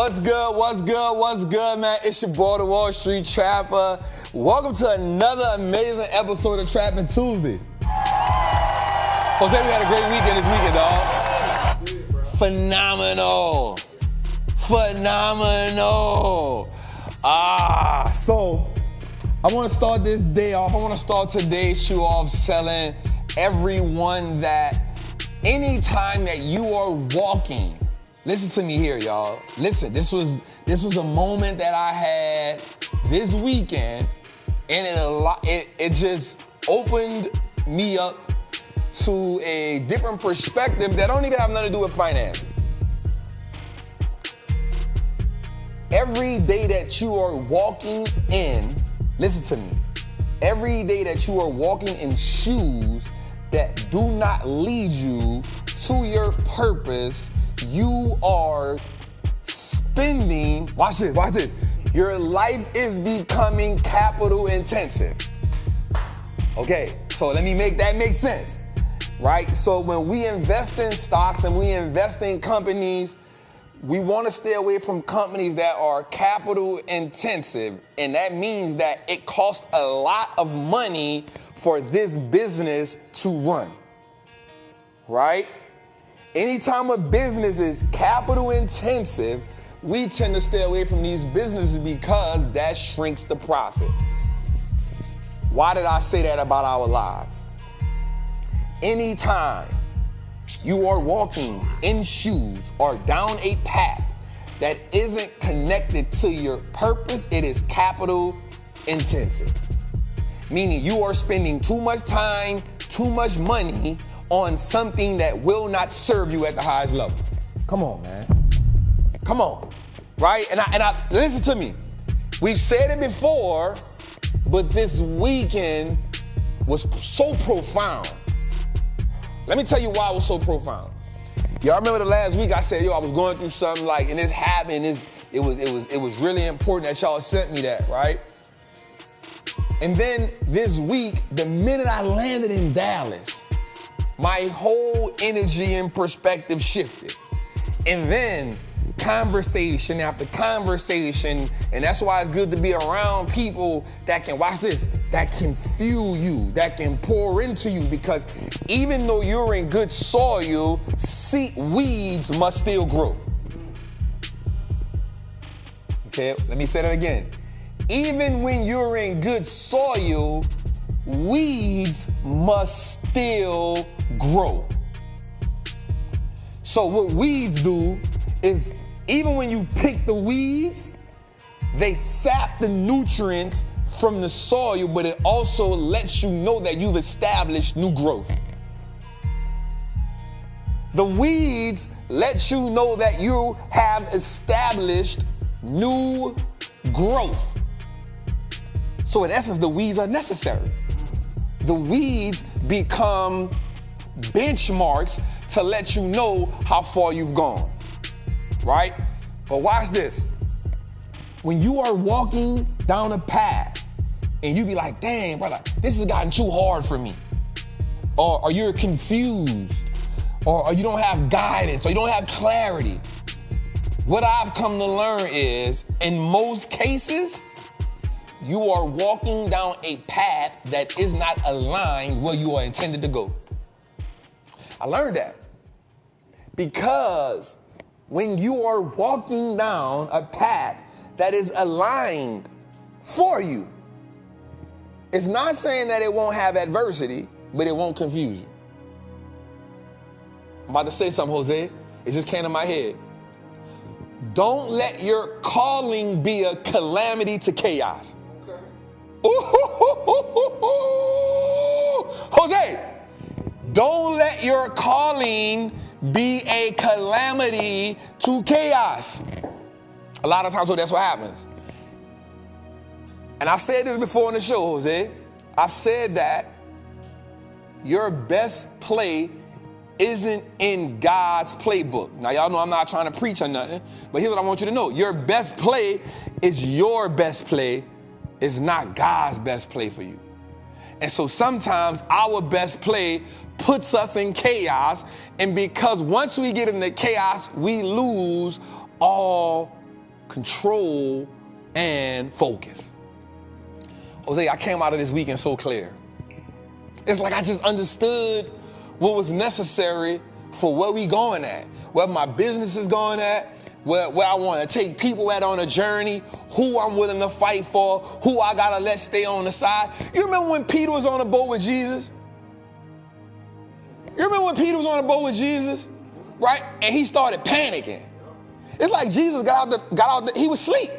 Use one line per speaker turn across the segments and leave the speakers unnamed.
What's good, man? It's your boy, the Wall Street Trapper. Welcome to another amazing episode of Trappin Tuesdays. Jose, we had a great weekend this weekend, dog. Phenomenal. So I want to start this day off. I want to start today's show off telling everyone that anytime that you are walking, listen to me here, y'all. Listen, this was a moment that I had this weekend, and it just opened me up to a different perspective that don't even have nothing to do with finances. Every day that you are walking in, listen to me, every day that you are walking in shoes that do not lead you to your purpose, you are spending, watch this, your life is becoming capital intensive. Okay, so let me make that make sense, right? So when we invest in stocks and we invest in companies, we want to stay away from companies that are capital intensive, and that means that it costs a lot of money for this business to run, right? Anytime a business is capital intensive, we tend to stay away from these businesses because that shrinks the profit. Why did I say that about our lives? Anytime you are walking in shoes or down a path that isn't connected to your purpose, it is capital intensive. Meaning you are spending too much time, too much money on something that will not serve you at the highest level. Come on, man. Come on, right? And I listen to me. We've said it before, but this weekend was so profound. Let me tell you why it was so profound. Y'all remember the last week I said, I was going through something and this happened. It was really important that y'all sent me that, right? And then this week, the minute I landed in Dallas, my whole energy and perspective shifted. And then conversation after conversation, and that's why it's good to be around people that can, watch this, that can fuel you, that can pour into you, because even though you're in good soil, weeds must still grow. Okay, let me say that again. Even when you're in good soil, weeds must still grow. So what weeds do is, even when you pick the weeds, they sap the nutrients from the soil, but it also lets you know that you've established new growth. The weeds let you know that you have established new growth. So in essence, the weeds are necessary. The weeds become benchmarks to let you know how far you've gone, right? But watch this. When you are walking down a path and you be like, dang, brother, this has gotten too hard for me, or you're confused, or you don't have guidance, or you don't have clarity, what I've come to learn is, in most cases, you are walking down a path that is not aligned where you are intended to go. I learned that because when you are walking down a path that is aligned for you, it's not saying that it won't have adversity, but it won't confuse you. I'm about to say something, Jose. It just came to my head. Don't let your calling be a calamity to chaos. Jose, don't let your calling be a calamity to chaos. A lot of times, that's what happens. And I've said this before in the show, Jose. I've said that your best play isn't in God's playbook. Now, y'all know I'm not trying to preach or nothing, but here's what I want you to know. Your best play is your best play. It's not God's best play for you. And so sometimes our best play puts us in chaos, and because once we get into chaos, we lose all control, and focus. Jose, I came out of this weekend so clear. It's like I just understood what was necessary for where we going at, where my business is going at, where I want to take people at on a journey, who I'm willing to fight for, who I got to let stay on the side. You remember when Peter was on the boat with Jesus? You remember when Peter was on the boat with Jesus, right? And he started panicking. It's like Jesus got out, he was asleep.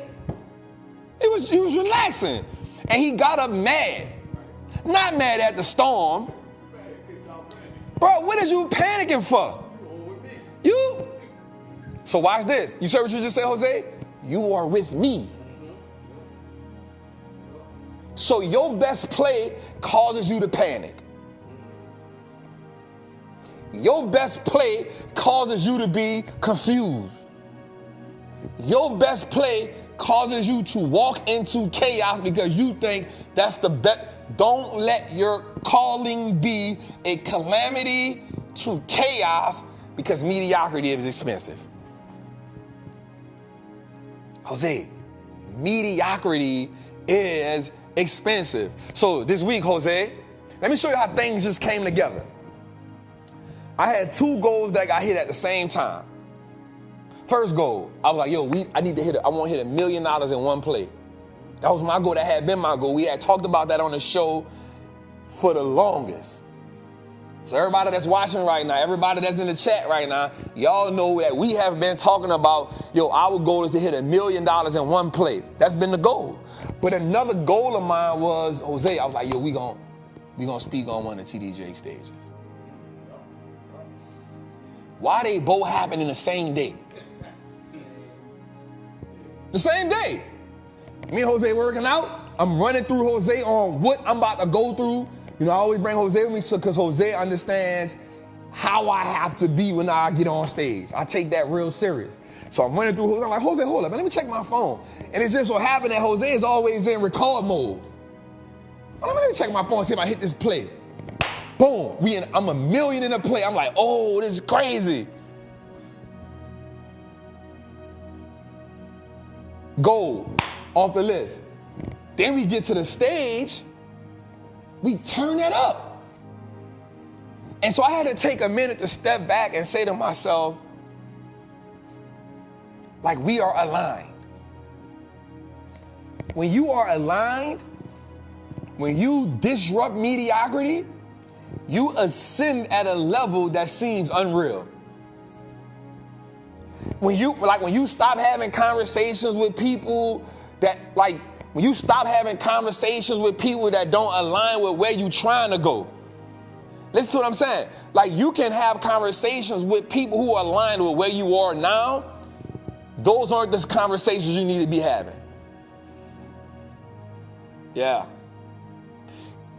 He was relaxing. And he got up mad. Not mad at the storm. Bro, what is you panicking for? You? So watch this. You said what you just said, Jose? You are with me. So your best play causes you to panic. Your best play causes you to be confused. Your best play causes you to walk into chaos because you think that's the best. Don't let your calling be a calamity to chaos because mediocrity is expensive. Jose, mediocrity is expensive. So this week, Jose, let me show you how things just came together. I had 2 goals that got hit at the same time. First goal, I was like, yo, I want to hit $1 million in one play. That was my goal. That had been my goal. We had talked about that on the show for the longest. So everybody that's watching right now, everybody that's in the chat right now, y'all know that we have been talking about, our goal is to hit $1 million in one play. That's been the goal. But another goal of mine was, Jose, I was like, we gonna speak on one of the TDJ stages. Why they both happen in the same day? The same day. Me and Jose working out. I'm running through Jose on what I'm about to go through. I always bring Jose with me because Jose understands how I have to be when I get on stage. I take that real serious. So I'm running through Jose. I'm like, Jose, hold up, man, let me check my phone. And it's just so happened that Jose is always in record mode. Let me check my phone and see if I hit this play. Boom. I'm $1 million in a play. I'm like, oh, this is crazy. Goal off the list. Then we get to the stage. We turn that up. And so I had to take a minute to step back and say to myself, like, we are aligned. When you are aligned, when you disrupt mediocrity, you ascend at a level that seems unreal. When you stop having conversations with people that when you stop having conversations with people that don't align with where you're trying to go. Listen to what I'm saying. You can have conversations with people who are aligned with where you are now. Those aren't the conversations you need to be having. Yeah.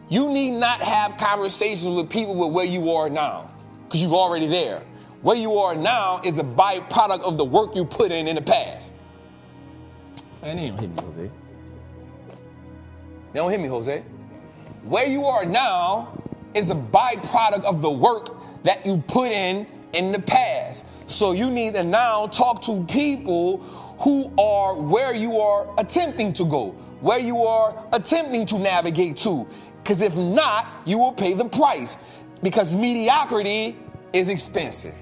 You need not have conversations with people with where you are now because you're already there. Where you are now is a byproduct of the work you put in the past. Man, they don't hit me, Jose. They don't hit me, Jose. Where you are now is a byproduct of the work that you put in the past. So you need to now talk to people who are where you are attempting to go, where you are attempting to navigate to. Because if not, you will pay the price. Because mediocrity is expensive.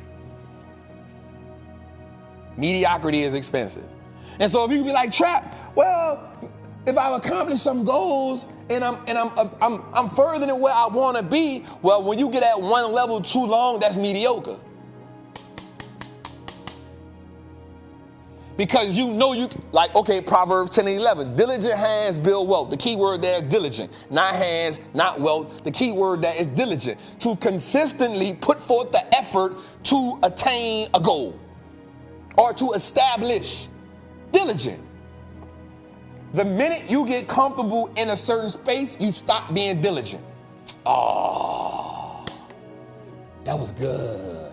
Mediocrity is expensive. And so if you be like, Trap, well, if I've accomplished some goals and I'm further than where I want to be, well, when you get at one level too long, that's mediocre. Because Proverbs 10 and 11, diligent hands build wealth. The key word there is diligent, not hands, not wealth. The key word there is diligent, to consistently put forth the effort to attain a goal or to establish. Diligent. The minute you get comfortable in a certain space, you stop being diligent. Oh, that was good.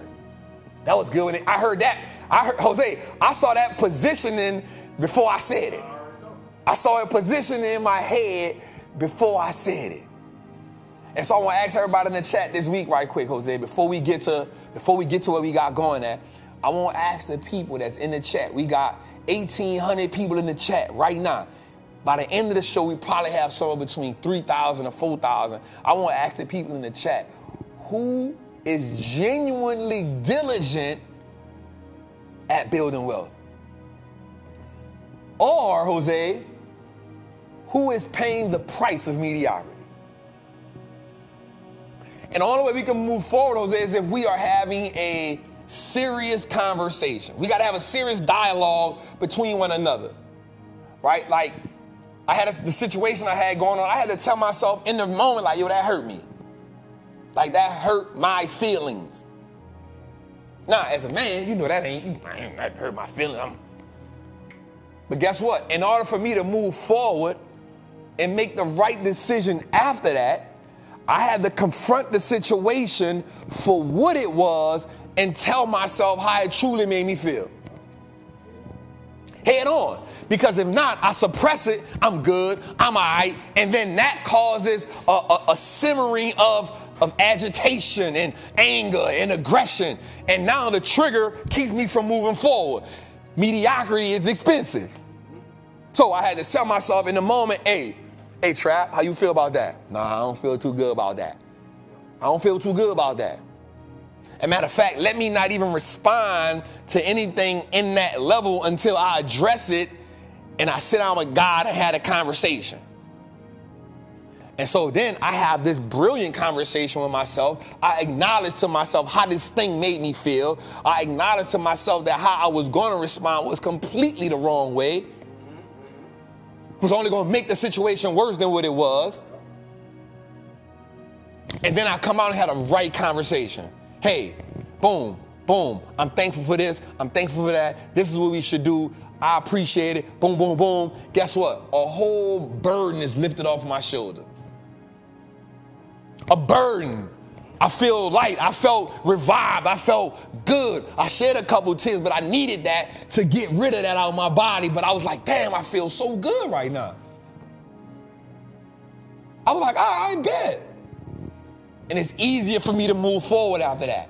That was good. When I heard that. Jose, I saw that positioning before I said it. I saw it positioning in my head before I said it. And so I want to ask everybody in the chat this week right quick, Jose, before we get to where we got going at, I want to ask the people that's in the chat. We got 1,800 people in the chat right now. By the end of the show, we probably have somewhere between 3,000 and 4,000. I want to ask the people in the chat, who is genuinely diligent at building wealth? Or, Jose, who is paying the price of mediocrity? And the only way we can move forward, Jose, is if we are having a serious conversation. We got to have a serious dialogue between one another, right? Like, I had the situation I had going on. I had to tell myself in the moment, like, yo, that hurt me. Like, that hurt my feelings. Now, as a man, you know that hurt my feelings. But guess what? In order for me to move forward and make the right decision after that, I had to confront the situation for what it was and tell myself how it truly made me feel. Head on. Because if not, I suppress it, I'm good, I'm all right, and then that causes a simmering of agitation and anger and aggression. And now the trigger keeps me from moving forward. Mediocrity is expensive. So I had to tell myself in the moment, hey, Trap, how you feel about that? Nah, I don't feel too good about that. I don't feel too good about that. As a matter of fact, let me not even respond to anything in that level until I address it and I sit down with God and had a conversation. And so then I have this brilliant conversation with myself. I acknowledge to myself how this thing made me feel. I acknowledge to myself that how I was going to respond was completely the wrong way. Was only going to make the situation worse than what it was. And then I come out and had a right conversation. Hey, boom, boom. I'm thankful for this. I'm thankful for that. This is what we should do. I appreciate it. Boom, boom, boom. Guess what? A whole burden is lifted off my shoulder. A burden. I feel light. I felt revived. I felt good. I shed a couple tears, but I needed that to get rid of that out of my body. But I was like, damn, I feel so good right now. I was like, I bet. And it's easier for me to move forward after that.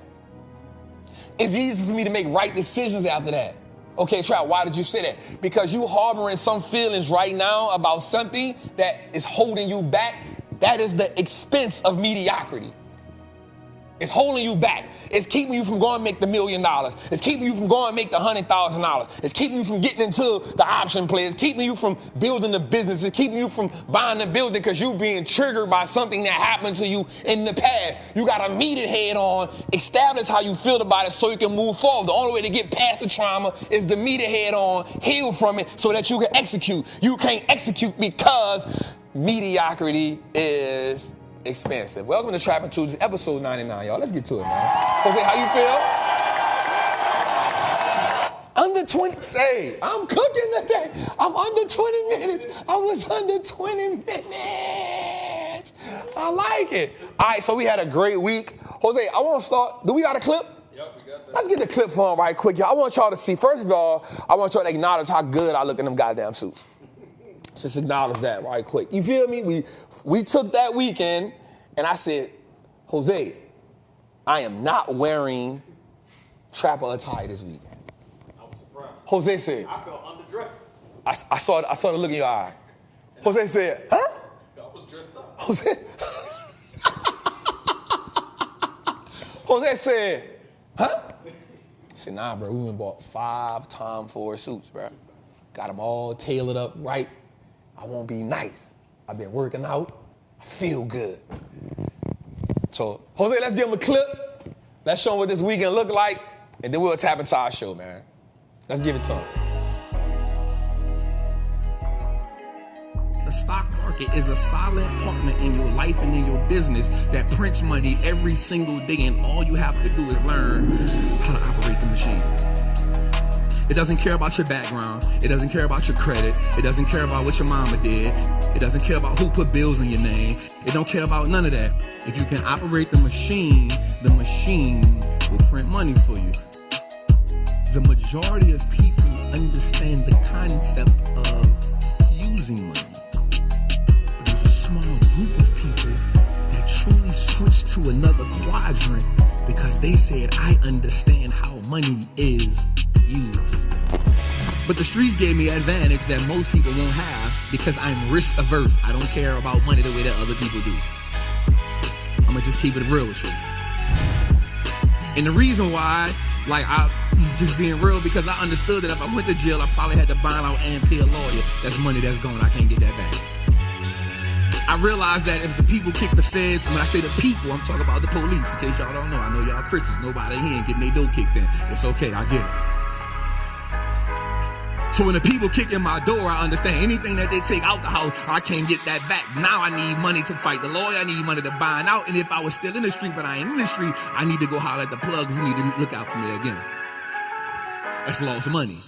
It's easier for me to make right decisions after that. Okay, Trap, why did you say that? Because you harboring some feelings right now about something that is holding you back. That is the expense of mediocrity. It's holding you back. It's keeping you from going to make the $1 million. It's keeping you from going to make the $100,000. It's keeping you from getting into the option play. It's keeping you from building the business. It's keeping you from buying the building because you're being triggered by something that happened to you in the past. You got to meet it head on, establish how you feel about it so you can move forward. The only way to get past the trauma is to meet it head on, heal from it so that you can execute. You can't execute because mediocrity is expensive. Welcome to Trappin' Tuesday, episode 99, y'all. Let's get to it, man. Jose, how you feel? Under 20, say, I'm cooking today. I'm under 20 minutes. I was under 20 minutes. I like it. All right, so we had a great week. Jose, I want to start. Do we got a clip?
Yep, we got that.
Let's get the clip for him right quick, y'all. I want y'all to see. First of all, I want y'all to acknowledge how good I look in them goddamn suits. Just acknowledge that right quick. You feel me? We took that weekend, and I said, Jose, I am not wearing trapper attire this weekend.
I was surprised.
Jose said,
I felt underdressed.
I saw the look in your eye. Jose said, huh?
I was dressed up.
Jose said, huh? I said, nah, bro, we went and bought 5 Tom Ford suits, bro. Got them all tailored up right. I won't be nice. I've been working out. I feel good. So, Jose, let's give him a clip. Let's show him what this weekend looked like, and then we'll tap into our show, man. Let's give it to him.
The stock market is a solid partner in your life and in your business that prints money every single day, and all you have to do is learn how to operate the machine. It doesn't care about your background. It doesn't care about your credit. It doesn't care about what your mama did. It doesn't care about who put bills in your name. It don't care about none of that. If you can operate the machine will print money for you. The majority of people understand the concept of using money. But there's a small group of people that truly switch to another quadrant because they said, I understand how money is used. But the streets gave me an advantage that most people won't have because I'm risk averse. I don't care about money the way that other people do. I'm gonna just keep it real with you. And the reason why, like, I just being real, because I understood that if I went to jail, I probably had to bond out and pay a lawyer. That's money that's gone. I can't get that back. I realized that if the people kick the feds, when I say the people, I'm talking about the police. In case y'all don't know, I know y'all Christians. Nobody here ain't getting their door kicked in. It's okay, I get it. So when the people kick in my door, I understand anything that they take out the house, I can't get that back. Now I need money to fight the lawyer. I need money to bind out. And if I was still in the street, but I ain't in the street, I need to go holler at the plugs. You need to look out for me again. That's lost money.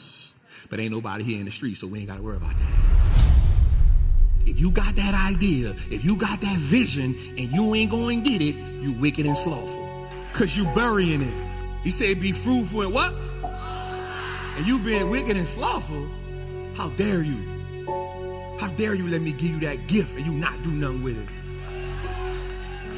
But ain't nobody here in the street, so we ain't got to worry about that. If you got that idea, if you got that vision, and you ain't going to get it, you wicked and slothful. Because you burying it. He said be fruitful and what? And you being wicked and slothful, how dare you? How dare you let me give you that gift and you not do nothing with it?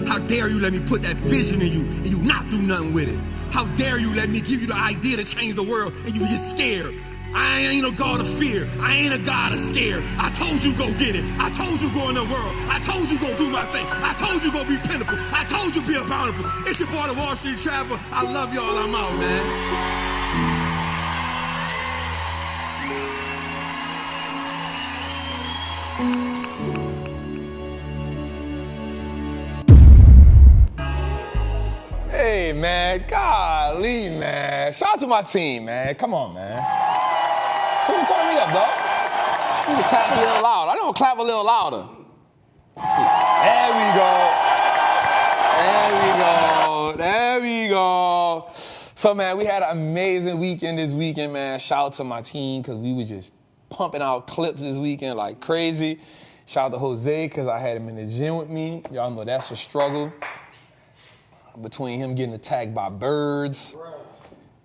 How dare you let me put that vision in you and you not do nothing with it? How dare you let me give you the idea to change the world and you get scared? I ain't a God of fear. I ain't a God of scare. I told you go get it. I told you go in the world. I told you go do my thing. I told you go be pitiful. I told you be a bountiful. It's your boy, the Wall Street Trapper. I love y'all. I'm out, man.
Hey, man, golly, man. Shout out to my team, man. Come on, man. Turn me up, dog. You need to clap a little louder. I don't clap a little louder. Let's see. There we go. So, man, we had an amazing weekend this weekend, man. Shout out to my team because we were just pumping out clips this weekend like crazy. Shout out to Jose because I had him in the gym with me. Y'all know that's a struggle. Between him getting attacked by birds.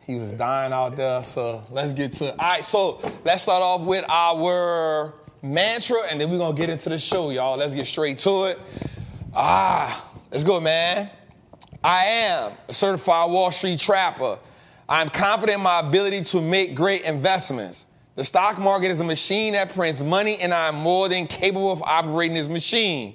He was dying out there, so let's get to it. All right, so let's start off with our mantra, and then we're going to get into the show, y'all. Let's get straight to it. Let's go, man. I am a certified Wall Street trapper. I am confident in my ability to make great investments. The stock market is a machine that prints money, and I am more than capable of operating this machine.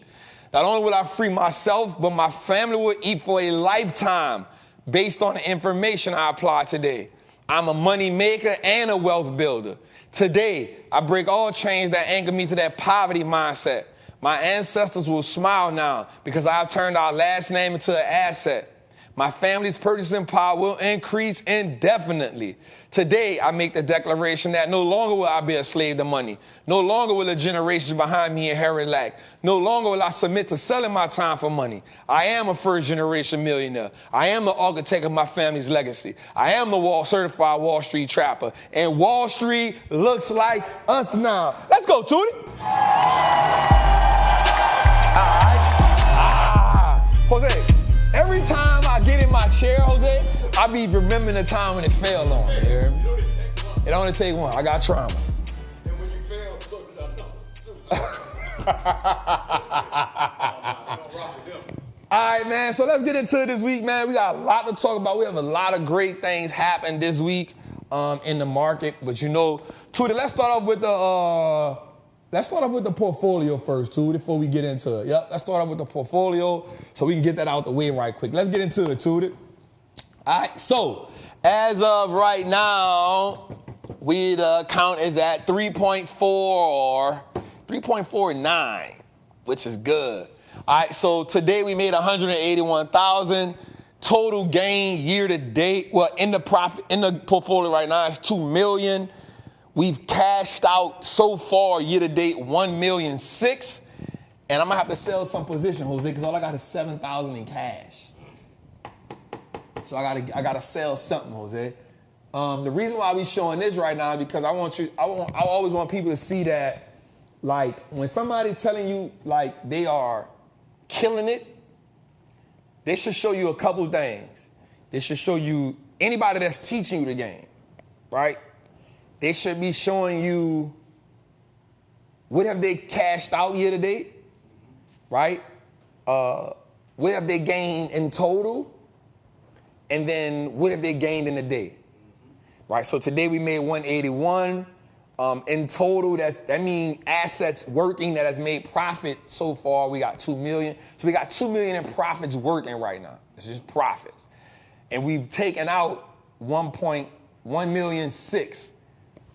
Not only will I free myself, but my family will eat for a lifetime based on the information I apply today. I'm a money maker and a wealth builder. Today, I break all chains that anchor me to that poverty mindset. My ancestors will smile now because I've turned our last name into an asset. My family's purchasing power will increase indefinitely. Today, I make the declaration that no longer will I be a slave to money. No longer will the generations behind me inherit lack. No longer will I submit to selling my time for money. I am a first-generation millionaire. I am the architect of my family's legacy. I am the certified Wall Street trapper. And Wall Street looks like us now. Let's go, Tootie. All right. Jose. Every time I get in my chair, Jose, I be remembering the time when it fell on me. You hear me? It only take one. I got trauma.
And when you fail, so did I know.
All right, man. So let's get into it this week, man. We got a lot to talk about. We have a lot of great things happen this week in the market. But you know, Tootie, let's start off with the portfolio first, Tootie, before we get into it. Yep, let's start off with the portfolio so we can get that out the way right quick. Let's get into it, Tootie. All right, so as of right now, the count is at 3.49, which is good. All right, so today we made 181,000 total gain year to date. Well, in the portfolio right now is 2 million. We've cashed out so far year to date 1.6 million, and I'm gonna have to sell some position, Jose, because all I got is 7,000 in cash. So I gotta sell something, Jose. The reason why we showing this right now is because I always want people to see that, like, when somebody telling you like they are killing it, they should show you a couple things. They should show you anybody that's teaching you the game, right? They should be showing you what have they cashed out year to date, right? What have they gained in total? And then what have they gained in a day, right? So today we made 181. In total, that means assets working that has made profit so far, we got 2 million. So we got 2 million in profits working right now. It's just profits. And we've taken out 1.106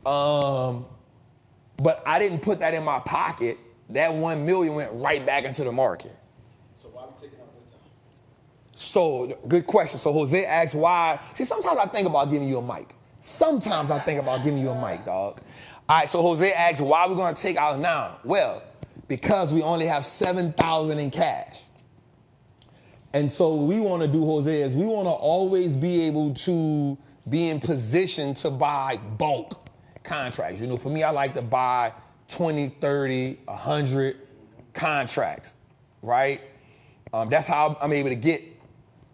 million. But I didn't put that in my pocket. That 1 million went right back into the market.
So why are we taking out this time?
So, good question. So Jose asks why. See, sometimes I think about giving you a mic. Sometimes I think about giving you a mic, dog. All right, so Jose asks why we're going to take out now. Well, because we only have 7,000 in cash. And so what we want to do, Jose, is we want to always be able to be in position to buy bulk contracts. You know, for me, I like to buy 20, 30, 100 contracts, right? That's how I'm able to get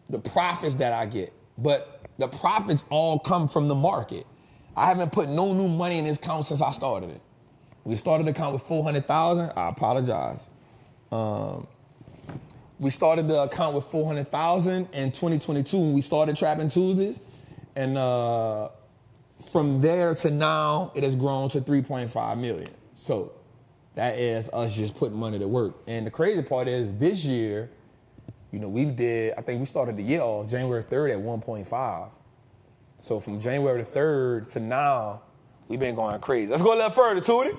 the profits that I get. But the profits all come from the market. I haven't put no new money in this account since I started it. We started the account with 400,000. I apologize. We started the account with 400,000 in 2022 when we started Trappin Tuesdays. And from there to now, it has grown to 3.5 million. So that is us just putting money to work. And the crazy part is this year, you know, I think we started the year off January 3rd at 1.5. So from January 3rd to now, we've been going crazy. Let's go a little further, Tootie.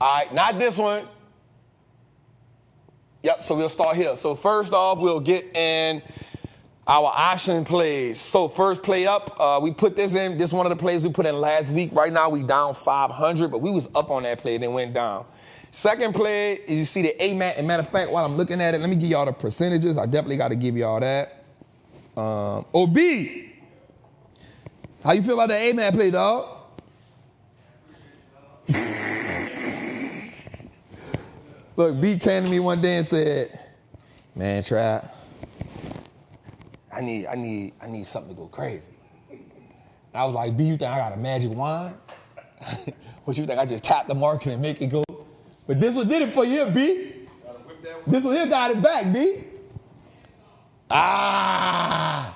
All right, not this one. Yep, so we'll start here. So first off, we'll get in our option plays. So first play up, we put this in. This is one of the plays we put in last week. Right now we down 500, but we was up on that play and then went down. Second play is you see the AMAT. And matter of fact, while I'm looking at it, let me give y'all the percentages. I definitely got to give y'all that. OB, how you feel about the AMAT play, dog? Look, B came to me one day and said, man, Trap, I need something to go crazy. And I was like, B, you think I got a magic wand? What you think, I just tap the market and make it go? But this one did it for you, B. This one here got it back, B. All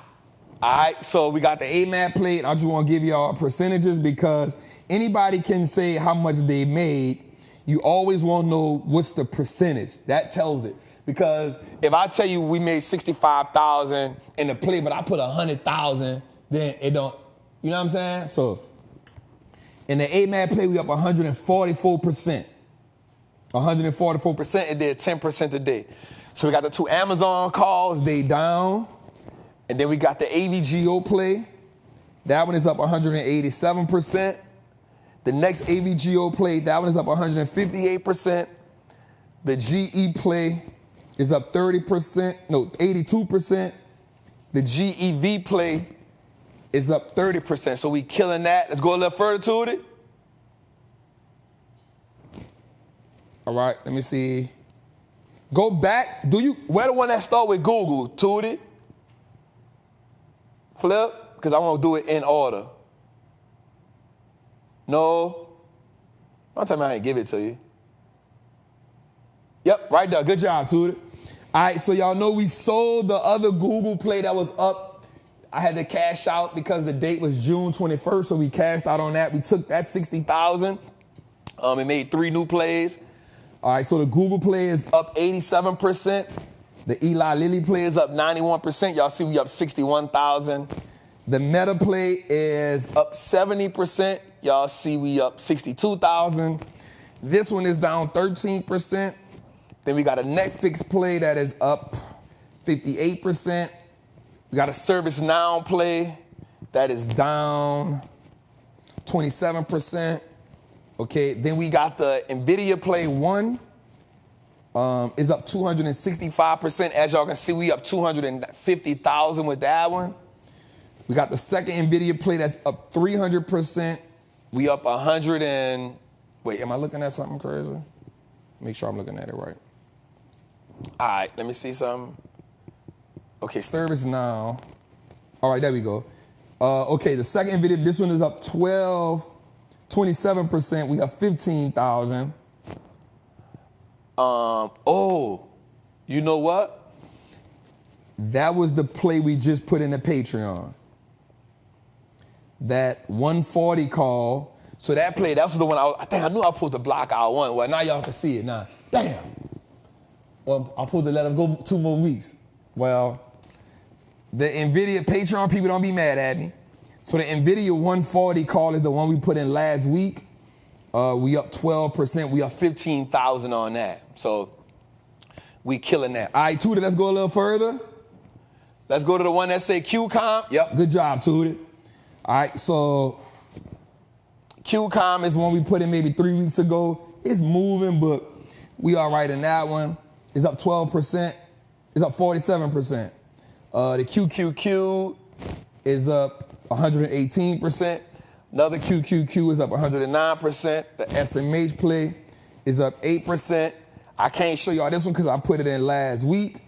right, so we got the AMAT plate. I just want to give y'all percentages because anybody can say how much they made. You always want to know what's the percentage. That tells it. Because if I tell you we made 65,000 in the play, but I put 100,000, then it don't, you know what I'm saying? So in the AMAT play, we up 144%. 144%, it did 10% a day. So we got the two Amazon calls, they down. And then we got the AVGO play. That one is up 187%. The next AVGO play, that one is up 158%. The GE play is up 82%. The GEV play is up 30%. So we killing that. Let's go a little further to it. All right, let me see. Go back. Where the one that start with Google, Tootie? Flip, because I want to do it in order. No. Don't tell me I ain't give it to you. Yep, right there. Good job, Tootie. All right, so y'all know we sold the other Google play that was up. I had to cash out because the date was June 21st, so we cashed out on that. We took that 60,000 and made 3 new plays. All right, so the Google play is up 87%. The Eli Lilly play is up 91%. Y'all see we up 61,000. The Meta play is up 70%. Y'all see we up 62,000. This one is down 13%. Then we got a Netflix play that is up 58%. We got a ServiceNow play that is down 27%. Okay, then we got the NVIDIA play 1 is up 265%. As y'all can see, we up 250,000 with that one. We got the second NVIDIA play that's up 300%. We up 100 and, wait, am I looking at something crazy? Make sure I'm looking at it right. All right, let me see something. Okay, ServiceNow. All right, there we go. Okay, the second NVIDIA, this one is up 27%. We have 15,000. Oh, you know what? That was the play we just put in the Patreon. That 140 call. So that play, that was the one I think I knew I was supposed to block out one. Well, now y'all can see it now. Damn. Well, I'm supposed to let them go 2 more weeks. Well, the NVIDIA Patreon people, don't be mad at me. So the NVIDIA 140 call is the one we put in last week. We up 12%. We up 15,000 on that. So we killing that. All right, Tootie, let's go a little further. Let's go to the one that say QCOM. Yep, good job, Tootie. All right, so QCOM is one we put in maybe 3 weeks ago. It's moving, but we all right in that one. It's up 12%. It's up 47%. The QQQ is up 118%. Another QQQ is up 109%. The SMH play is up 8%. I can't show y'all this one because I put it in last week.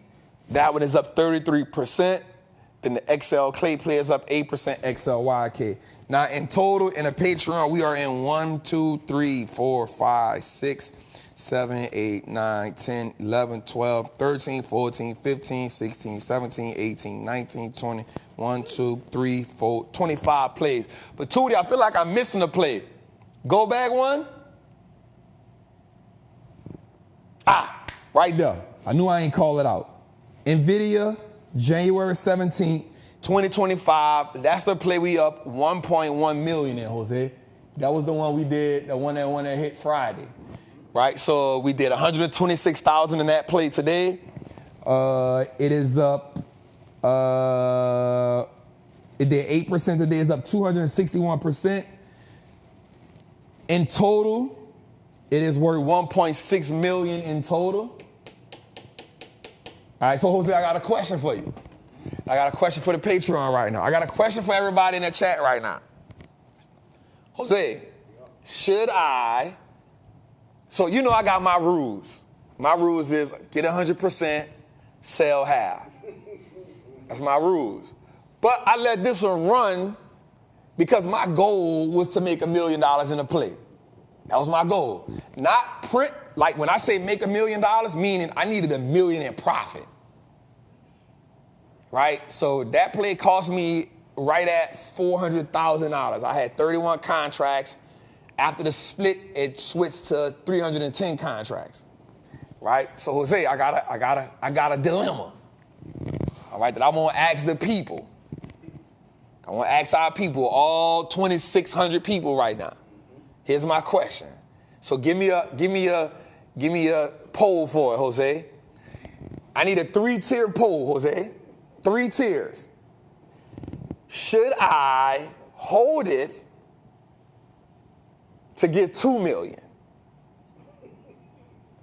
That one is up 33%. Then the XL Clay play is up 8%, XLYK. Now in total, in a Patreon, we are in 1, 2, 3, 4, 5, 6, 7, 8, 9, 10, 11, 12, 13, 14, 15, 16, 17, 18, 19, 20, 1, 2, 3, 4, 25 plays. But Tootie, I feel like I'm missing a play. Go back one. Right there. I knew I ain't call it out. NVIDIA, January 17th, 2025. That's the play we up 1.1 million in, Jose. That was the one we did, the one that hit Friday. Right? So we did 126,000 in that play today. It is up, it did 8% today. It's up 261%. In total, it is worth 1.6 million in total. All right, so Jose, I got a question for you. I got a question for the Patreon right now. I got a question for everybody in the chat right now. Jose, should I, so you know I got my rules. My rules is get 100%, sell half. That's my rules. But I let this one run because my goal was to make $1 million in a play. That was my goal. Not print, like when I say make $1 million, meaning I needed $1 million in profit. Right? So that play cost me right at $400,000. I had 31 contracts. After the split, it switched to 310 contracts. Right? So Jose, I got a dilemma. All right, that I want to ask the people. I want to ask our people, all 2,600 people right now. Here's my question. So give me a poll for it, Jose. I need a 3-tier poll, Jose. 3 tiers. Should I hold it to get 2 million?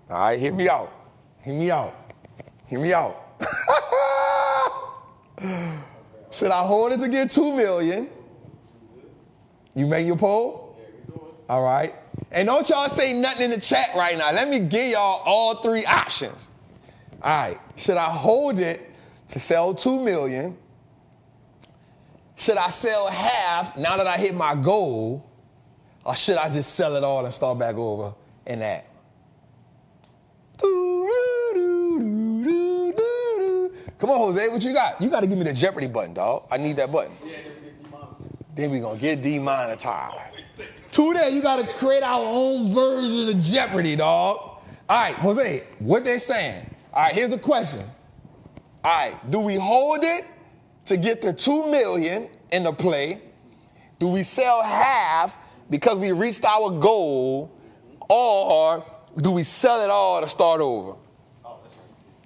All right, hear me out. Hear me out. Hear me out. Should I hold it to get 2 million? You make your poll? All right. And don't y'all say nothing in the chat right now. Let me give y'all all 3 options. All right. Should I hold it to sell 2 million? Should I sell half now that I hit my goal? Or should I just sell it all and start back over in that? Come on, Jose, what you got? You got to give me the Jeopardy button, dog. I need that button.
Yeah, demonetized.
Then we going to get demonetized. Today, you got to create our own version of Jeopardy, dog. All right, Jose, what they saying? All right, here's the question. All right, do we hold it to get the 2 million in the play? Do we sell half because we reached our goal? Or do we sell it all to start over?
Oh, that's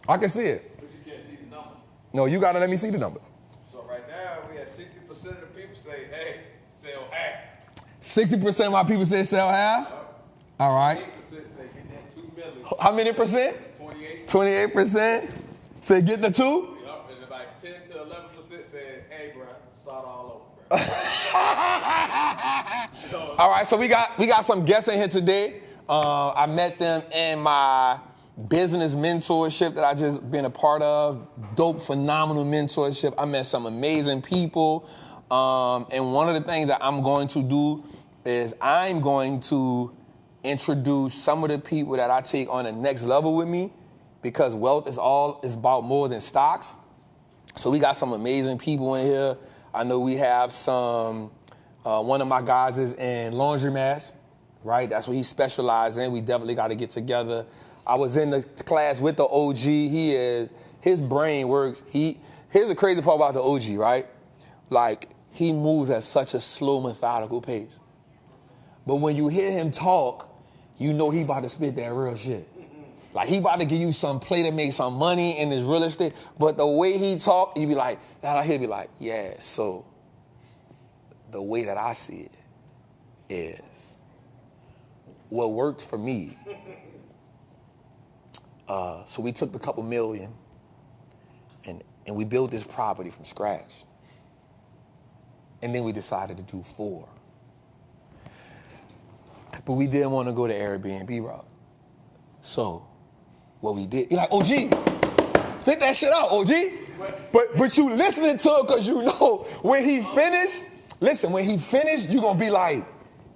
right.
I can see it.
But you can't see the numbers.
No, you got to let me see the numbers.
So right now, we have 60% of the people say, hey, sell half.
60% of my people say sell half? All right.
8% say get that 2 million.
How many percent?
28.
28% say get the 2?
Yup, and about 10 to 11% said, hey, bro, start all over, bro.
All right, so we got some guests in here today. I met them in my business mentorship that I just been a part of. Dope, phenomenal mentorship. I met some amazing people. And one of the things that I'm going to do is I'm going to introduce some of the people that I take on the next level with me, because wealth is about more than stocks. So we got some amazing people in here. I know we have some One of my guys is in laundromats, right? That's what he specializes in. We definitely got to get together. I was in the class with the OG. His brain works. Here's the crazy part about the OG, right? Like, he moves at such a slow, methodical pace. But when you hear him talk, you know he about to spit that real shit. Like, he about to give you some play to make some money in this real estate. But the way he talk, you be like, he'll be like, yeah, so the way that I see it is what worked for me. So we took the couple million and we built this property from scratch. And then we decided to do 4. But we didn't want to go to Airbnb route. So what we did, you're like, OG, spit that shit out, OG. But you listening to it because you know when he finished, you're going to be like,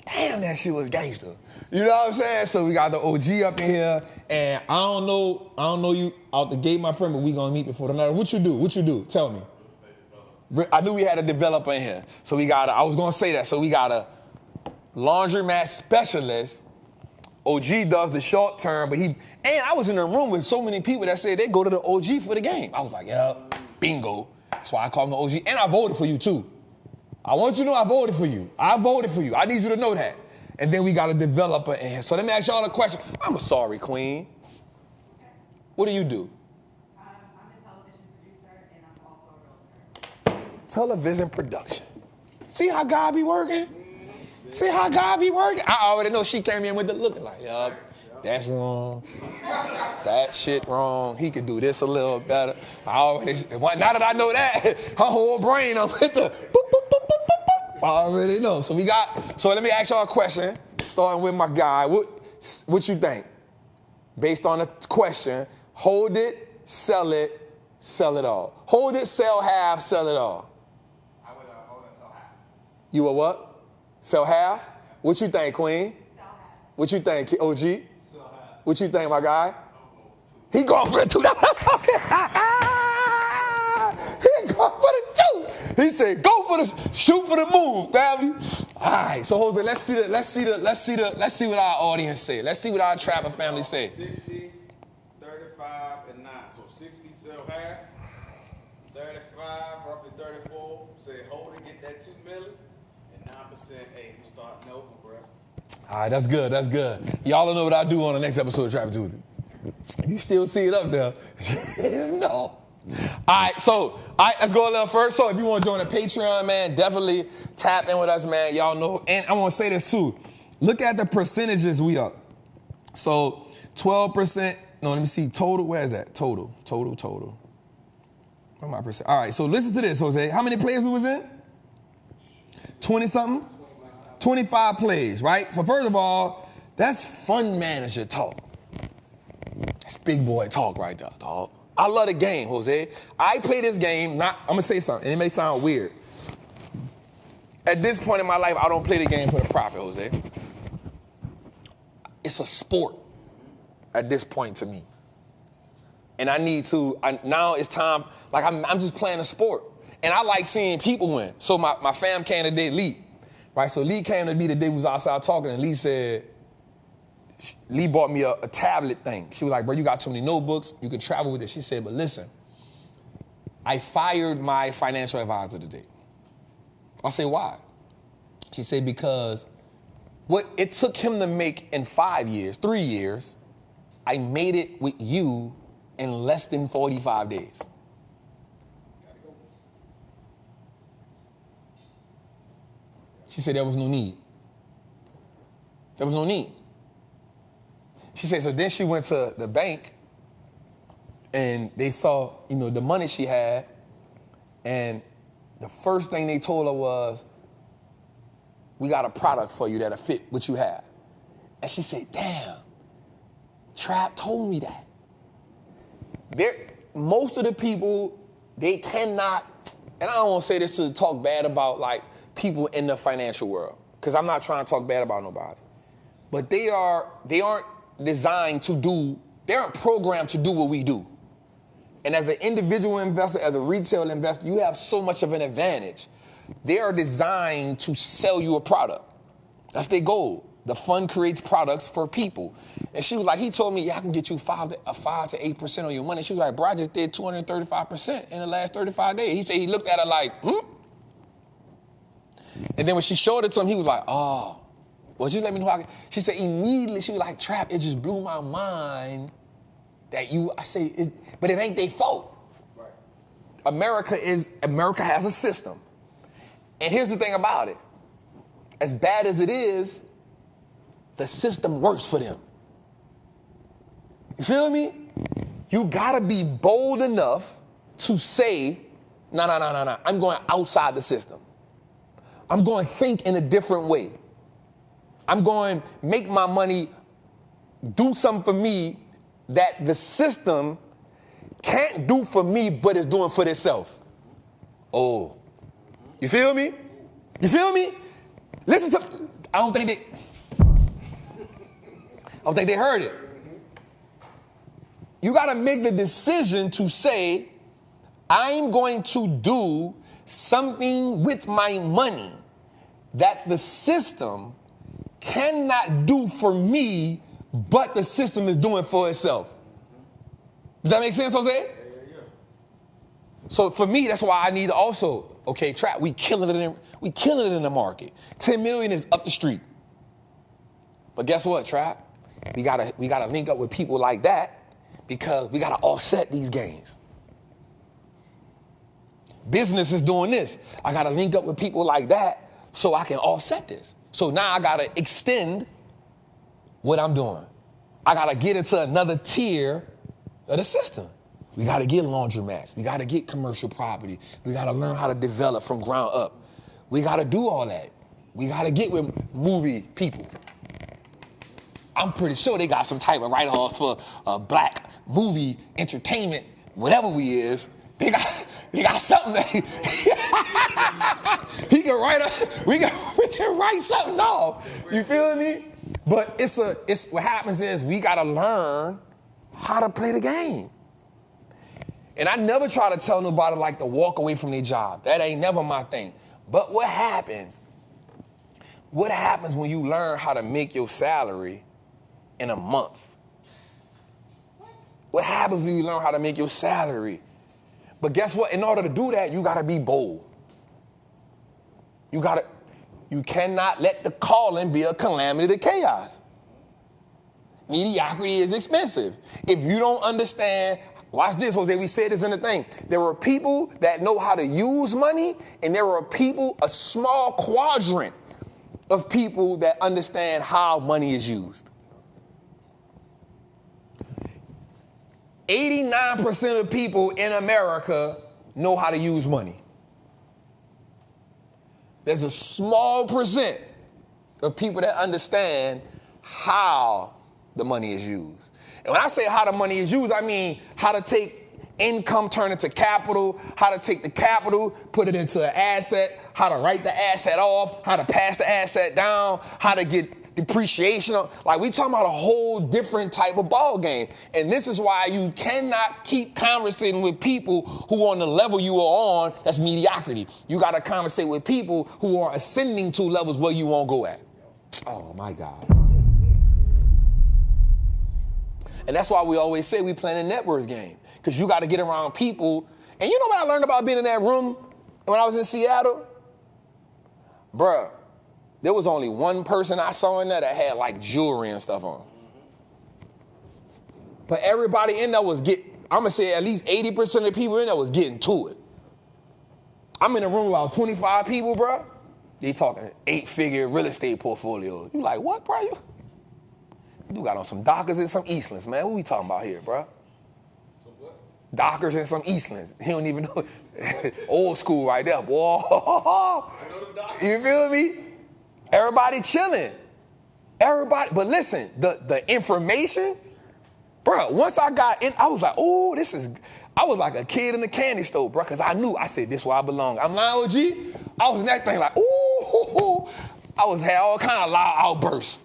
damn, that shit was gangster. You know what I'm saying? So we got the OG up in here, and I don't know you out the gate, my friend, but we going to meet before the night. What you do? Tell me. I knew we had a developer in here. So I was going to say that. So we got a laundromat specialist. OG does the short term, and I was in a room with so many people that said they go to the OG for the game. I was like, yeah, bingo. That's why I call him the OG. And I voted for you too. I want you to know I voted for you. I voted for you. I need you to know that. And then we got a developer in here. So let me ask y'all a question. I'm a sorry queen. What do you do?
I'm a television producer and I'm also a realtor.
Television production. See how God be working? See how God be working? I already know she came in with the looking like, yup, that's wrong. That shit wrong. He could do this a little better. Now that I know that, her whole brain, I'm with the boop, boop, boop, boop, boop, boop. I already know. So let me ask y'all a question, starting with my guy. What you think? Based on the question, hold it, sell it all. Hold it, sell half, sell it all.
I would hold it, sell half.
You would what? Sell half? What you think, Queen?
Sell half.
What you think, OG?
Sell half.
What you think, my guy? He going for the 2. He going for the 2. He said, shoot for the moon, family. All right, so Jose, let's see what our audience say. Let's see what our Trappin family say.
60, 35, and 9. So 60 sell half, 35, roughly 34. Say hold it, get that 2 million. 9%, hey, we starting over, bro.
All right, that's good. Y'all don't know what I do on the next episode of Trappin Tuesday. You still see it up there. No. All right, so let's go a little first. So if you want to join the Patreon, man, definitely tap in with us, man. Y'all know. And I want to say this too. Look at the percentages we up. So 12%. No, let me see. Total. Where is that? Total. What my percent? All right, so listen to this, Jose. How many players we was in? 20-something? 25 plays, right? So first of all, that's fund manager talk. That's big boy talk right there, dog. I love the game, Jose. I play this game, I'm going to say something, and it may sound weird. At this point in my life, I don't play the game for the profit, Jose. It's a sport at this point to me. And now it's time, like I'm just playing a sport. And I like seeing people win. So my fam came today, Lee, right? So Lee came to me the day we was outside talking, and Lee bought me a tablet thing. She was like, bro, you got too many notebooks. You can travel with it. She said, but listen, I fired my financial advisor today. I say, why? She said, because what it took him to make in 3 years, I made it with you in less than 45 days. She said there was no need. There was no need. She said, so then she went to the bank and they saw, the money she had, and the first thing they told her was, we got a product for you that'll fit what you have. And she said, damn, Trap told me that. Most of the people, they cannot, and I don't want to say this to talk bad about like people in the financial world, because I'm not trying to talk bad about nobody. But they aren't designed to do, they aren't programmed to do what we do. And as an individual investor, as a retail investor, you have so much of an advantage They are designed to sell you a product. That's their goal. The fund creates products for people. And she was like, he told me, yeah, I can get you 5 to 8% on your money. She was like, bro, I just did 235% in the last 35 days. He said he looked at her like, And then when she showed it to him, he was like, oh, well, just let me know how I can. She said immediately, she was like, Trap, it just blew my mind that but it ain't their fault.
Right.
America has a system. And here's the thing about it. As bad as it is, the system works for them. You feel me? You gotta be bold enough to say, no, I'm going outside the system. I'm going to think in a different way. I'm going to make my money do something for me that the system can't do for me, but is doing for itself. Oh, you feel me? You feel me? Listen to, I don't think they heard it. You got to make the decision to say, I'm going to do something with my money that the system cannot do for me, but the system is doing for itself. Does that make sense, Jose?
Yeah.
So for me, that's why I need to also, okay, Trap, we killing it in the market. 10 million is up the street. But guess what, Trap? We gotta link up with people like that because we gotta offset these gains. Business is doing this. I gotta link up with people like that so I can offset this. So now I gotta extend what I'm doing. I gotta get into another tier of the system. We gotta get laundromats. We gotta get commercial property. We gotta learn how to develop from ground up. We gotta do all that. We gotta get with movie people. I'm pretty sure they got some type of write-off for black movie entertainment, whatever we is. They got something that he can write we can write something off. You feel me? But it's what happens is we gotta learn how to play the game. And I never try to tell nobody like to walk away from their job. That ain't never my thing. But what happens when you learn how to make your salary in a month? What happens when you learn how to make your salary? But guess what? In order to do that, you gotta be bold. You cannot let the calling be a calamity to chaos. Mediocrity is expensive. If you don't understand, watch this, Jose, we said this in the thing. There are people that know how to use money, and there are people, a small quadrant of people that understand how money is used. 89% of people in America know how to use money. There's a small percent of people that understand how the money is used. And when I say how the money is used, I mean how to take income, turn it to capital, how to take the capital, put it into an asset, how to write the asset off, how to pass the asset down, how to get depreciation. Like, we talking about a whole different type of ball game. And this is why you cannot keep conversating with people who are on the level you are on. That's mediocrity. You got to conversate with people who are ascending to levels where you won't go at. Oh my God. And that's why we always say we playing a network game, because you got to get around people. And you know what I learned about being in that room when I was in Seattle? Bruh, there was only one person I saw in there that had like jewelry and stuff on. But everybody in there was I'm gonna say at least 80% of the people in there was getting to it. I'm in a room with about 25 people, bruh. They talking 8-figure real estate portfolios. You like, what, bro? You got on some Dockers and some Eastlands, man. What we talking about here, bro?
Some what?
Dockers and some Eastlands. He don't even know. Old school right there, boy. You feel me? Everybody chilling. Everybody, but listen, the information, bro, once I got in, I was like, oh, I was like a kid in the candy store, bro, because I said, this is where I belong. I'm lying, OG. I was in that thing like, ooh, had all kind of loud outbursts.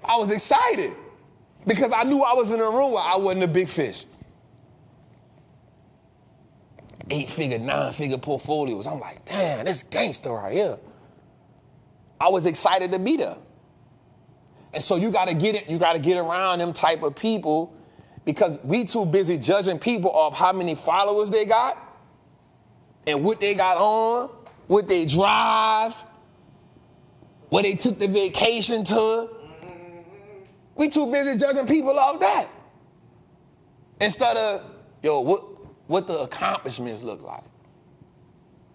I was excited because I knew I was in a room where I wasn't a big fish. 8-figure, 9-figure portfolios. I'm like, damn, this gangster right here. I was excited to be there. And so you gotta get around them type of people, because we too busy judging people off how many followers they got and what they got on, what they drive, where they took the vacation to. We too busy judging people off that. Instead of, yo, what the accomplishments look like.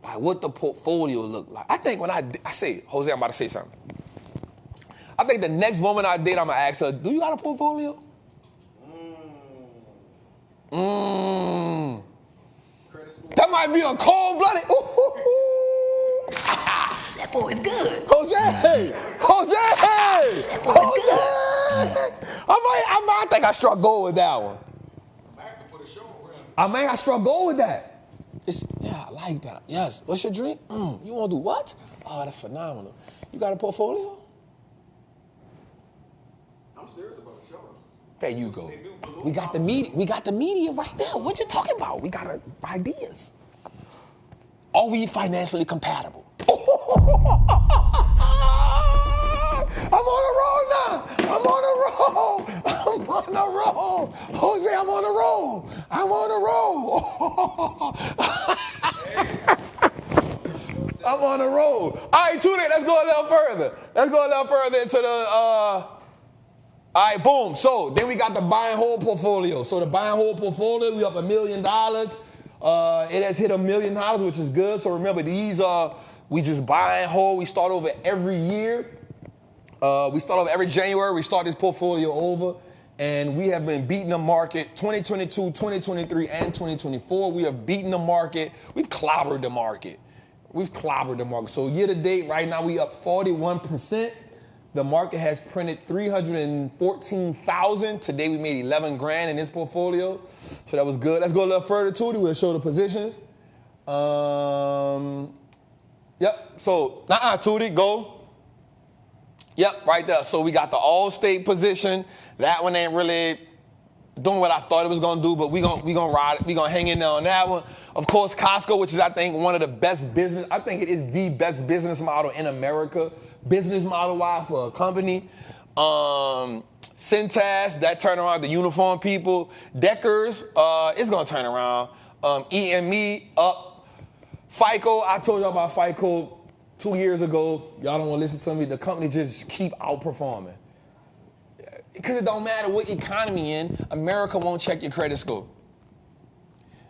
Like what the portfolio look like. I think when I say, Jose, I'm about to say something. I think the next woman I date, I'm gonna ask her, do you got a portfolio? That might be a cold-blooded.
That boy is good.
Jose! I think I struck gold with that one. I may have struck gold with that. I like that. Yes. What's your drink? You want to do what? Oh, that's phenomenal. You got a portfolio?
I'm serious about the show.
There you go. We got the media. We got the media right there. What you talking about? We got ideas. Are we financially compatible? I'm on a roll now. Jose, I'm on a roll. I'm on a roll. All right, tune in. Let's go a little further. Into the, all right, boom. So then we got the buy and hold portfolio. So the buy and hold portfolio, we up $1 million. It has hit $1 million, which is good. So remember, these we just buy and hold. We start over every year. We start over every January. We start this portfolio over. And we have been beating the market 2022, 2023, and 2024. We have beaten the market. We've clobbered the market. So year to date, right now, we up 41%. The market has printed 314,000. Today we made 11 grand in this portfolio. So that was good. Let's go a little further to it. We'll show the positions. Yep. So, Tootie, go. Yep, right there. So we got the Allstate position. That one ain't really doing what I thought it was gonna do, but we gonna ride it. We gonna hang in there on that one. Of course, Costco, which is I think one of the best business. I think it is the best business model in America, business model wise for a company. Cintas, that turn around the uniform people. Deckers, it's gonna turn around. EME up. FICO, I told y'all about FICO 2 years ago. Y'all don't want to listen to me. The company just keep outperforming. Because it don't matter what economy in, America won't check your credit score.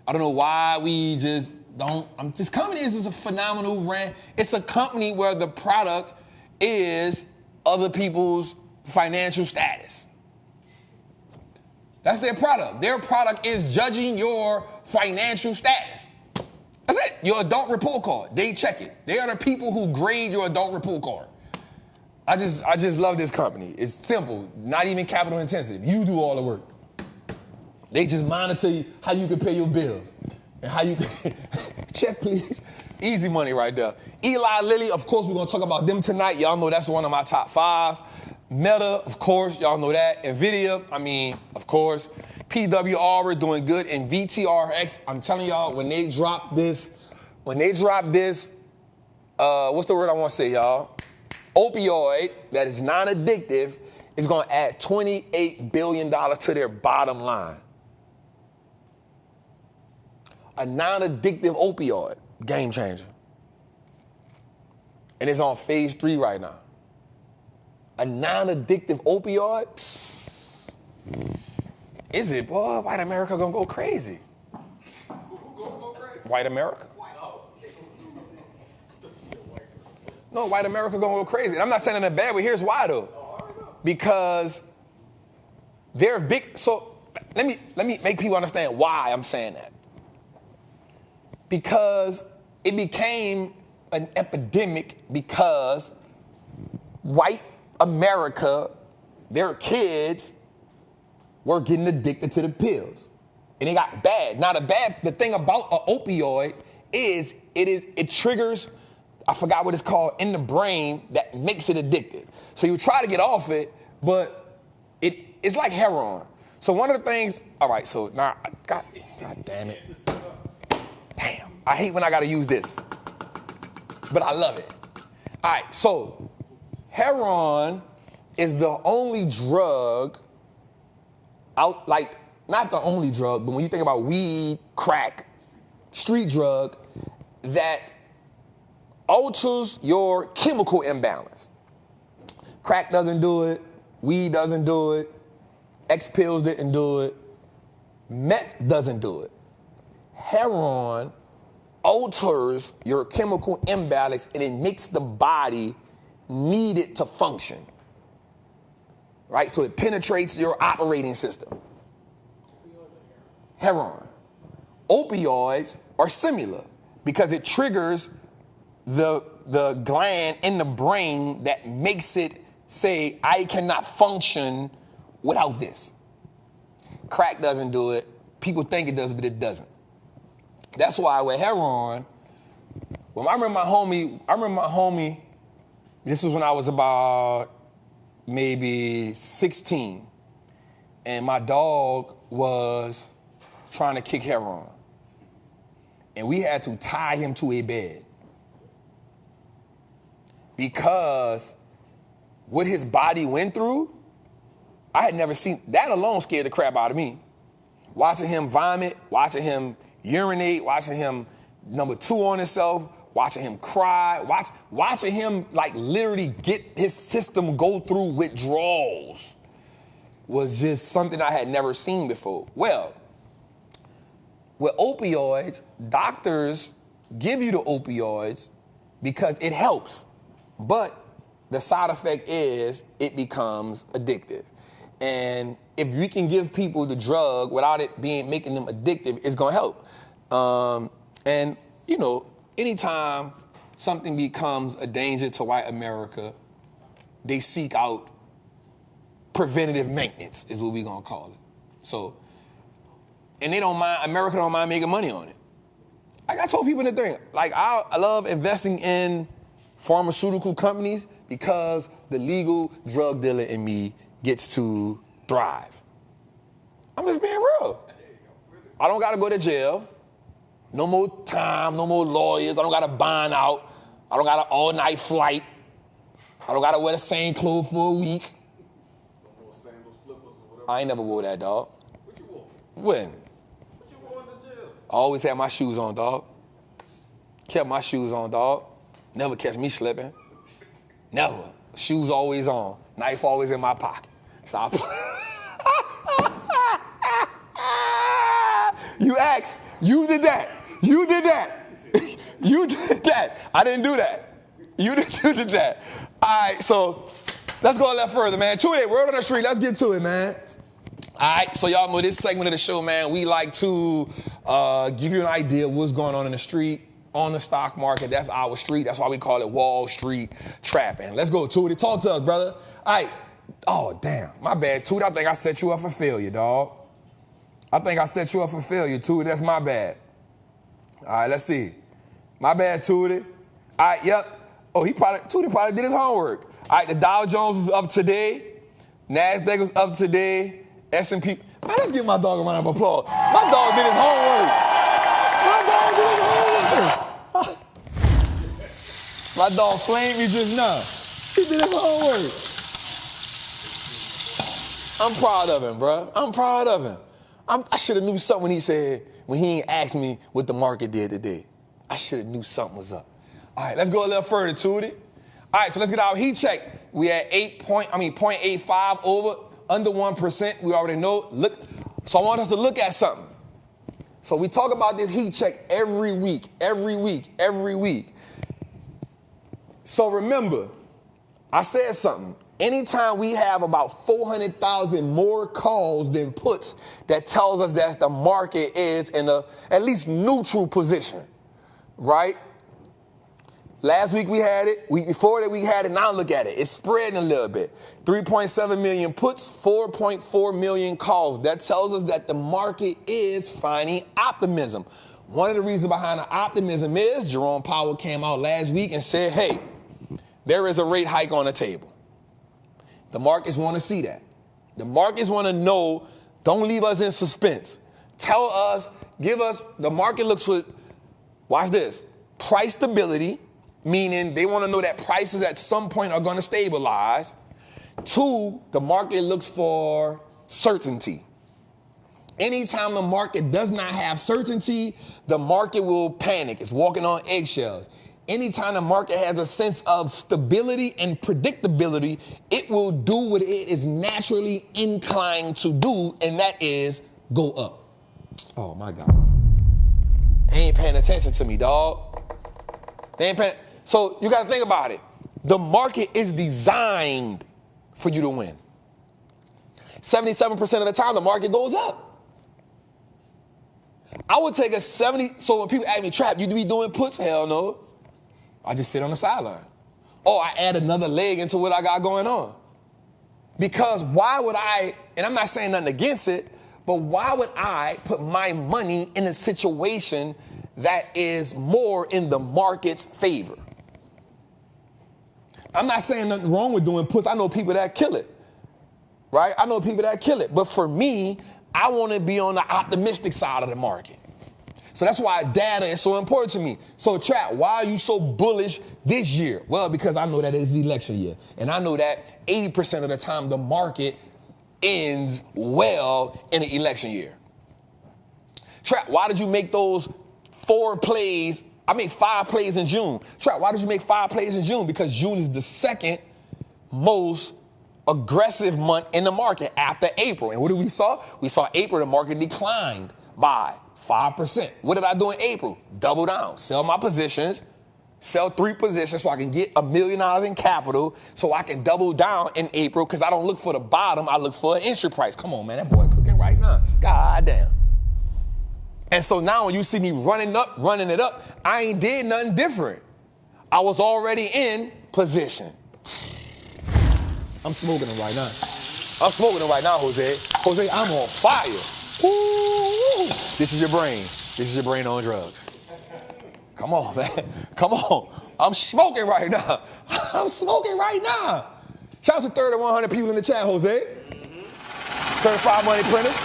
I don't know why we just don't. This company is just a phenomenal brand. It's a company where the product is other people's financial status. That's their product. Their product is judging your financial status. That's it. Your adult report card. They check it. They are the people who grade your adult report card. I just love this company. It's simple, not even capital intensive. You do all the work. They just monitor you, how you can pay your bills and how you can check, please. Easy money right there. Eli Lilly, of course, we're gonna talk about them tonight. Y'all know that's one of my top 5s. Meta, of course, y'all know that. NVIDIA, of course. PWR, we're doing good. And VTRX, I'm telling y'all, when they drop this, what's the word I want to say, y'all? Opioid that is non-addictive is going to add $28 billion to their bottom line. A non-addictive opioid, game changer. And it's on phase 3 right now. A non-addictive opioid? Psst. Is it, boy? White America going to go crazy.
Who gonna go crazy?
White America. No, white America gonna go crazy. And I'm not saying in a bad way. Here's why though. Because they're big. So let me make people understand why I'm saying that. Because it became an epidemic because white America, their kids were getting addicted to the pills. And it got bad. Now the thing about an opioid is it triggers, I forgot what it's called, in the brain that makes it addicted. So you try to get off it, but it's like heroin. So one of the things, all right, so now, God damn it. Damn. I hate when I gotta use this, but I love it. All right, so heroin is the only drug out, like, not the only drug, but when you think about weed, crack, street drug, that alters your chemical imbalance. Crack doesn't do it, weed doesn't do it, X pills didn't do it, meth doesn't do it. Heroin alters your chemical imbalance and it makes the body need it to function. Right? So it penetrates your operating system. Heroin. Opioids are similar because it triggers the gland in the brain that makes it say, I cannot function without this. Crack doesn't do it. People think it does, but it doesn't. That's why with heroin, when I remember my homie, this was when I was about maybe 16, and my dog was trying to kick heroin. And we had to tie him to a bed. Because what his body went through, I had never seen, that alone scared the crap out of me. Watching him vomit, watching him urinate, watching him number 2 on himself, watching him cry, watching him like literally get his system go through withdrawals was just something I had never seen before. Well, with opioids, doctors give you the opioids because it helps, but the side effect is it becomes addictive. And if we can give people the drug without it making them addictive, it's gonna help. And you know, anytime something becomes a danger to white America, they seek out preventative maintenance, is what we're gonna call it. So, and they don't mind, America don't mind making money on it. Like I told people in the thing, like I love investing in pharmaceutical companies because the legal drug dealer in me gets to thrive. I'm just being real. I don't gotta go to jail. No more time, no more lawyers. I don't gotta bond out. I don't got an all-night flight. I don't gotta wear the same clothes for a week.
No more sandals, flippers, or whatever.
I ain't never wore that, dog.
What you wore?
When?
What you wore in the jail?
I always had my shoes on, dog. Kept my shoes on, dog. Never catch me slipping. Never. Shoes always on. Knife always in my pocket. Stop. You asked. You did that. You did that. You did that. I didn't do that. You did that. All right, so let's go a little further, man. Today, word on the street. Let's get to it, man. All right, so y'all know this segment of the show, man, we like to give you an idea of what's going on in the street, on the stock market. That's our street. That's why we call it Wall Street Trappin. Let's go, Tootie. Talk to us, brother. All right. Oh, damn. My bad, Tootie. I think I set you up for failure, dog. I think I set you up for failure, Tootie. That's my bad. All right, let's see. My bad, Tootie. All right, yep. Oh, Tootie probably did his homework. All right, the Dow Jones was up today. NASDAQ was up today. S&P. Man, let's give my dog a round of applause. My dog did his homework. My dog did his homework. My dog flamed me just now. He did his homework. I'm proud of him, bro. I'm proud of him. I should have knew something when he ain't asked me what the market did today. I should have knew something was up. All right, let's go a little further, Tootie. All right, so let's get our heat check. We at 0.85 over, under 1%. We already know. Look, so I want us to look at something. So we talk about this heat check every week. So remember, I said something. Anytime we have about 400,000 more calls than puts, that tells us that the market is in a at least neutral position, right? Last week we had it. Week before that we had it. Now look at it. It's spreading a little bit. 3.7 million puts, 4.4 million calls. That tells us that the market is finding optimism. One of the reasons behind the optimism is Jerome Powell came out last week and said, hey, there is a rate hike on the table. The markets want to see that. The markets want to know, don't leave us in suspense. Tell us, give us, the market looks for Watch this. Price stability, meaning they want to know that prices at some point are going to stabilize. 2, the market looks for certainty. Anytime the market does not have certainty, the market will panic. It's walking on eggshells. Anytime the market has a sense of stability and predictability, it will do what it is naturally inclined to do, and that is go up. Oh my God. They ain't paying attention to me, dog. They ain't paying. So you got to think about it. The market is designed for you to win. 77% of the time, the market goes up. I would take a 70. So when people ask me, Trap, you be doing puts? Hell no. I just sit on the sideline. Or I add another leg into what I got going on. Because why would I, and I'm not saying nothing against it, but why would I put my money in a situation that is more in the market's favor? I'm not saying nothing wrong with doing puts. I know people that kill it, right? I know people that kill it. But for me, I want to be on the optimistic side of the market. So that's why data is so important to me. So Trap, why are you so bullish this year? Well, because I know that it's the election year. And I know that 80% of the time the market ends well in the election year. Trap, why did you make those 5 plays in June? Trap, why did you make 5 plays in June? Because June is the second most aggressive month in the market after April. And what did we saw? We saw April, the market declined by 5%. What did I do in April? Double down, sell my positions, sell 3 positions so I can get $1 million in capital so I can double down in April because I don't look for the bottom, I look for an entry price. Come on, man, that boy cooking right now. God damn. And so now when you see me running it up, I ain't did nothing different. I was already in position. I'm smoking it right now. I'm smoking it right now, Jose. Jose, I'm on fire. Woo! This is your brain. This is your brain on drugs. Come on, man. Come on. I'm smoking right now. I'm smoking right now. Shout out to 3,100 people in the chat, Jose. Certified money printers.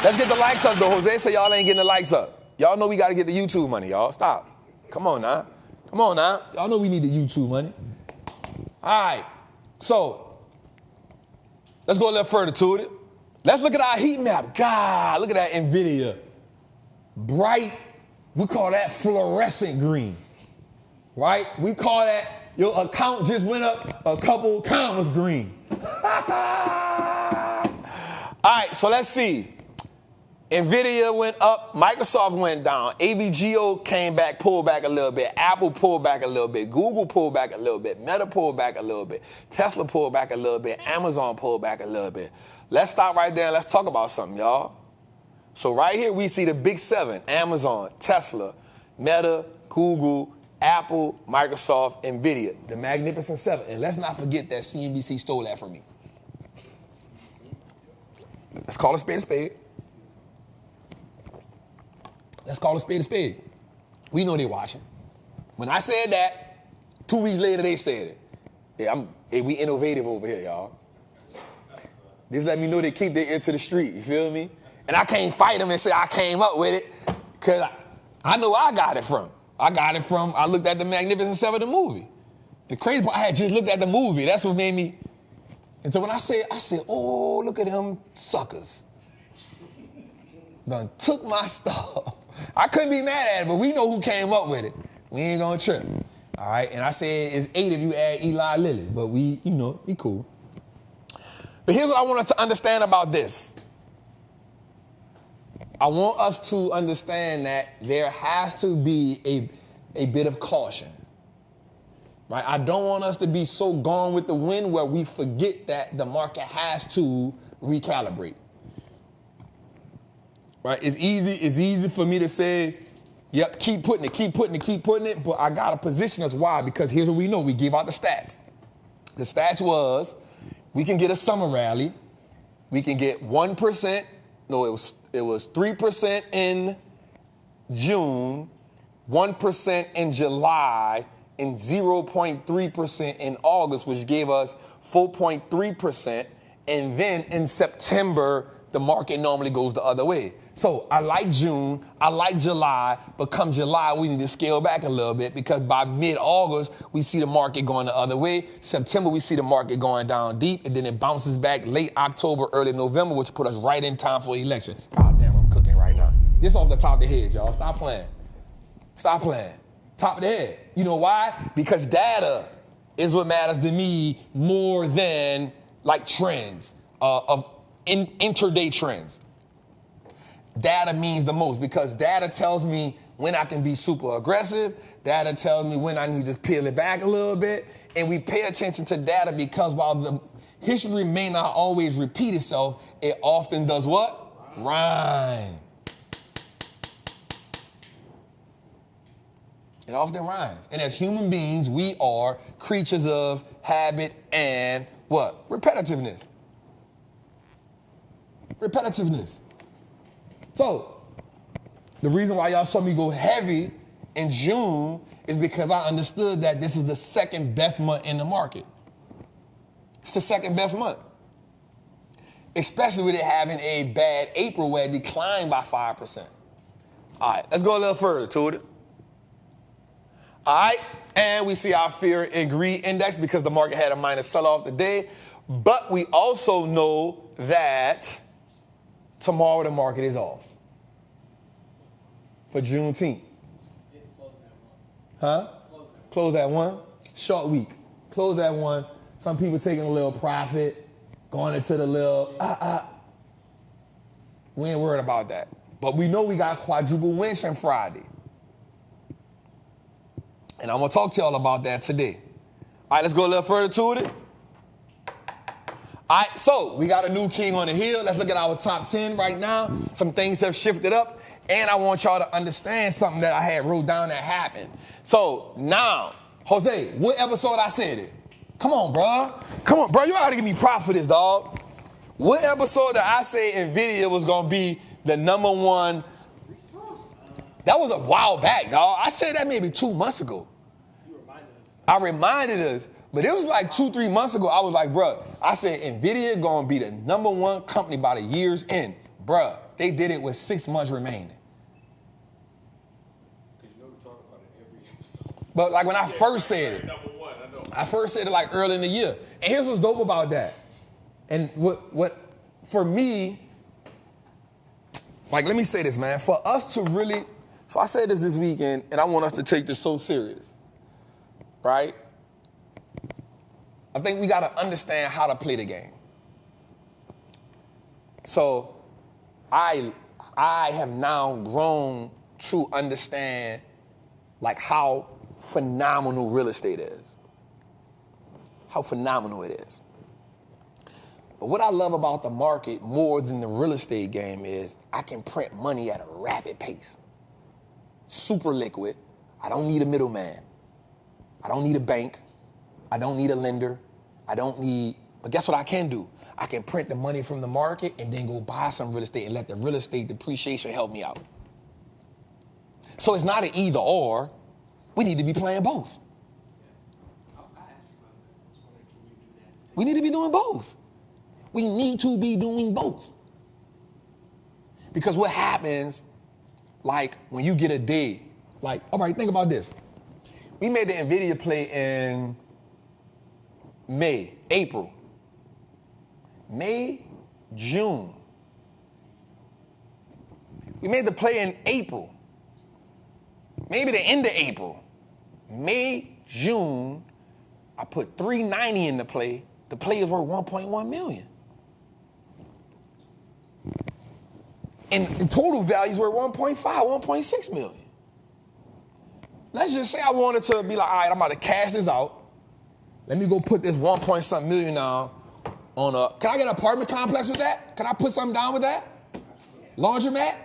Let's get the likes up, though, Jose, so y'all ain't getting the likes up. Y'all know we got to get the YouTube money, y'all. Stop. Come on now. Come on now. Y'all know we need the YouTube money. All right. So, let's go a little further to it. Let's look at our heat map. God, look at that NVIDIA. Bright, we call that fluorescent green, right? We call that, your account just went up a couple commas green. All right, so let's see. NVIDIA went up, Microsoft went down, AVGO came back, pulled back a little bit, Apple pulled back a little bit, Google pulled back a little bit, Meta pulled back a little bit, Tesla pulled back a little bit, Amazon pulled back a little bit. Let's stop right there and let's talk about something, y'all. So right here we see the big 7, Amazon, Tesla, Meta, Google, Apple, Microsoft, NVIDIA, the Magnificent 7. And let's not forget that CNBC stole that from me. Let's call a spade a spade. Let's call a spade a spade. We know they're watching. When I said that, 2 weeks later they said it. Yeah, we innovative over here, y'all. This let me know they keep their ear to the street, you feel me? And I can't fight them and say I came up with it, because I know where I got it from. I looked at the Magnificent 7 the movie. The crazy part, I had just looked at the movie. That's what made me. And so when I said, oh, look at them suckers. Done took my stuff. I couldn't be mad at it, but we know who came up with it. We ain't gonna trip. All right, and I said it's 8 if you add Eli Lilly, but we cool. But here's what I want us to understand about this. I want us to understand that there has to be a bit of caution. Right? I don't want us to be so gone with the wind where we forget that the market has to recalibrate. Right? It's easy for me to say, yep, keep putting it, but I gotta position us. Why? Because here's what we know. We gave out the stats. The stats was we can get a summer rally. We can get 1%. No, it was 3% in June, 1% in July, and 0.3% in August, which gave us 4.3%. And then in September, the market normally goes the other way. So I like June, I like July, but come July, we need to scale back a little bit because by mid-August, we see the market going the other way. September, we see the market going down deep, and then it bounces back late October, early November, which put us right in time for election. God damn, I'm cooking right now. This off the top of the head, y'all. Stop playing. Stop playing. Top of the head. You know why? Because data is what matters to me more than like trends, intraday trends. Data means the most because data tells me when I can be super aggressive. Data tells me when I need to peel it back a little bit. And we pay attention to data because while the history may not always repeat itself, it often does what? Rhyme. It often rhymes. And as human beings, we are creatures of habit and what? Repetitiveness. Repetitiveness. So, the reason why y'all saw me go heavy in June is because I understood that this is the second best month in the market. It's the second best month. Especially with it having a bad April where it declined by 5%. All right, let's go a little further to it. All right, and we see our fear and greed index because the market had a minor sell-off today. But we also know that tomorrow the market is off for Juneteenth. Huh? Close at 1. Short week. Close at 1. Some people taking a little profit, going into the little, We ain't worried about that. But we know we got quadruple wins on Friday. And I'm going to talk to y'all about that today. All right, let's go a little further to it. All right, so we got a new king on the hill. Let's look at our top 10 right now. Some things have shifted up. And I want y'all to understand something that I had wrote down that happened. So now, Jose, what episode I said it? Come on, bro. Come on, bro. You gotta give me props for this, dog. What episode that I say NVIDIA was going to be the #1? That was a while back, dog. I said that maybe 2 months ago. I reminded us, but it was like 2-3 months ago. I was like, bruh, I said NVIDIA gonna be the #1 company by the year's end. Bruh, they did it with 6 months remaining.
Because you know we talk about it every episode.
But like when I first said it,
#1, I know.
I first said it like early in the year. And here's what's dope about that. And what for me, like let me say this, man, for us to really, so I said this weekend, and I want us to take this so serious. Right? I think we got to understand how to play the game. So I have now grown to understand like how phenomenal real estate is. How phenomenal it is. But what I love about the market more than the real estate game is I can print money at a rapid pace. Super liquid. I don't need a middleman. I don't need a bank. I don't need a lender. But guess what I can do? I can print the money from the market and then go buy some real estate and let the real estate depreciation help me out. So it's not an either or. We need to be playing both. We need to be doing both. We need to be doing both. Because what happens, like when you get a day, like, all right, think about this. We made the NVIDIA play in April, May, June. We made the play in April, maybe the end of April. May, June, I put $390 in the play. The play is worth $1.1 million. And in total values were 1.5, 1.6 million. Let's just say I wanted to be like, all right, I'm about to cash this out. Let me go put this 1-point-something million down on a, can I get an apartment complex with that? Can I put something down with that? Laundromat?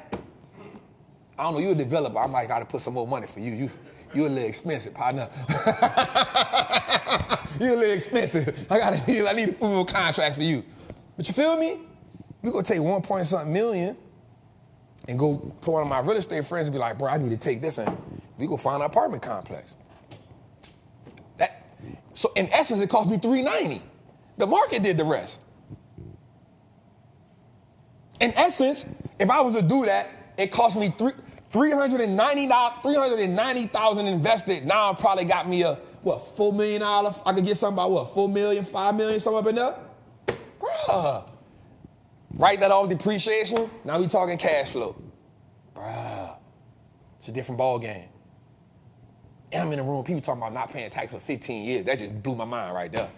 I don't know, you're a developer. I might got to put some more money for you. You're a little expensive, partner. You're a little expensive. I need to put more contracts for you. But you feel me? We're going to take 1-point-something million and go to one of my real estate friends and be like, bro, I need to take this and we go find an apartment complex. So in essence, it cost me $390. The market did the rest. In essence, if I was to do that, it cost me $390,000 invested. Now I probably got me a, $4 million? I could get something about, $4 million, $5 million, something up in there? Bruh. Write that off depreciation. Now we talking cash flow. Bruh. It's a different ball game. And I'm in a room, people talking about not paying tax for 15 years. That just blew my mind right there.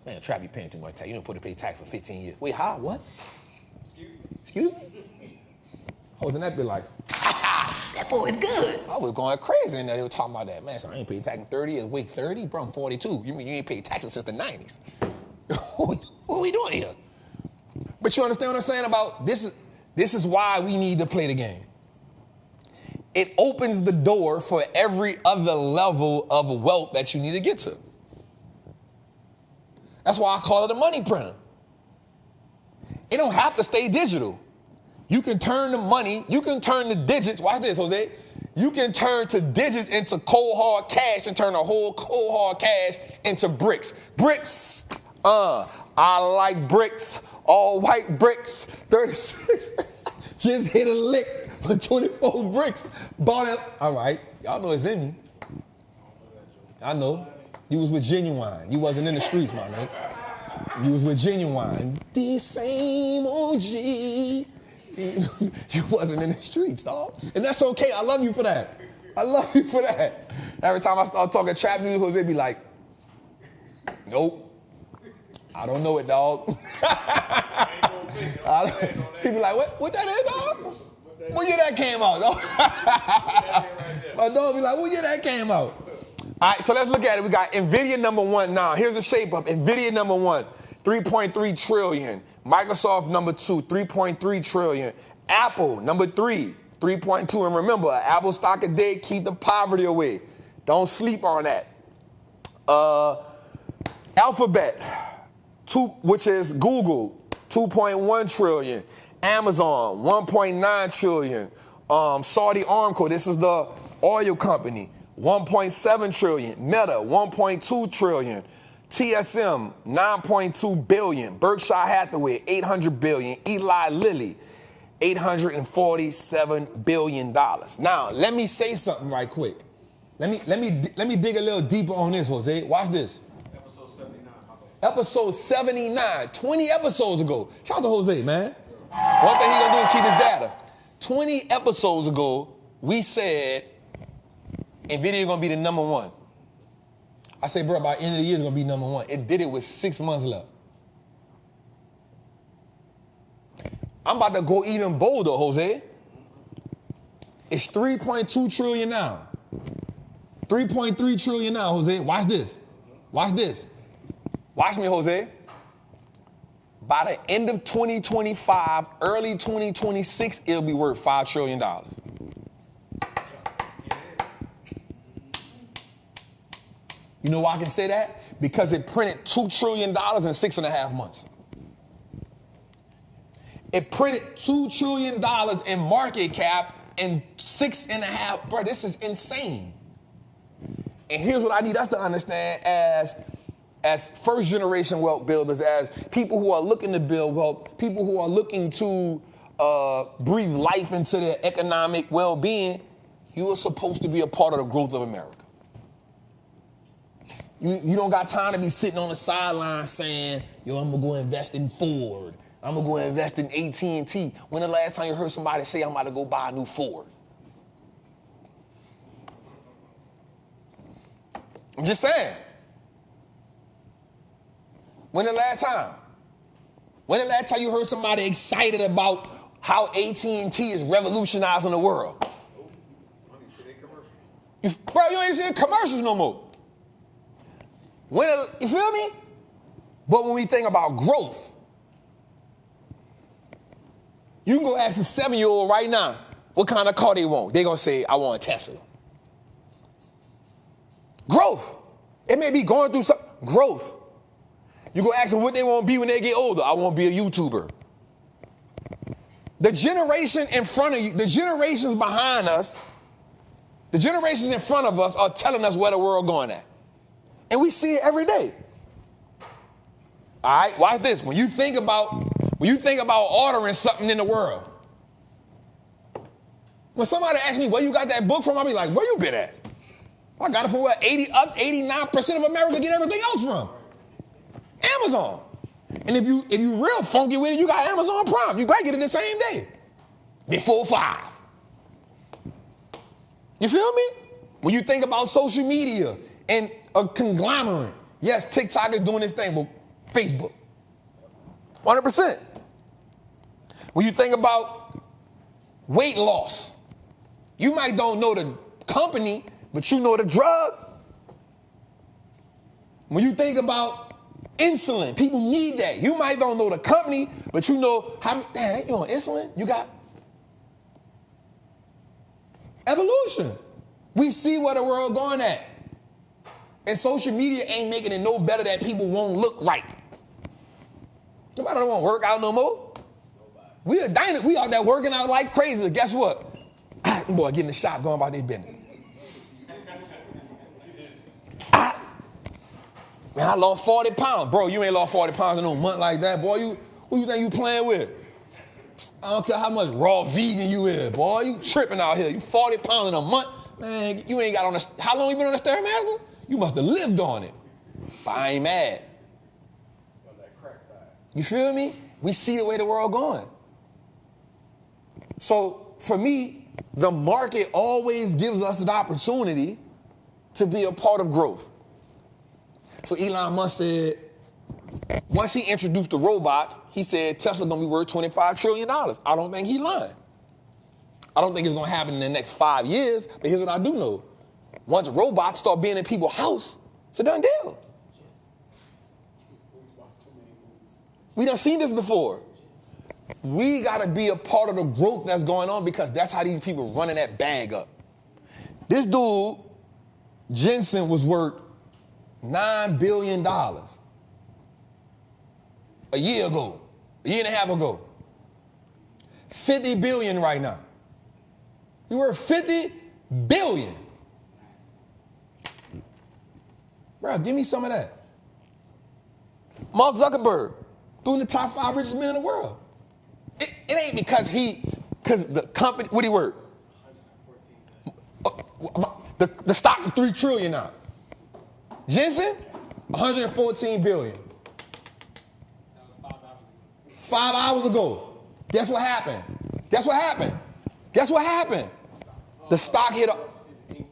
Man, Trap, you paying too much tax. You don't put to pay tax for 15 years. Wait, how? What? Excuse me? I was in that bit like, that boy is good. I was going crazy in there. They were talking about that. Man, so I ain't paid tax in 30 years. Wait, 30? Bro, I'm 42. You mean you ain't paid taxes since the 90s? What are we doing here? But you understand what I'm saying about this is why we need to play the game. It opens the door for every other level of wealth that you need to get to. That's why I call it a money printer. It don't have to stay digital. You can turn the money, you can turn the digits, watch this, Jose. You can turn to digits into cold hard cash and turn a whole cold hard cash into bricks. Bricks, I like bricks, all white bricks, 36. Just hit a lick for 24 bricks. Bought it. All right, y'all know it's in me. I know. You was with Genuine. You wasn't in the streets, my nigga. You was with Genuine. The same OG. You wasn't in the streets, dog. And that's okay. I love you for that. I love you for that. Every time I start talking trap music, Jose be like, nope. I don't know it, dog. He be like, what that is, dog? What year that came out, dog? My dog be like, what year that came out? All right, so let's look at it. We got NVIDIA number 1 now. Here's the shape up. NVIDIA number 1, 3.3 trillion. Microsoft number 2, 3.3 trillion. Apple number 3, 3.2. And remember, Apple stock a day, keep the poverty away. Don't sleep on that. Alphabet, which is Google, 2.1 trillion. Amazon, 1.9 trillion. Saudi Aramco, this is the oil company, 1.7 trillion. Meta, 1.2 trillion. TSM, 9.2 billion. Berkshire Hathaway, 800 billion. Eli Lilly, $847 billion. Now, let me say something right quick. Let me dig a little deeper on this, Jose. Watch this.
Episode 79.
Episode 79, 20 episodes ago. Shout out to Jose, man. One thing he's gonna do is keep his data. 20 episodes ago, we said NVIDIA gonna be the number 1. I said, bro, by the end of the year, it's gonna be number 1. It did it with 6 months left. I'm about to go even bolder, Jose. It's 3.2 trillion now. 3.3 trillion now, Jose. Watch this. Watch this. Watch me, Jose. By the end of 2025, early 2026, it'll be worth $5 trillion. You know why I can say that? Because it printed $2 trillion in 6.5 months. It printed $2 trillion in market cap in 6.5. Bro, this is insane. And here's what I need us to understand as first generation wealth builders, as people who are looking to build wealth, people who are looking to breathe life into their economic well-being. You are supposed to be a part of the growth of America. You don't got time to be sitting on the sideline saying, yo, I'm going to go invest in Ford. I'm going to go invest in AT&T. When the last time you heard somebody say, I'm about to go buy a new Ford? I'm just saying. When the last time? When the last time you heard somebody excited about how AT&T is revolutionizing the world? Bro, you ain't seeing commercials no more. You feel me? But when we think about growth, you can go ask a 7-year-old right now what kind of car they want. They're going to say, I want a Tesla. Growth. It may be going through some growth. You go ask them what they want to be when they get older. I want to be a YouTuber. The generation in front of you, the generations behind us, the generations in front of us are telling us where the world going at. And we see it every day. All right, watch this. When you think about When you think about ordering something in the world, when somebody asks me where you got that book from, I'll be like, where you been at? I got it from where 89% of America get everything else from. Amazon. And if you real funky with it, you got Amazon Prime. You might get it the same day. Before 5. You feel me? When you think about social media and a conglomerate, yes, TikTok is doing this thing, but Facebook. 100%. When you think about weight loss, you might don't know the company, but you know the drug. When you think about insulin, people need that. You might don't know the company, but you know how, damn, you on insulin? You got evolution. We see where the world going at. And social media ain't making it no better that people won't look right. Nobody don't want to work out no more. We out there working out like crazy. Guess what? Boy, getting the shot, going about their business. Man, I lost 40 pounds. Bro, you ain't lost 40 pounds in no month like that, boy. Who you think you playing with? I don't care how much raw vegan you is, boy. You tripping out here. You 40 pounds in a month. Man, you ain't got on the, how long you been on the Stairmaster? You must have lived on it. But I ain't mad. You feel me? We see the way the world going. So for me, the market always gives us an opportunity to be a part of growth. So Elon Musk said, once he introduced the robots, he said Tesla gonna be worth $25 trillion. I don't think he lying. I don't think it's gonna happen in the next 5 years, but here's what I do know. Once robots start being in people's house, it's a done deal. We done seen this before. We gotta be a part of the growth that's going on because that's how these people running that bag up. This dude, Jensen, was worth $9 billion a year ago, a year and a half ago. 50 billion right now. He worth 50 billion. Bro, give me some of that. Mark Zuckerberg, doing the top 5 richest men in the world. It ain't because the company, what he worth? The stock is $3 trillion now. Jensen, 114 billion.
That was 5 hours ago.
5 hours ago. Guess what happened? Guess what happened? Guess what happened? The stock hit up.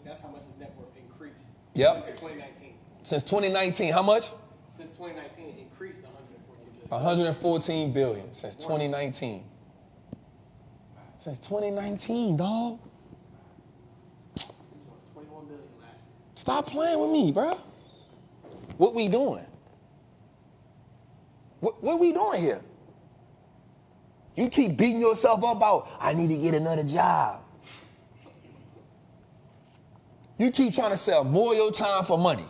That's how much his net worth increased.
Yep.
Since 2019.
Since 2019, how much?
Since 2019, it increased 114 billion.
114 billion since 2019. Since 2019, dog.
It was worth 21 billion last year.
Stop playing with me, bro. What we doing? What we doing here? You keep beating yourself up about, I need to get another job. You keep trying to sell more of your time for money.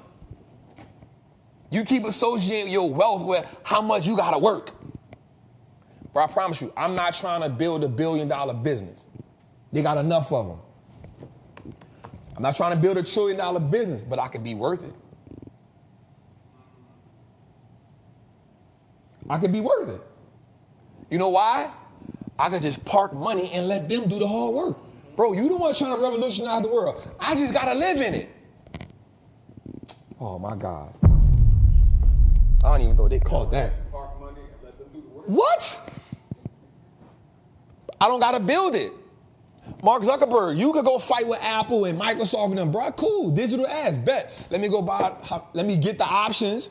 You keep associating your wealth with how much you gotta work. Bro, I promise you, I'm not trying to build $1 billion business. They got enough of them. I'm not trying to build $1 trillion business, but I could be worth it. I could be worth it. You know why? I could just park money and let them do the hard work. Bro, you the one trying to revolutionize the world. I just gotta live in it. Oh my God. I don't even know they called that.
Park money and let them do the work.
What? I don't gotta build it. Mark Zuckerberg, you could go fight with Apple and Microsoft and them, bro. Cool, digital ads, bet. Let me go buy, let me get the options.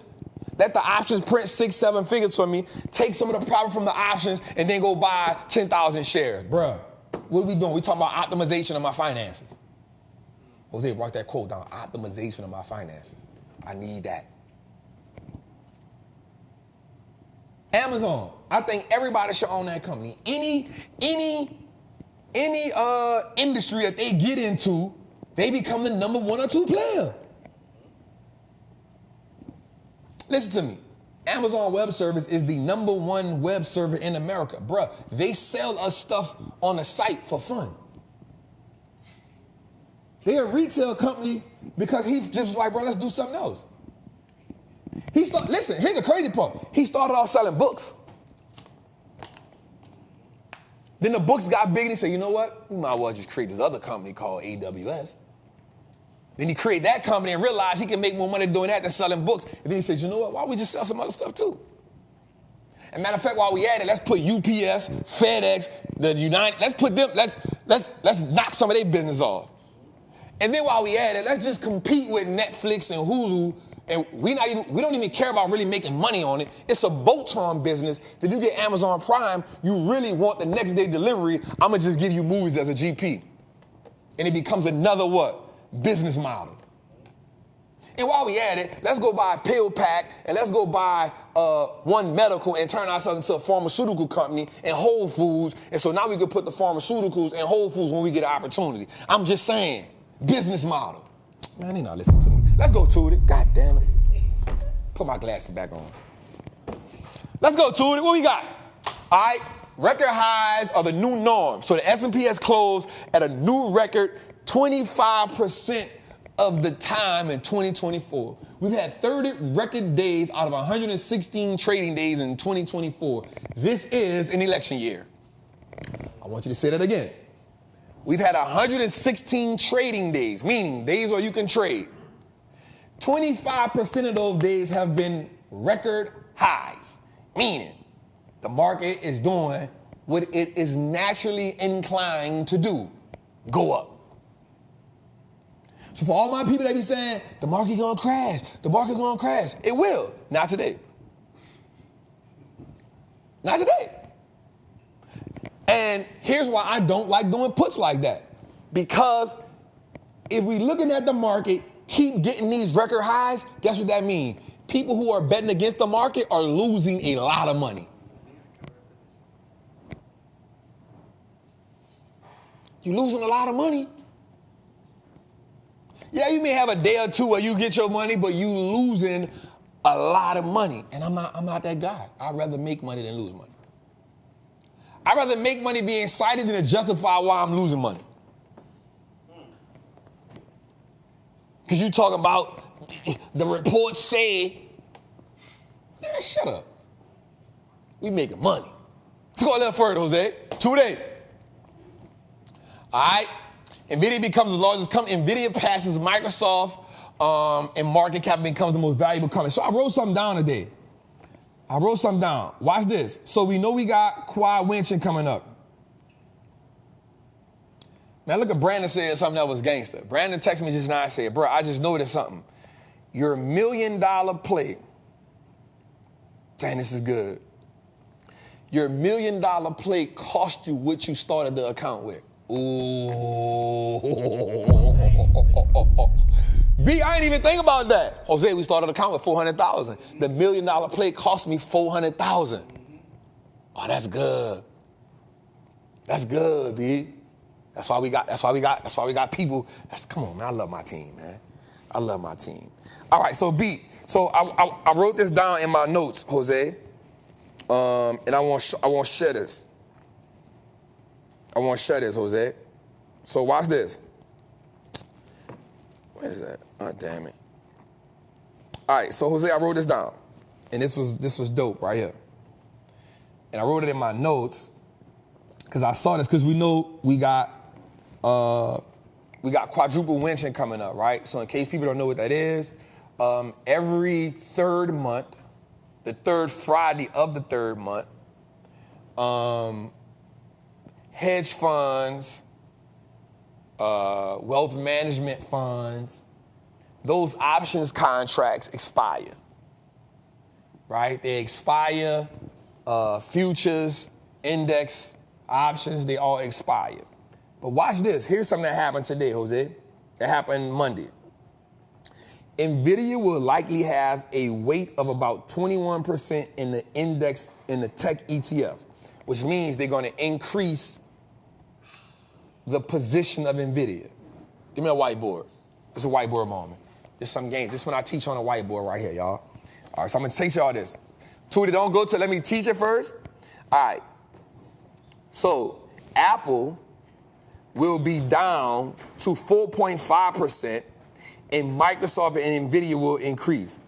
Let the options print 6-7 figures for me. Take some of the profit from the options and then go buy 10,000 shares, bruh. What are we doing? We talking about optimization of my finances. Jose, write that quote down. Optimization of my finances. I need that. Amazon. I think everybody should own that company. Any industry that they get into, they become the number 1 or 2 player. Listen to me. Amazon Web Service is the number 1 web server in America. Bruh, they sell us stuff on the site for fun. They're a retail company because he's just like, bro, let's do something else. Listen, here's the crazy part. He started off selling books. Then the books got big and he said, you know what? We might as well just create this other company called AWS. Then he created that company and realized he can make more money doing that than selling books. And then he said, you know what? Why don't we just sell some other stuff too? And matter of fact, while we at it, let's put UPS, FedEx, the United, let's put them, let's knock some of their business off. And then while we at it, let's just compete with Netflix and Hulu. And we don't even care about really making money on it. It's a bolt-on business. If you get Amazon Prime, you really want the next day delivery. I'm gonna just give you movies as a GP. And it becomes another what? Business model. And while we at it, let's go buy a pill pack and let's go buy One Medical and turn ourselves into a pharmaceutical company and Whole Foods. And so now we can put the pharmaceuticals and Whole Foods when we get an opportunity. I'm just saying, business model. Man, they not listening to me. Let's go to it. God damn it. Put my glasses back on. Let's go to it. What we got? All right. Record highs are the new norm. So the S&P has closed at a new record 25% of the time in 2024. We've had 30 record days out of 116 trading days in 2024. This is an election year. I want you to say that again. We've had 116 trading days, meaning days where you can trade. 25% of those days have been record highs, meaning the market is doing what it is naturally inclined to do, go up. So for all my people that be saying, the market gonna crash, the market gonna crash, it will. Not today. Not today. And here's why I don't like doing puts like that. Because if we looking at the market, keep getting these record highs, guess what that means? People who are betting against the market are losing a lot of money. You're losing a lot of money. Yeah, you may have a day or two where you get your money, but you losing a lot of money. And I'm not that guy. I'd rather make money than lose money. I'd rather make money being excited than to justify why I'm losing money. Because you talking about the reports say, yeah, shut up. We making money. Let's go a little further, Jose. Today. All right. NVIDIA becomes the largest company. NVIDIA passes Microsoft and market cap becomes the most valuable company. So I wrote something down today. Watch this. So we know we got quad winching coming up. Now look at Brandon said something that was gangster. Brandon texted me just now and said, bro, I just noticed something. Your $1 million play. Dang, this is good. Your $1 million play cost you what you started the account with. Ooh. B, I ain't even think about that. Jose, we started the account with $400,000. The $1 million play cost me $400,000. Oh, that's good. That's good, B. That's why we got people. Come on, man. I love my team, man. I love my team. All right, so B. So I wrote this down in my notes, Jose. And I want to share this. Jose. So watch this. Where is that? Oh, damn it. All right, so Jose, I wrote this down. And this was dope right here. And I wrote it in my notes because I saw this because we know we got quadruple winching coming up, right? So in case people don't know what that is, every third month, the third Friday of the third month, hedge funds, wealth management funds, those options contracts expire, right? They expire, futures, index, options, they all expire. But watch this. Here's something that happened today, Jose. That happened Monday. NVIDIA will likely have a weight of about 21% in the index in the tech ETF, which means they're going to increase the position of NVIDIA. Give me a whiteboard. It's a whiteboard moment. This some games. This is when I teach on a whiteboard right here, y'all. All right, so I'm going to teach y'all this. Tootie, don't go to let me teach it first. All right. So Apple will be down to 4.5%, and Microsoft and NVIDIA will increase.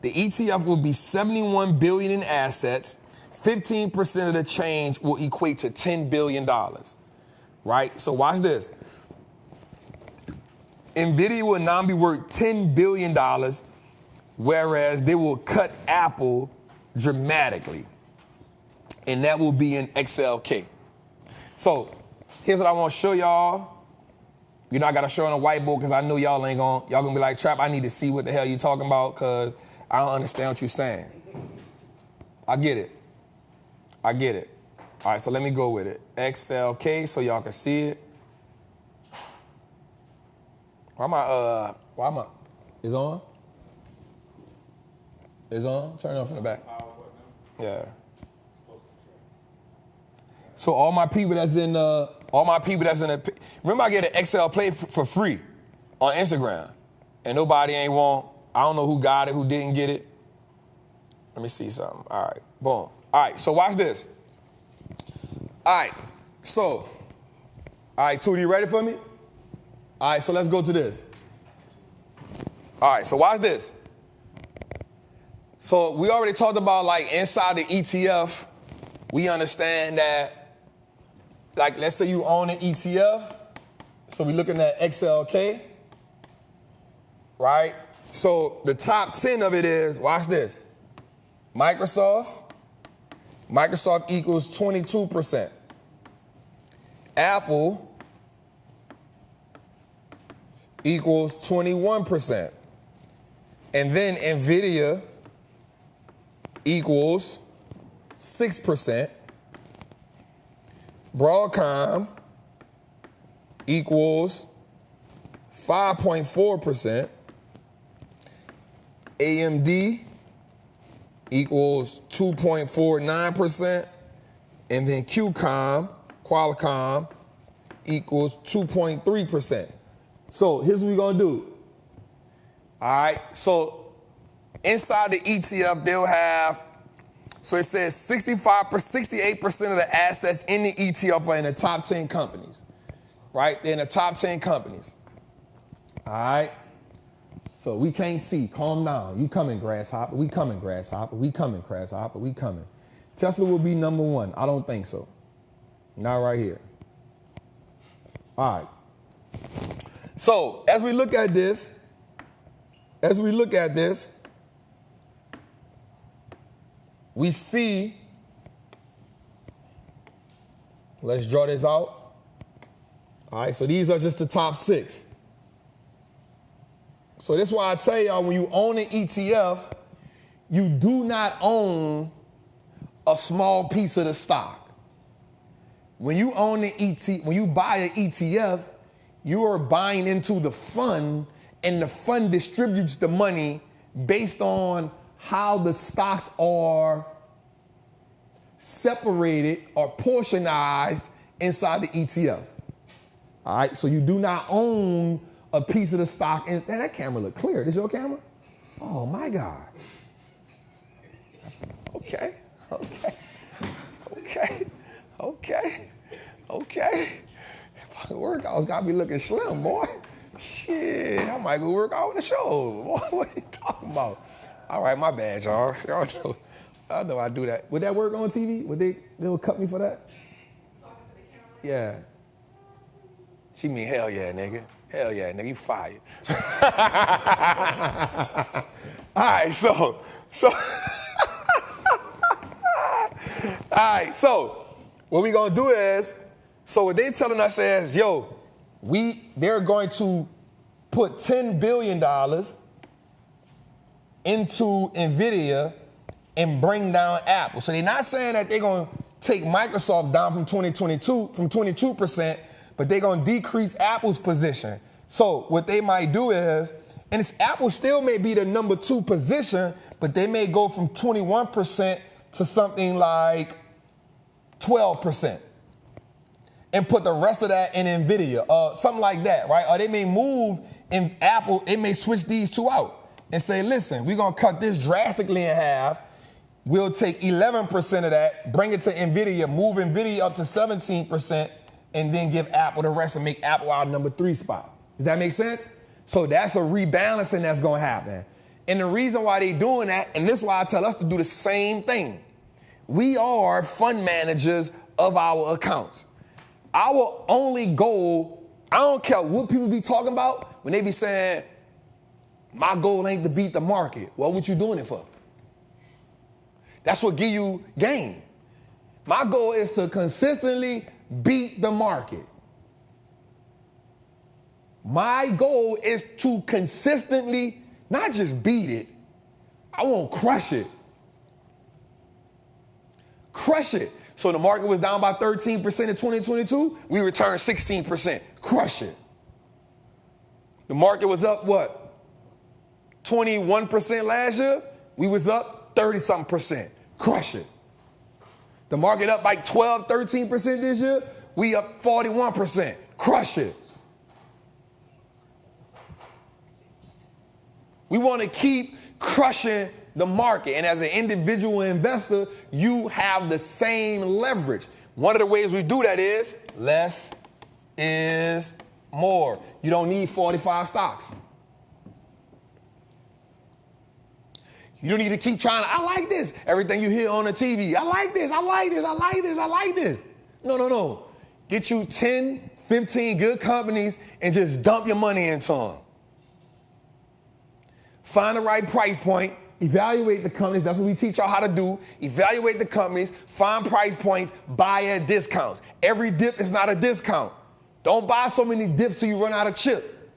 The ETF will be $71 billion in assets, 15% of the change will equate to $10 billion, right? So watch this. NVIDIA will now be worth $10 billion, whereas they will cut Apple dramatically. And that will be in XLK. So here's what I want to show y'all. You know, I got to show on a whiteboard because I know y'all going to be like, Trap, I need to see what the hell you talking about because I don't understand what you're saying. I get it. I get it. All right, so let me go with it. XLK so y'all can see it. Why am I, is on? Is on? Turn it on from the back. Yeah. So all my people that's in remember I get an XL Play for free on Instagram. And nobody ain't want, I don't know who got it, who didn't get it. Let me see something. All right, boom. All right, so watch this. All right, Tootie, you ready for me? All right, so let's go to this. All right, so watch this. So we already talked about like inside the ETF, we understand that like let's say you own an ETF. So we're looking at XLK, right? So the top 10 of it is, watch this. Microsoft equals 22%. Apple equals 21%. And then NVIDIA equals 6%. Broadcom equals 5.4%. AMD equals 2.49%. And then Qualcomm equals 2.3%. So here's what we're going to do. All right, so inside the ETF, they'll have, so it says 68% of the assets in the ETF are in the top 10 companies, right? They're in the top 10 companies. All right, so we can't see. Calm down. You coming, grasshopper. We coming, grasshopper. We coming, grasshopper. We coming. Tesla will be number one. I don't think so. Not right here. All right. So as we look at this, we see, let's draw this out. All right, so these are just the top 6. So this is why I tell y'all, when you own an ETF, you do not own a small piece of the stock. When you own when you buy an ETF, you are buying into the fund, and the fund distributes the money based on how the stocks are separated or portionized inside the ETF. All right, so you do not own a piece of the stock. And that camera look clear. This your camera? Oh my God. Okay. Workouts got me looking slim, boy. Shit, I might go work out on the show. Boy, what are you talking about? All right, my bad, y'all. I know I do that. Would that work on TV? Would they would cut me for that? Yeah. She mean, hell yeah, nigga. Hell yeah, nigga, you fired. All right, so. All right, so what we gonna do is, so what they telling us is, yo, they're going to put $10 billion into NVIDIA and bring down Apple. So they're not saying that they're going to take Microsoft down from 22%, but they're going to decrease Apple's position. So what they might do is, and Apple still may be the number 2 position, but they may go from 21% to something like 12%. And put the rest of that in NVIDIA, something like that, right? Or they may move in Apple, they may switch these 2 out and say, listen, we're gonna cut this drastically in half. We'll take 11% of that, bring it to NVIDIA, move NVIDIA up to 17%, and then give Apple the rest and make Apple our number 3 spot. Does that make sense? So that's a rebalancing that's gonna happen. And the reason why they're doing that, and this is why I tell us to do the same thing. We are fund managers of our accounts. Our only goal, I don't care what people be talking about when they be saying, my goal ain't to beat the market. Well, what you doing it for? That's what give you gain. My goal is to consistently beat the market. My goal is to consistently not just beat it, I want to crush it. Crush it. So the market was down by 13% in 2022, we returned 16%. Crush it. The market was up what? 21% last year, we was up 30-something%. Crush it. The market up like 12, 13% this year, we up 41%. Crush it. We want to keep crushing the market. And as an individual investor, you have the same leverage. One of the ways we do that is less is more. You don't need 45 stocks. You don't need to keep trying to, I like this. Everything you hear on the TV, I like this, I like this, I like this, I like this. No. Get you 10, 15 good companies and just dump your money into them. Find the right price point, evaluate the companies. That's what we teach y'all how to do. Evaluate the companies, find price points, buy at discounts. Every dip is not a discount. Don't buy so many dips till you run out of chip.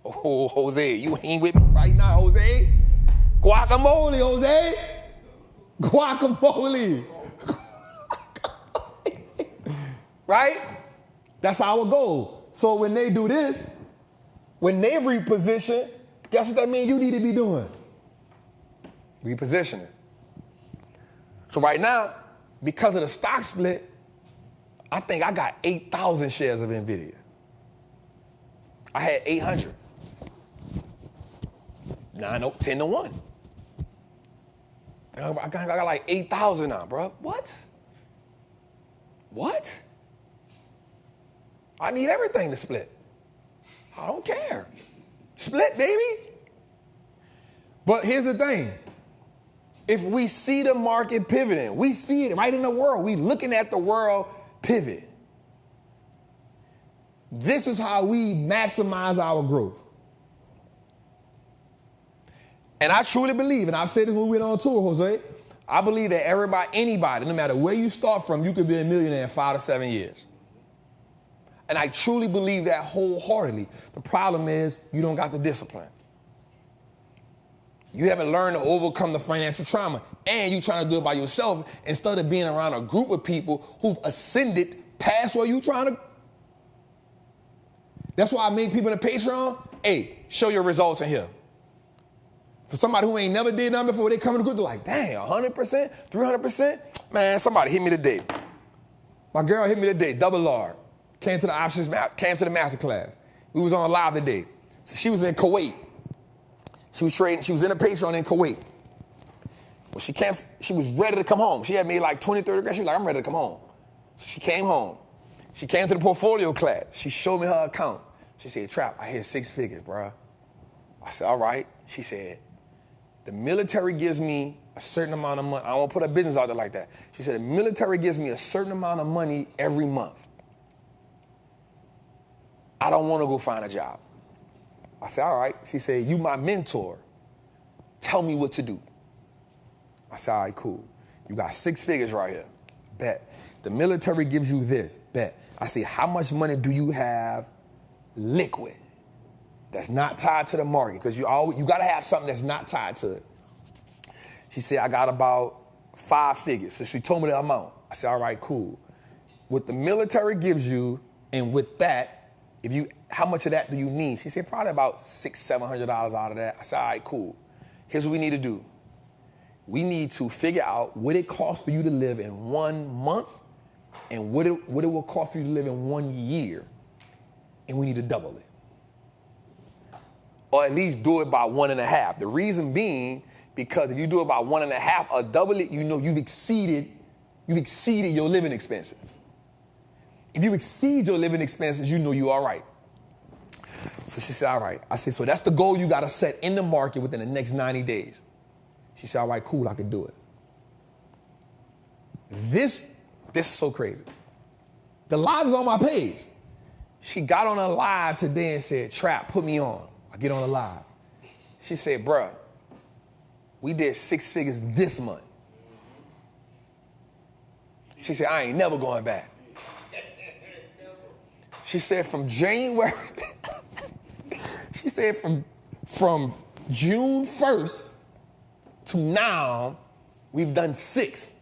Oh, Jose, you ain't with me right now, Jose. Guacamole, Jose. Guacamole. Right? That's our goal. So when they do this, when they reposition, guess what that means you need to be doing? Repositioning. So right now, because of the stock split, I think I got 8,000 shares of NVIDIA. I had 800. Now I know 10 to 1. I got like 8,000 now, bro. What? I need everything to split. I don't care. Split, baby. But here's the thing. If we see the market pivoting, we see it right in the world. We looking at the world pivot. This is how we maximize our growth. And I truly believe, and I've said this when we went on tour, Jose, I believe that anybody, no matter where you start from, you could be a millionaire in 5 to 7 years. And I truly believe that wholeheartedly. The problem is you don't got the discipline. You haven't learned to overcome the financial trauma, and you're trying to do it by yourself instead of being around a group of people who've ascended past where you're trying to. That's why I make people in the Patreon, hey, show your results in here. For somebody who ain't never did nothing before, they come in the group, they're like, dang, 100%, 300%? Man, somebody hit me today. My girl hit me today, double R. Came to the master class. We was on live today. So she was in Kuwait. She was trading, she was in a Patreon in Kuwait. Well, she was ready to come home. She had made like 20, 30 grand. She was like, I'm ready to come home. So she came home. She came to the portfolio class. She showed me her account. She said, Trap, I hit 6 figures, bruh. I said, all right. She said, the military gives me a certain amount of money. I won't put her business out there like that. She said, the military gives me a certain amount of money every month. I don't want to go find a job. I said, all right. She said, you my mentor. Tell me what to do. I said, all right, cool. You got 6 figures right here. Bet. The military gives you this. Bet. I said, how much money do you have liquid that's not tied to the market? Because you got to have something that's not tied to it. She said, I got about 5 figures. So she told me the amount. I said, all right, cool. What the military gives you, and with that, how much of that do you need? She said, probably about $600-700 out of that. I said, all right, cool. Here's what we need to do. We need to figure out what it costs for you to live in 1 month and what it will cost for you to live in 1 year. And we need to double it. Or at least do it by 1.5. The reason being, because if you do it by 1.5 or double it, you know you've exceeded your living expenses. If you exceed your living expenses, you know you're all right. So she said, all right. I said, so that's the goal you got to set in the market within the next 90 days. She said, all right, cool, I can do it. This is so crazy. The live is on my page. She got on a live today and said, Trap, put me on. I get on a live. She said, bruh, we did 6 figures this month. She said, I ain't never going back. She said from January, she said from June 1st to now, we've done 6.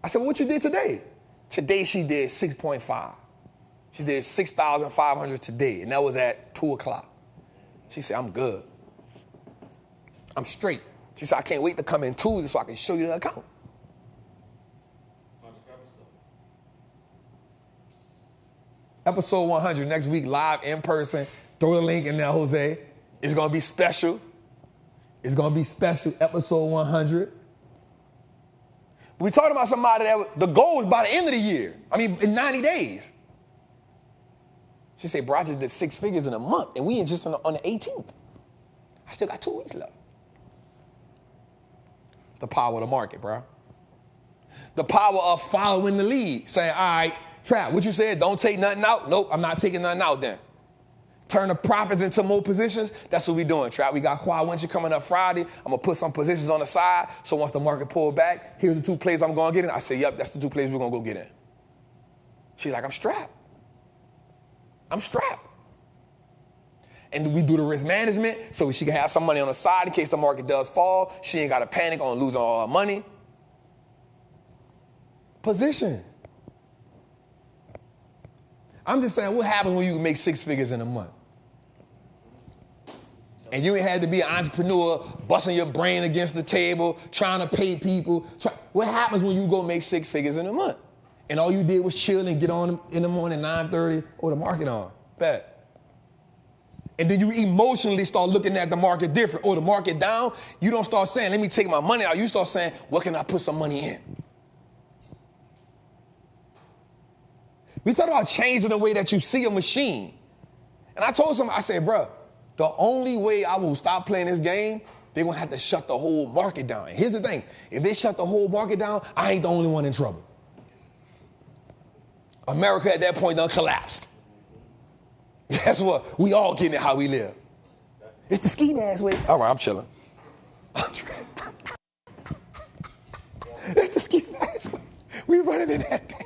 I said, what you did today? Today she did 6.5. She did 6,500 today, and that was at 2 o'clock. She said, I'm good. I'm straight. She said, I can't wait to come in Tuesday so I can show you the account. Episode 100 next week, live in person. Throw the link in there, Jose. It's going to be special. It's going to be special, episode 100. We're talking about somebody that the goal was by the end of the year. I mean, in 90 days. She said, bro, I just did 6 figures in a month, and we ain't just on the 18th. I still got 2 weeks left. It's the power of the market, bro. The power of following the lead. Saying, all right, Trap, what you said, don't take nothing out? Nope, I'm not taking nothing out then. Turn the profits into more positions. That's what we doing, Trap. We got quad winter coming up Friday. I'm going to put some positions on the side. So once the market pull back, here's the 2 plays I'm going to get in. I say, yep, that's the 2 plays we're going to go get in. She's like, I'm strapped. I'm strapped. And we do the risk management so she can have some money on the side in case the market does fall. She ain't got to panic on losing all her money. Position. I'm just saying, what happens when you make 6 figures in a month? And you ain't had to be an entrepreneur, busting your brain against the table, trying to pay people. What happens when you go make 6 figures in a month? And all you did was chill and get on in the morning, 9:30, or the market on. Bet. And then you emotionally start looking at the market different. Or the market down, you don't start saying, let me take my money out. You start saying, what can I put some money in? We talk about changing the way that you see a machine. And I told somebody, I said, bro, the only way I will stop playing this game, they're going to have to shut the whole market down. And here's the thing. If they shut the whole market down, I ain't the only one in trouble. America at that point done collapsed. Guess what? We all getting it how we live. It's the ski mask way. All right, I'm chilling. It's the ski mask way. We running in that thing.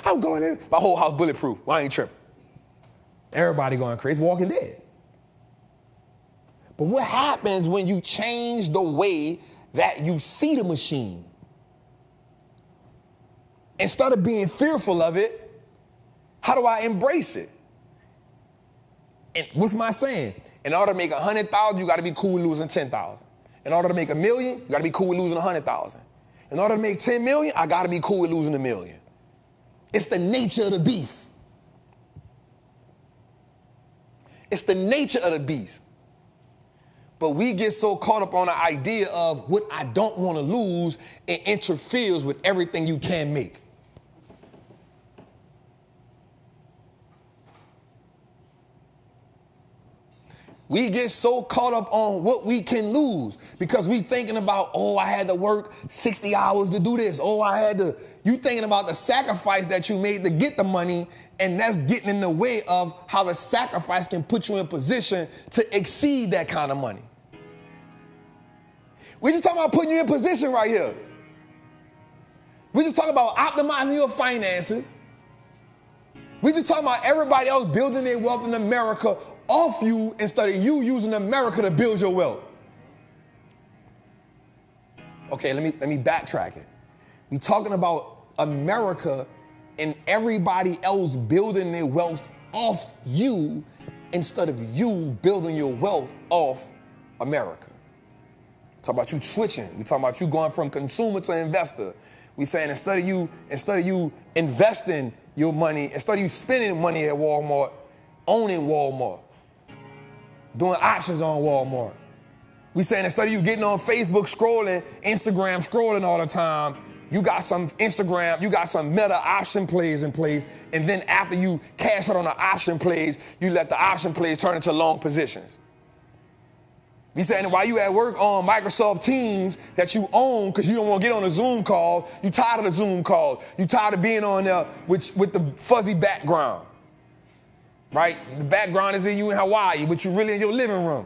I'm going in. My whole house bulletproof. Well, I ain't tripping. Everybody going crazy. Walking Dead. But what happens when you change the way that you see the machine? Instead of being fearful of it, how do I embrace it? And what's my saying? In order to make 100,000, you got to be cool with losing 10,000. In order to make $1 million, you got to be cool with losing 100,000. In order to make 10 million, I got to be cool with losing $1 million. It's the nature of the beast. It's the nature of the beast. But we get so caught up on the idea of what I don't want to lose, it interferes with everything you can make. We get so caught up on what we can lose because we thinking about, oh, I had to work 60 hours to do this. Oh, you thinking about the sacrifice that you made to get the money, and that's getting in the way of how the sacrifice can put you in position to exceed that kind of money. We just talking about putting you in position right here. We just talking about optimizing your finances. We just talking about everybody else building their wealth in America off you instead of you using America to build your wealth. Okay, let me backtrack it. We talking about America and everybody else building their wealth off you instead of you building your wealth off America. Talk about you switching. We talking about you going from consumer to investor. We saying instead of you investing your money, instead of you spending money at Walmart, owning Walmart, doing options on Walmart. We saying instead of you getting on Facebook scrolling, Instagram scrolling all the time, you got some Instagram, you got some meta option plays in place, and then after you cash out on the option plays, you let the option plays turn into long positions. We saying while you at work on Microsoft Teams that you own because you don't want to get on a Zoom call, you tired of the Zoom call, you tired of being on there with the fuzzy background, right? The background is in you in Hawaii, but you really in your living room.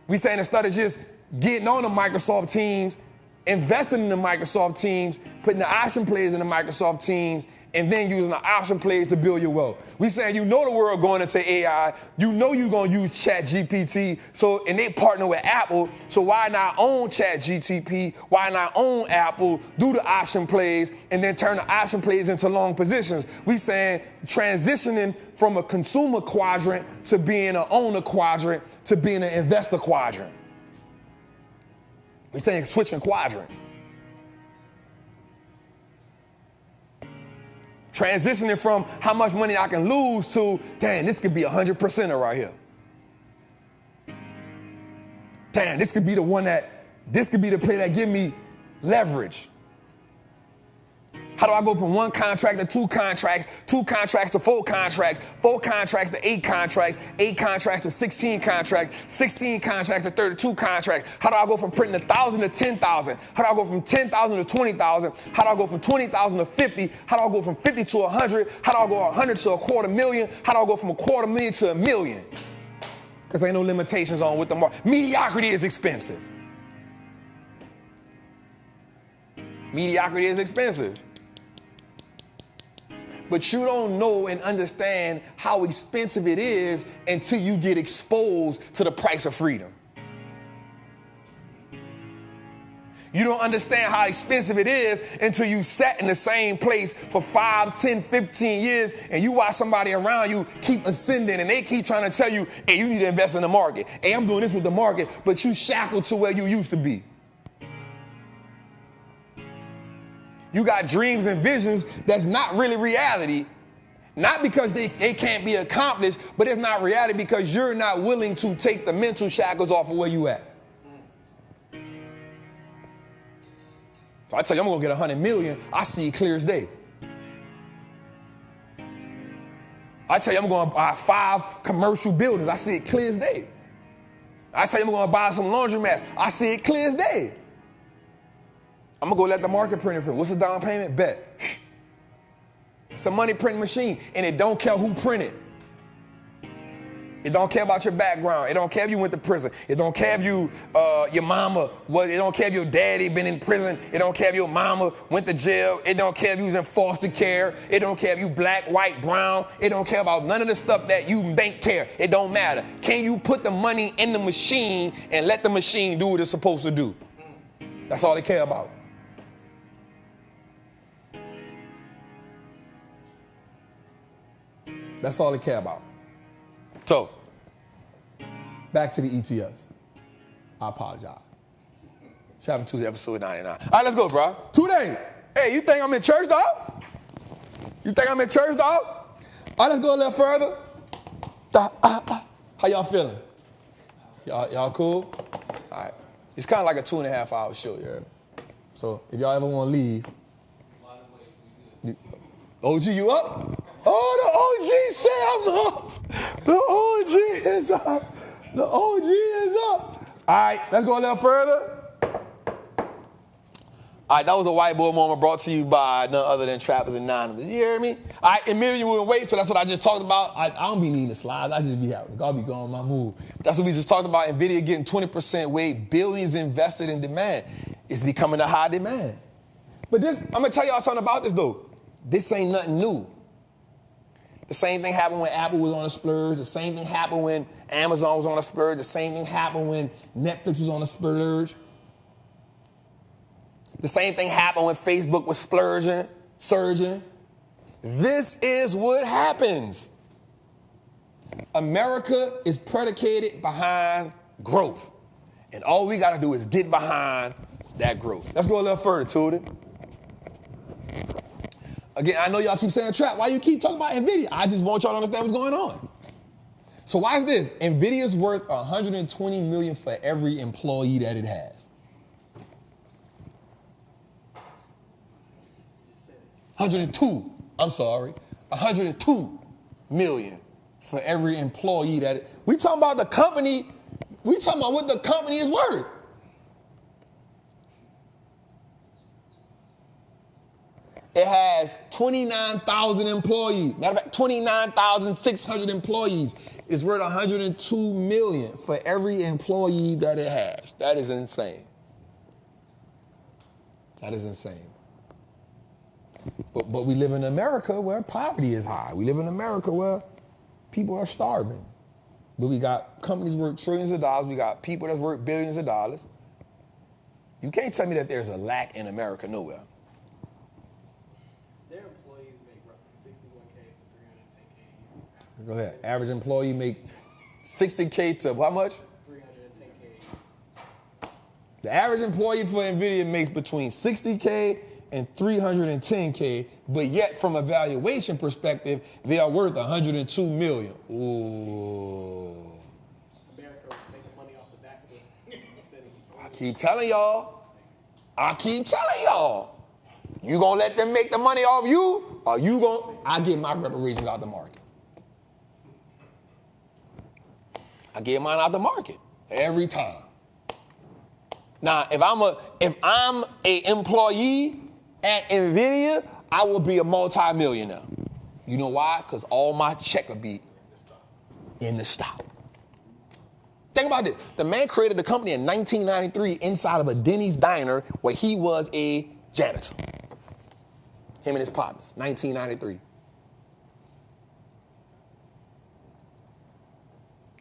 We saying instead of just getting on the Microsoft Teams, investing in the Microsoft Teams, putting the option plays in the Microsoft Teams, and then using the option plays to build your wealth. We saying you know the world going into AI, you know you're going to use ChatGPT, and they partner with Apple, so why not own ChatGPT, why not own Apple, do the option plays, and then turn the option plays into long positions. We saying transitioning from a consumer quadrant to being an owner quadrant to being an investor quadrant. We're saying switching quadrants. Transitioning from how much money I can lose to, damn, this could be 100%er right here. Damn, this could be the play that give me leverage. How do I go from one contract to two contracts to four contracts to 8 contracts, 8 contracts to 16 contracts, 16 contracts to 32 contracts? How do I go from printing 1,000 to 10,000? How do I go from 10,000 to 20,000? How do I go from 20,000 to 50? How do I go from 50 to 100? How do I go 100 to $250,000? How do I go from $250,000 to $1 million? Because ain't no limitations on what the market. Mediocrity is expensive. Mediocrity is expensive. But you don't know and understand how expensive it is until you get exposed to the price of freedom. You don't understand how expensive it is until you sat in the same place for 5, 10, 15 years and you watch somebody around you keep ascending and they keep trying to tell you, hey, you need to invest in the market. Hey, I'm doing this with the market, but you shackled to where you used to be. You got dreams and visions that's not really reality, not because they can't be accomplished, but it's not reality because you're not willing to take the mental shackles off of where you at. So I tell you, I'm going to get $100 million. I see it clear as day. I tell you, I'm going to buy 5 commercial buildings. I see it clear as day. I tell you, I'm going to buy some laundromats. I see it clear as day. I'm going to go let the market print it for me. What's the down payment? Bet. It's a money printing machine, and it don't care who printed. It don't care about your background. It don't care if you went to prison. It don't care if your mama, it don't care if your daddy been in prison. It don't care if your mama went to jail. It don't care if you was in foster care. It don't care if you black, white, brown. It don't care about none of the stuff that you think care. It don't matter. Can you put the money in the machine and let the machine do what it's supposed to do? That's all they care about. That's all they care about. So, back to the ETFs. I apologize. Chapter 2, episode 99. All right, let's go, bro. Today. Hey, you think I'm in church, dog? You think I'm in church, dog? All right, let's go a little further. How y'all feeling? Y'all cool? All right. It's kind of like a 2.5 hour show, you heard me? So, if y'all ever want to leave. OG, you up? Oh, the OG said I'm up. The OG is up. The OG is up. All right, let's go a little further. All right, that was a white boy moment brought to you by none other than Trappin Anonymous. You hear me? All right, immediately we went weight, so that's what I just talked about. I don't be needing the slides. I just be out. I'll be going on my move. That's what we just talked about. NVIDIA getting 20% weight, billions invested in demand. It's becoming a high demand. But this, I'm going to tell y'all something about this, though. This ain't nothing new. The same thing happened when Apple was on a splurge. The same thing happened when Amazon was on a splurge. The same thing happened when Netflix was on a splurge. The same thing happened when Facebook was surging. This is what happens. America is predicated behind growth. And all we got to do is get behind that growth. Let's go a little further, Tootie. Again, I know y'all keep saying Trap. Why you keep talking about NVIDIA? I just want y'all to understand what's going on. So why is this? NVIDIA's worth $120 million for every employee that it has. 102. I'm sorry. 102 million for every employee that it. We talking about the company We talking about what the company is worth. It has 29,000 employees. Matter of fact, 29,600 employees. It's worth $102 million for every employee that it has. That is insane. That is insane. But we live in America where poverty is high. We live in America where people are starving. But we got companies worth trillions of dollars. We got people that's worth billions of dollars. You can't tell me that there's a lack in America nowhere.
Their employees make roughly $61K to $310K a year.
Go ahead. Average employee make $60K to how much?
$310K.
The average employee for NVIDIA makes between $60K and $310K, but yet from a valuation perspective, they are worth $102 million. Ooh.
America making money off the backs of
I keep telling y'all. You gonna let them make the money off you, or you gonna, I get my reparations out the market. I get mine out the market every time. Now, if I'm a employee at NVIDIA, I will be a multi-millionaire. You know why? Because all my check will be in the stock. Think about this. The man created the company in 1993 inside of a Denny's diner where he was a janitor. Him and his partners, 1993.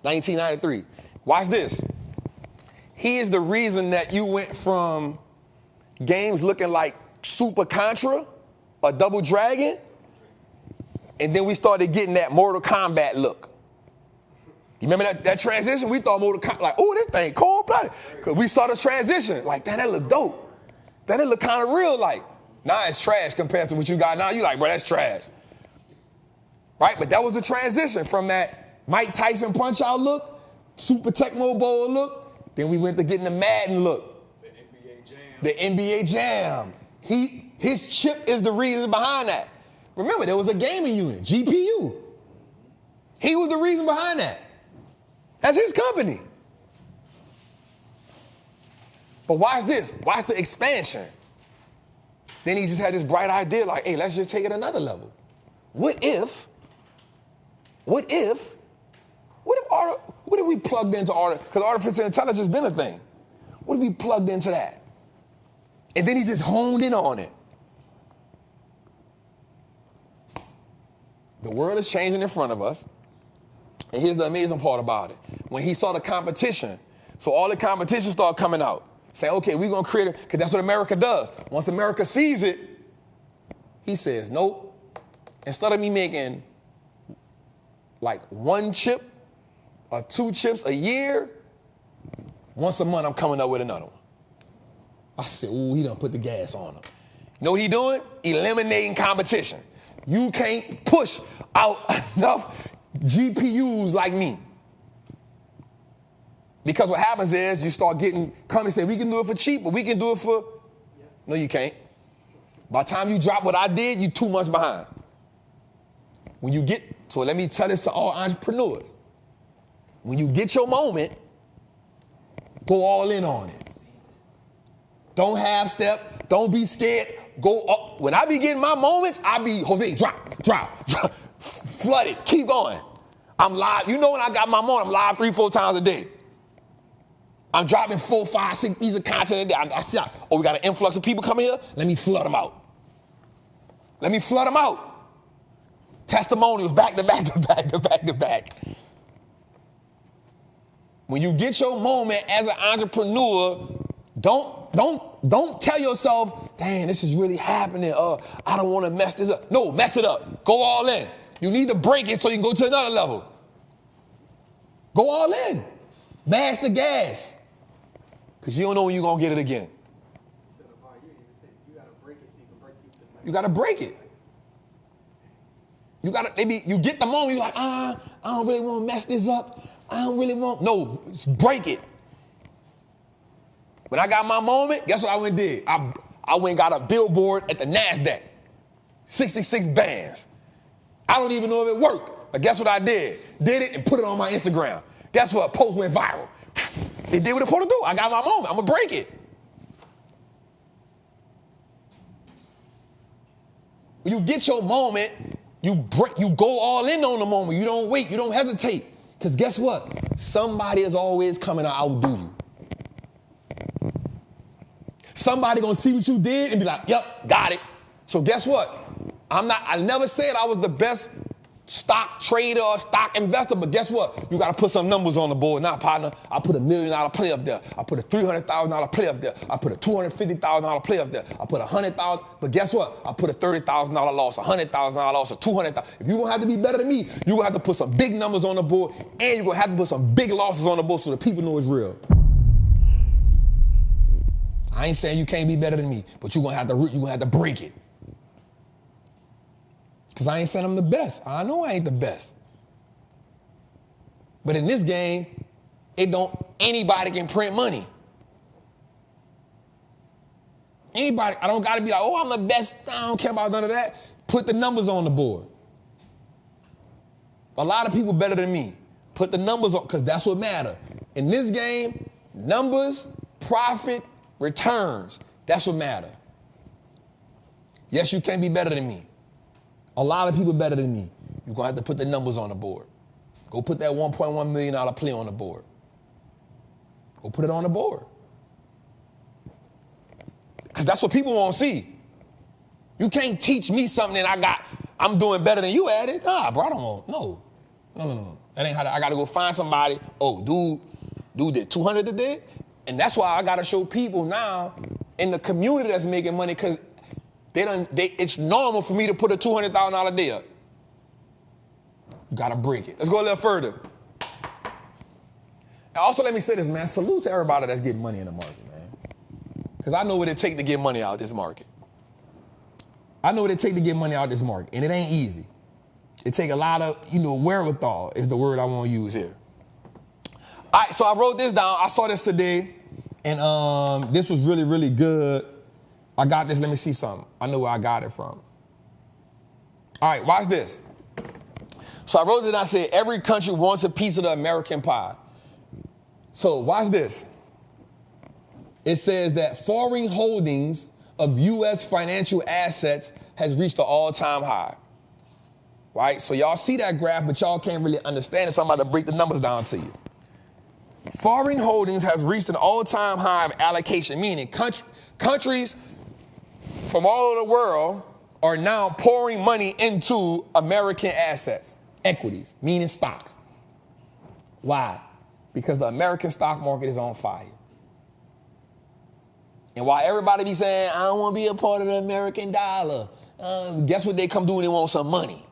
1993. Watch this. He is the reason that you went from games looking like Super Contra or Double Dragon, and then we started getting that Mortal Kombat look. You remember that transition? We thought Mortal Kombat, like, oh, this thing cold-blooded. Because we saw the transition. Like, damn, that look dope. That look kind of real like. Now it's trash compared to what you got now. You like, bro, that's trash. Right? But that was the transition from that Mike Tyson Punch-Out look, Super Tecmo Bowl look. Then we went to getting the Madden look. The NBA Jam. His chip is the reason behind that. Remember, there was a gaming unit, GPU. He was the reason behind that. That's his company. But watch this. Watch the expansion. Then he just had this bright idea like, hey, let's just take it another level. What if we plugged into because artificial intelligence has been a thing. What if we plugged into that? And then he just honed in on it. The world is changing in front of us. And here's the amazing part about it. When he saw the competition, so all the competition started coming out, saying, okay, we're going to create it, because that's what America does. Once America sees it, he says, nope. Instead of me making like one chip or two chips a year, once a month I'm coming up with another one. I said, ooh, he done put the gas on him. You know what he doing? Eliminating competition. You can't push out enough GPUs like me. Because what happens is you start getting companies say, we can do it for cheap, but we can do it for, no, you can't. By the time you drop what I did, you 2 months behind. So let me tell this to all entrepreneurs. When you get your moment, go all in on it. Don't half step. Don't be scared. Go up. When I be getting my moments, I be, Jose, drop, flooded. Keep going. I'm live. You know when I got my moment, I'm live 3-4 times a day. I'm dropping 4, 5, 6 pieces of content a day. I see, we got an influx of people coming here. Let me flood them out. Testimonials back to back. When you get your moment as an entrepreneur, don't tell yourself, dang, this is really happening. I don't want to mess this up. No, mess it up. Go all in. You need to break it so you can go to another level. Go all in. Mash the gas. Because you don't know when you're going to get it again.
You got to break it so you can break through to the next.
You got to break it. You get the moment, you're like, I don't really want to mess this up. No, just break it. When I got my moment, guess what I went and did? I went and got a billboard at the NASDAQ. 66 bands. I don't even know if it worked, but guess what I did? Did it and put it on my Instagram. Guess what? Post went viral. It did what it supposed to do. I got my moment. I'm gonna break it. When you get your moment, you go all in on the moment. You don't wait. You don't hesitate. Because guess what? Somebody is always coming to outdo you. Somebody gonna see what you did and be like, yep, got it. So guess what? I never said I was the best stock trader or stock investor, but guess what? You gotta put some numbers on the board. Now, partner, I put $1 million play up there. I put a $300,000 play up there. I put a $250,000 play up there. I put $100,000, but guess what? I put a $30,000 loss, a $100,000 loss, a $200,000. If you're gonna have to be better than me, you're gonna have to put some big numbers on the board, and you're gonna have to put some big losses on the board so the people know it's real. I ain't saying you can't be better than me, but you're gonna have to break it. Because I ain't saying I'm the best. I know I ain't the best. But in this game, anybody can print money. Anybody, I don't gotta be like, oh, I'm the best. I don't care about none of that. Put the numbers on the board. A lot of people better than me. Put the numbers on, because that's what matters. In this game, numbers, profit, returns, that's what matters. Yes, you can be better than me. A lot of people better than me. You're going to have to put the numbers on the board. Go put that $1.1 million play on the board. Go put it on the board. Because that's what people want to see. You can't teach me something that I'm doing better than you at it. Nah, bro, I don't want, no. That ain't how I got to go find somebody. Oh, dude did 200 today? And that's why I got to show people now in the community that's making money, because it's normal for me to put a $200,000 deal. You gotta break it. Let's go a little further. Also, let me say this, man. Salute to everybody that's getting money in the market, man. Because I know what it takes to get money out of this market. I know what it takes to get money out of this market, and it ain't easy. It take a lot of, wherewithal is the word I want to use here. All right, so I wrote this down. I saw this today, and this was really, really good. I got this. Let me see something. I know where I got it from. All right, watch this. So I wrote it and I said, every country wants a piece of the American pie. So watch this. It says that foreign holdings of U.S. financial assets has reached an all-time high. Right? So y'all see that graph, but y'all can't really understand it, so I'm about to break the numbers down to you. Foreign holdings has reached an all-time high of allocation, meaning countries from all over the world are now pouring money into American assets, equities, meaning stocks. Why? Because the American stock market is on fire. And while everybody be saying, I don't want to be a part of the American dollar, guess what they come do when they want some money?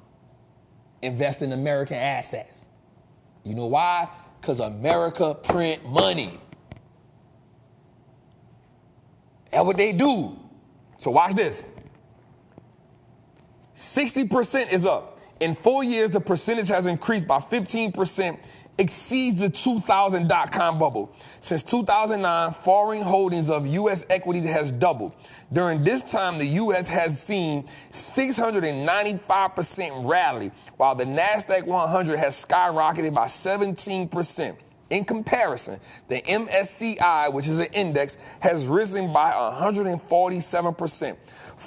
Invest in American assets. You know why? Because America print money. That's what they do. So watch this. 60% is up. In 4 years, the percentage has increased by 15%, exceeds the 2000 dot-com bubble. Since 2009, foreign holdings of U.S. equities has doubled. During this time, the U.S. has seen 695% rally, while the NASDAQ 100 has skyrocketed by 17%. In comparison, the MSCI, which is an index, has risen by 147%.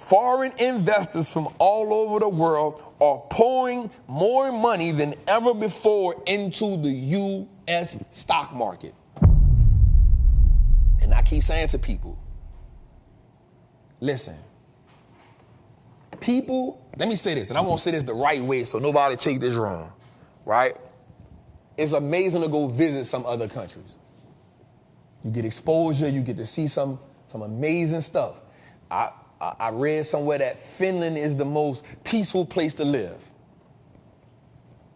Foreign investors from all over the world are pouring more money than ever before into the U.S. stock market. And I keep saying to people, listen, let me say this, and I won't say this the right way so nobody take this wrong, right? It's amazing to go visit some other countries. You get exposure, you get to see some amazing stuff. I read somewhere that Finland is the most peaceful place to live.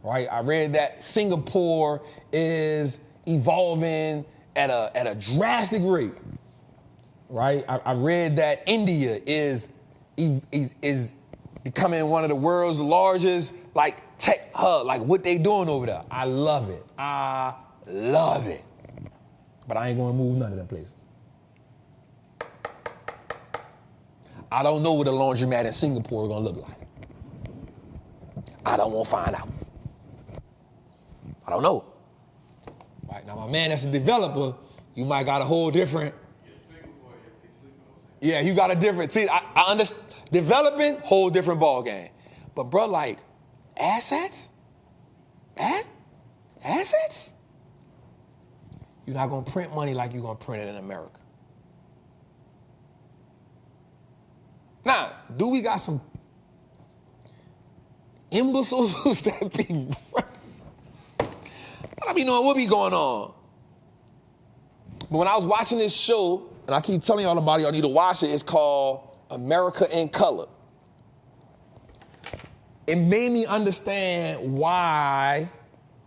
Right? I read that Singapore is evolving at a drastic rate. Right? I read that India is becoming one of the world's largest tech hub, what they doing over there. I love it. I love it. But I ain't gonna move none of them places. I don't know what a laundromat in Singapore is gonna look like. I don't want to find out. I don't know. Right, now my man that's a developer, you might got a whole different. Yeah, you got a different, see, I understand, developing, whole different ball game. But bro, like, assets? Assets? You're not gonna print money like you're gonna print it in America. Now, do we got some imbeciles that be, I be knowing what be going on. But when I was watching this show, and I keep telling y'all about it, y'all need to watch it, it's called America in Color. It made me understand why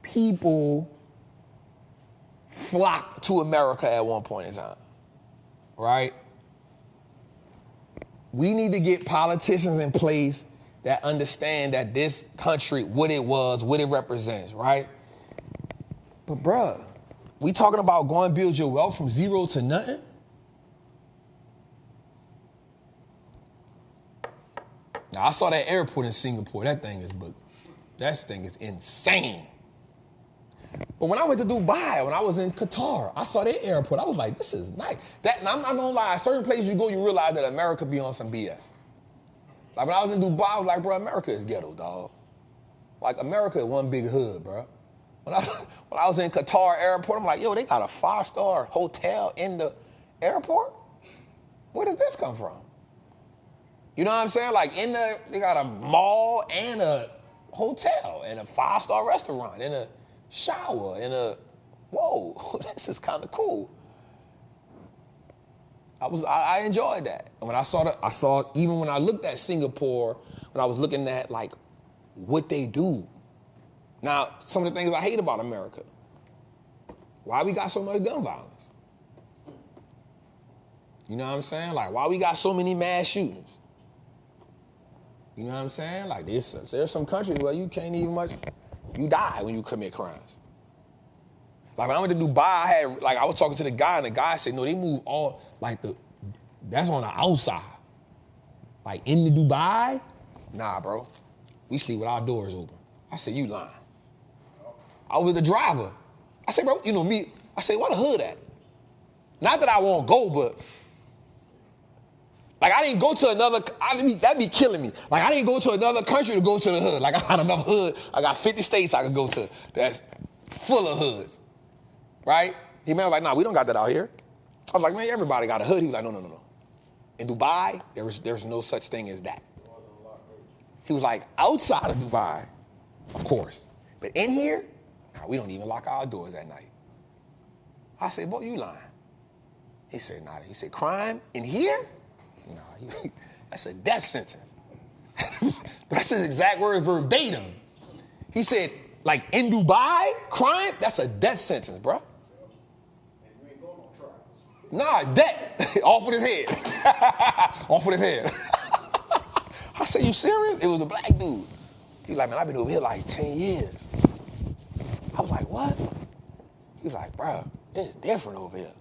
people flocked to America at one point in time, right? We need to get politicians in place that understand that this country, what it was, what it represents, right? But bruh, we talking about going and build your wealth from zero to nothing? Now, I saw that airport in Singapore. That thing is insane. But when I went to Dubai, when I was in Qatar, I saw that airport. I was like, this is nice. And I'm not gonna lie, certain places you go, you realize that America be on some BS. Like when I was in Dubai, I was like, bro, America is ghetto, dog. Like America is one big hood, bro. When I was in Qatar airport, I'm like, yo, they got a 5-star hotel in the airport? Where does this come from? You know what I'm saying? Like they got a mall and a hotel and a 5-star restaurant and a shower and whoa, this is kind of cool. I enjoyed that. And when I saw even when I looked at Singapore, when I was looking at like what they do. Now, some of the things I hate about America. Why we got so much gun violence? You know what I'm saying? Like why we got so many mass shootings? You know what I'm saying? Like there's some countries where you can't even you die when you commit crimes. Like when I went to Dubai, I was talking to the guy, and the guy said, no, they move all, that's on the outside. Like in the Dubai? Nah, bro. We sleep with our doors open. I said, you lying. I was with the driver. I said, bro, you know me. I said, where the hood at? Not that I won't go, but like I didn't go to that'd be killing me. Like I didn't go to another country to go to the hood. Like I got enough hood. I got 50 states I could go to that's full of hoods, right? He man was like, nah, we don't got that out here. I was like, man, everybody got a hood. He was like, no. In Dubai, there's no such thing as that. He was like, outside of Dubai, of course. But in here, nah, we don't even lock our doors at night. I said, boy, you lying. He said, nah. He said, crime in here? Nah, that's a death sentence. That's his exact words verbatim. He said, like in Dubai, crime, that's a death sentence, bro.
And you ain't going on trials.
Nah, it's death. Off with his head. Off with his head. I said, you serious? It was a black dude. He was like, man, I've been over here like 10 years. I was like, what? He was like, bro, it's different over here.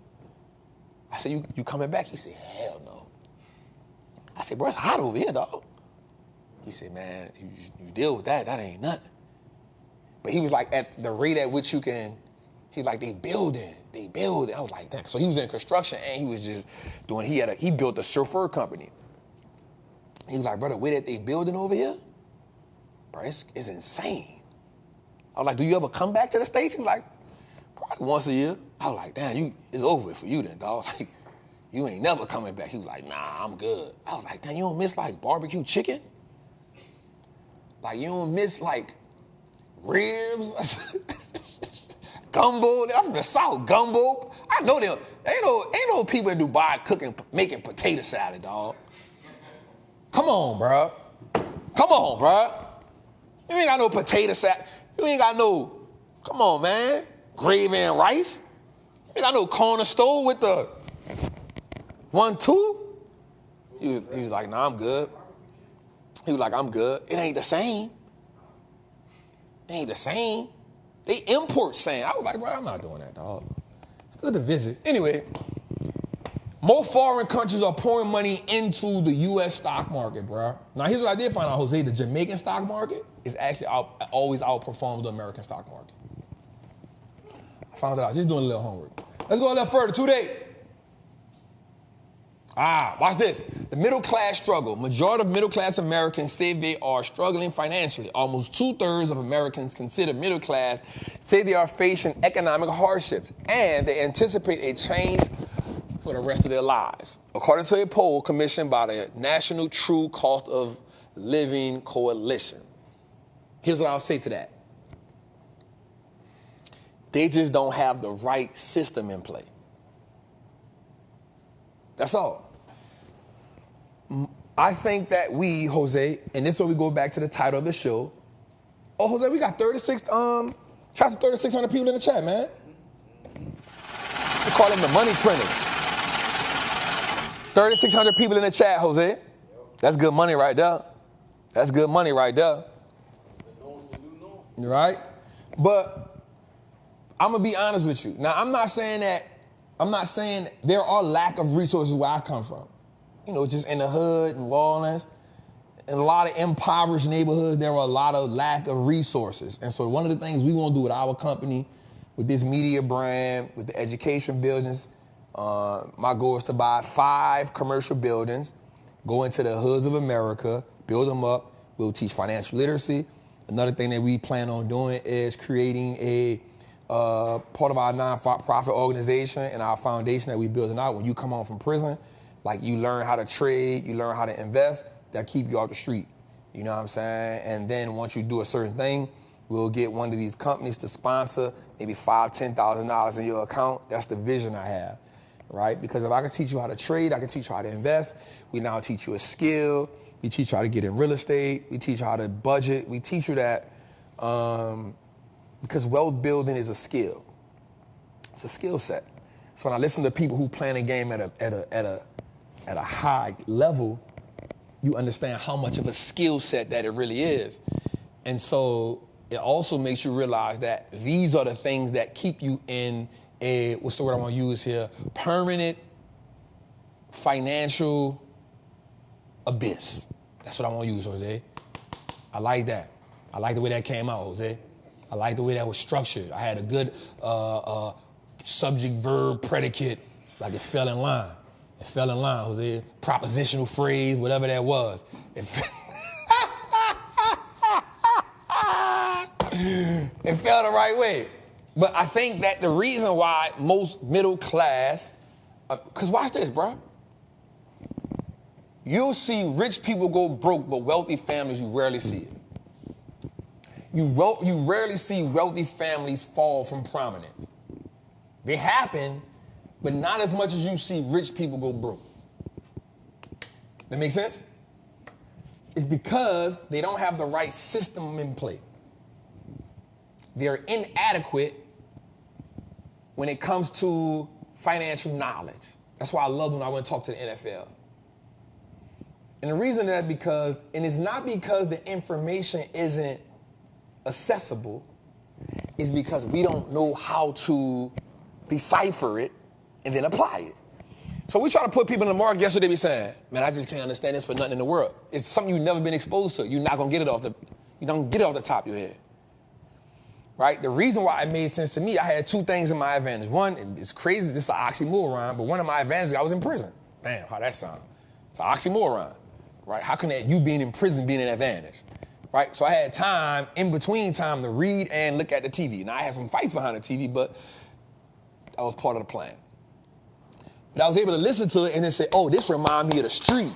I said, you coming back? He said, hell no. I said, bro, it's hot over here, dog. He said, man, you deal with that ain't nothing. But he was like, at the rate at which you can, he's like, they building. I was like, damn. So he was in construction and he was just doing, he built a chauffeur company. He was like, bro, the way that they building over here, bro, it's insane. I was like, do you ever come back to the States? He was like, probably once a year. I was like, damn, it's over for you then, dog. Like, you ain't never coming back. He was like, nah, I'm good. I was like, damn, you don't miss like barbecue chicken? Like you don't miss like ribs? Gumbo? I'm from the South, gumbo. I know them. Ain't no people in Dubai making potato salad, dog. Come on, bro. You ain't got no potato salad. You ain't got no, come on, man. Gravy and rice. You ain't got no corner stove with the 1-2. He was like, nah, I'm good. He was like, I'm good. It ain't the same. They import sand. I was like, bro, I'm not doing that, dog. It's good to visit. Anyway, more foreign countries are pouring money into the U.S. stock market, bro. Now, here's what I did find out, Jose. The Jamaican stock market is actually always outperforms the American stock market. I found it out. Just doing a little homework. Let's go a little further. 2 days. Watch this. The middle class struggle. Majority of middle class Americans say they are struggling financially. Almost 2/3 of Americans considered middle class say they are facing economic hardships and they anticipate a change for the rest of their lives. According to a poll commissioned by the National True Cost of Living Coalition. Here's what I'll say to that. They just don't have the right system in play. That's all. I think that we, Jose, and this is where we go back to the title of the show. Oh, Jose, we got 3,600 people in the chat, man. We call them the money printers. 3,600 people in the chat, Jose. That's good money right there. That's good money right there. Right? But I'm going to be honest with you. Now, I'm not saying there are lack of resources where I come from. You know, just in the hood and Wallstreet, in a lot of impoverished neighborhoods, there are a lot of lack of resources. And so one of the things we want to do with our company, with this media brand, with the education buildings, my goal is to buy 5 commercial buildings, go into the hoods of America, build them up. We'll teach financial literacy. Another thing that we plan on doing is creating a part of our non-profit organization and our foundation that we're building out. When you come home from prison, like you learn how to trade, you learn how to invest, that keep you off the street. You know what I'm saying? And then once you do a certain thing, we'll get one of these companies to sponsor maybe $5,000, $10,000 in your account. That's the vision I have, right? Because if I can teach you how to trade, I can teach you how to invest. We now teach you a skill. We teach you how to get in real estate. We teach you how to budget. We teach you that because wealth building is a skill. It's a skill set. So when I listen to people who play the game at a high level, you understand how much of a skill set that it really is. And so it also makes you realize that these are the things that keep you in a, what's the word I want to use here, permanent financial abyss. That's what I want to use, Jose. I like that. I like the way that came out, Jose. I like the way that was structured. I had a good subject, verb, predicate, like it fell in line. It fell in line, Jose. Propositional phrase, whatever that was. It fell the right way. But I think that the reason why most middle class, because watch this, bro. You'll see rich people go broke, but wealthy families, you rarely see it. You rarely see wealthy families fall from prominence. They happen, but not as much as you see rich people go broke. That make sense? It's because they don't have the right system in play. They're inadequate when it comes to financial knowledge. That's why I loved when I went to talk to the NFL. And the reason that it's not because the information isn't accessible, it's because we don't know how to decipher it and then apply it. So we try to put people in the market. Guess what they be saying? Man, I just can't understand this for nothing in the world. It's something you've never been exposed to. You're not gonna get it off the top of your head. Right? The reason why it made sense to me, I had 2 things in my advantage. One, it's crazy, this is an oxymoron, but one of my advantages, I was in prison. Damn, how that sound? It's an oxymoron, right? How can that you being in prison being an advantage? Right? So I had time, in between time, to read and look at the TV. Now I had some fights behind the TV, but that was part of the plan. But I was able to listen to it and then say, oh, this reminds me of the street.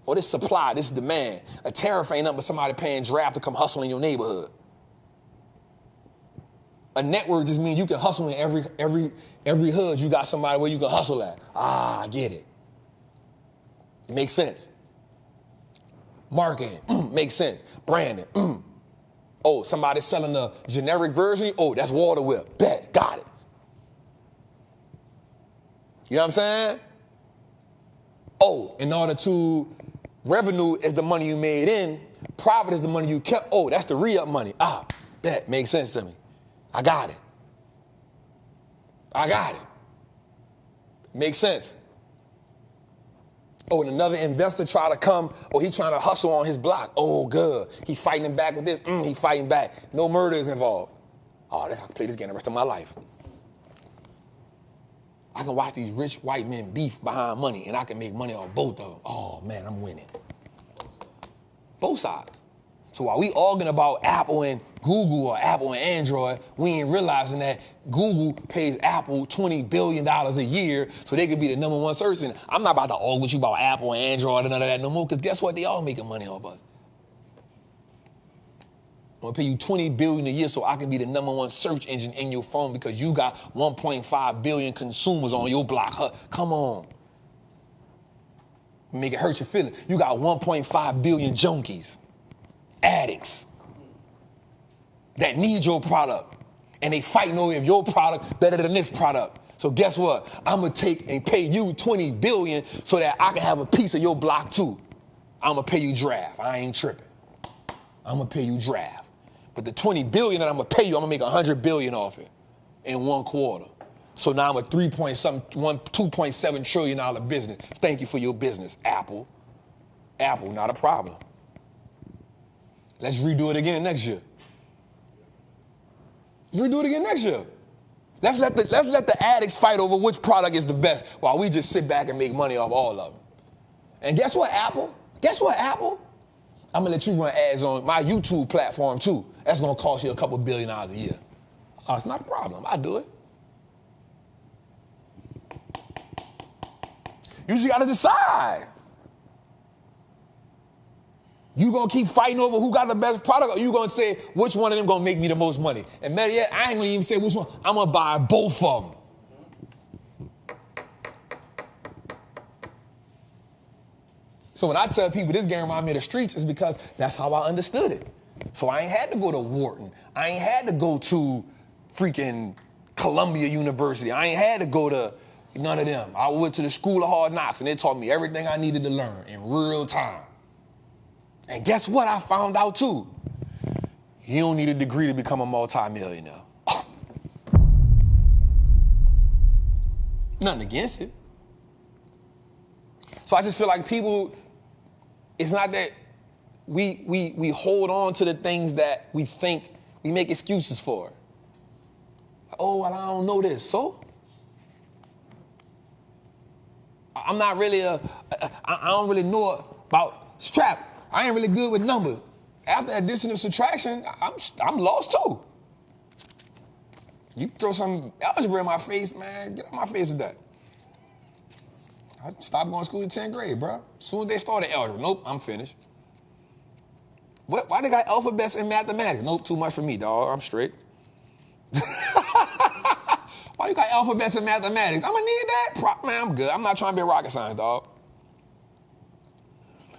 Or this supply, this demand. A tariff ain't nothing but somebody paying draft to come hustle in your neighborhood. A network just means you can hustle in every hood. You got somebody where you can hustle at. I get it. It makes sense. Marketing, makes sense. Branding, Oh, somebody's selling a generic version. Oh, that's Water Whip. Bet, got it. You know what I'm saying? Oh, in order to, revenue is the money you made in, profit is the money you kept. Oh, that's the re-up money. Bet, makes sense to me. I got it. Makes sense. Oh, and another investor try to come. Oh, he trying to hustle on his block. Oh, good. He fighting back with this. He fighting back. No murder is involved. Oh, I can play this game the rest of my life. I can watch these rich white men beef behind money, and I can make money off both of them. Oh, man, I'm winning. Both sides. So while we arguing about Apple and Google or Apple and Android, we ain't realizing that Google pays Apple $20 billion a year so they could be the #1 search engine. I'm not about to argue with you about Apple and Android and none of that no more, because guess what? They all making money off us. I'm gonna pay you $20 billion a year so I can be the #1 search engine in your phone because you got 1.5 billion consumers on your block. Come on. Make it hurt your feelings. You got 1.5 billion junkies, addicts that need your product, and they fighting over if your product better than this product. So guess what? I'm gonna take and pay you $20 billion so that I can have a piece of your block too. I'm gonna pay you draft. I ain't tripping. I'm gonna pay you draft. But the $20 billion that I'm gonna pay you, I'm gonna make $100 billion off it in 1 quarter. So now I'm a $2.7 trillion business. Thank you for your business, Apple. Apple, not a problem. Let's redo it again next year. Let's redo it again next year. Let's let the addicts fight over which product is the best while we just sit back and make money off all of them. And guess what, Apple? I'm gonna let you run ads on my YouTube platform too. That's gonna cost you a couple $1 billion a year. Oh, it's not a problem. I do it. You just gotta decide. You gonna keep fighting over who got the best product, or you gonna say which one of them gonna make me the most money? And better yet, I ain't gonna even say which one. I'm gonna buy both of them. So when I tell people this game reminds me of the streets, it's because that's how I understood it. So I ain't had to go to Wharton. I ain't had to go to freaking Columbia University. I ain't had to go to none of them. I went to the School of Hard Knocks, and they taught me everything I needed to learn in real time. And guess what I found out too? You don't need a degree to become a multimillionaire. Oh. Nothing against it. So I just feel like people, it's not that we hold on to the things that we think we make excuses for. Oh, well, I don't know this. So? I'm not really I don't really know about strap. I ain't really good with numbers. After addition and subtraction, I'm lost too. You throw some algebra in my face, man, get out my face with that. I stopped going to school in 10th grade, bro. As soon as they started algebra, nope, I'm finished. What? Why they got alphabets in mathematics? Nope, too much for me, dog. I'm straight. Why you got alphabets in mathematics? I'm gonna need that. Man, I'm good. I'm not trying to be a rocket science, dog.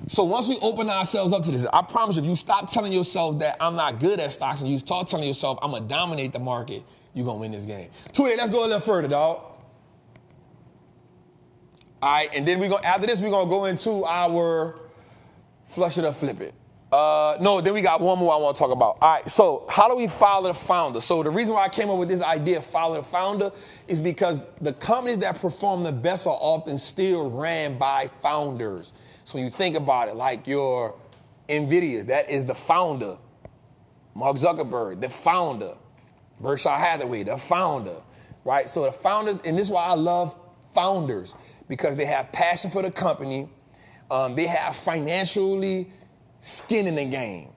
So once we open ourselves up to this, I promise you, if you stop telling yourself that I'm not good at stocks and you start telling yourself I'm gonna dominate the market, you're gonna win this game. Tweet, let's go a little further, dog. All right, and then after this, we're gonna go into our flush it or flip it. Then we got one more I want to talk about. All right, so how do we follow the founder? So the reason why I came up with this idea of follow the founder is because the companies that perform the best are often still ran by founders. So when you think about it, like your NVIDIA, that is the founder. Mark Zuckerberg, the founder. Berkshire Hathaway, the founder, right? So the founders, and this is why I love founders, because they have passion for the company. They have financially skin in the game,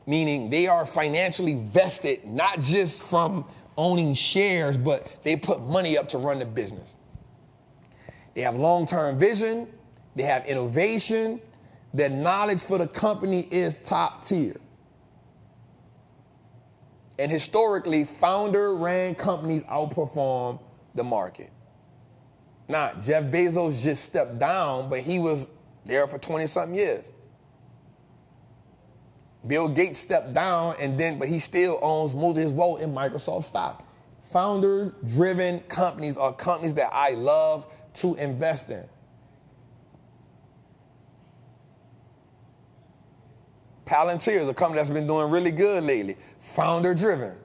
meaning they are financially vested, not just from owning shares, but they put money up to run the business. They have long-term vision. They have innovation. Their knowledge for the company is top tier. And historically, founder-ran companies outperform the market. Now, Jeff Bezos just stepped down, but he was there for 20-something years. Bill Gates stepped down, but he still owns most of his wealth in Microsoft stock. Founder-driven companies are companies that I love to invest in. Palantir is a company that's been doing really good lately. Founder-driven.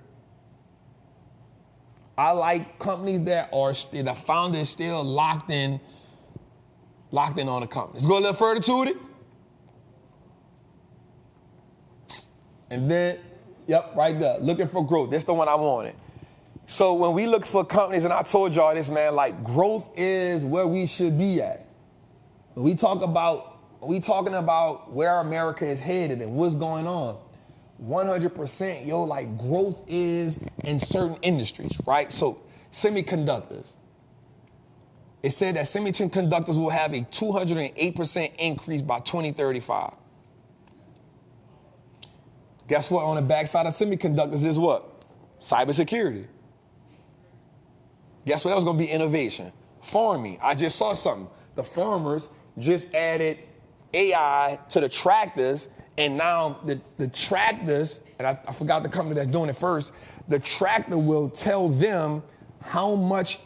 I like companies that are the founder is still locked in on the company. Let's go a little further to it. And then, yep, right there, looking for growth. That's the one I wanted. So when we look for companies, and I told y'all this, man, like growth is where we should be at. When we talking about where America is headed and what's going on, 100%, yo, like growth is in certain industries, right? So semiconductors. It said that semiconductors will have a 208% increase by 2035. Guess what? On the backside of semiconductors is what? Cybersecurity. Guess what else is going to be innovation? Farming. I just saw something. The farmers just added AI to the tractors, and now the tractors, and I forgot the company that's doing it first, the tractor will tell them how much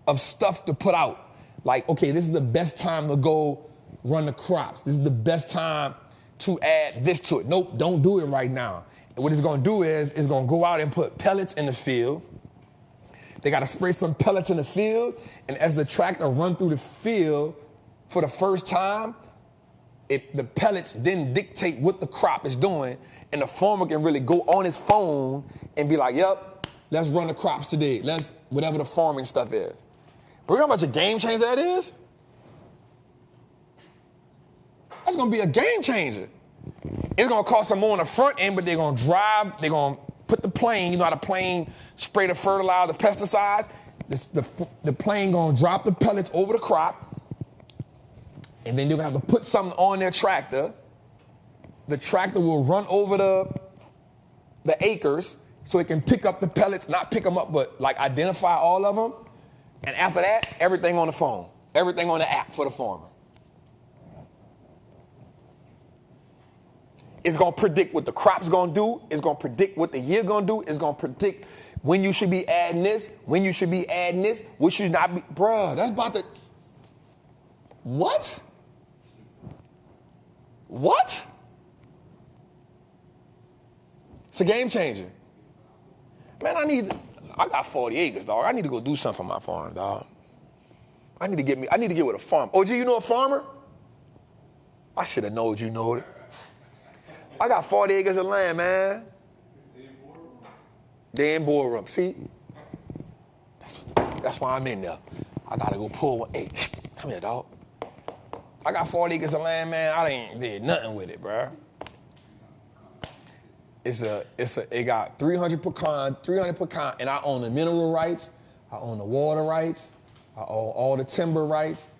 of stuff to put out. Like, okay, this is the best time to go run the crops. This is the best time to add this to it. Nope, don't do it right now. And what it's gonna do is it's gonna go out and put pellets in the field. They gotta spray some pellets in the field, and as the tractor run through the field for the first time, the pellets then dictate what the crop is doing, and the farmer can really go on his phone and be like, yep, let's run the crops today. Let's, whatever the farming stuff is. But you know how much a game changer that is? That's gonna be a game changer. It's gonna cost them more on the front end, but they're gonna put the plane, you know how the plane spray the fertilizer, the pesticides? The plane gonna drop the pellets over the crop, and then they're gonna have to put something on their tractor. The tractor will run over the acres so it can pick up the pellets, not pick them up, but like identify all of them. And after that, everything on the phone, everything on the app for the farmer. It's gonna predict what the crop's gonna do. It's gonna predict what the year gonna do. It's gonna predict when you should be adding this, when you should be adding this, what should not be. Bruh, that's about to. What? What? It's a game changer. Man, I got 40 acres, dog. I need to go do something for my farm, dog. I need to get with a farm. OG, you know a farmer? I should have known you know it. I got 40 acres of land, man. They in boardroom. See? That's why I'm in there. I gotta go pull one. Hey, come here, dog. I got 40 acres of land, man. I ain't did nothing with it, bro. It got 300 pecan, and I own the mineral rights, I own the water rights, I own all the timber rights,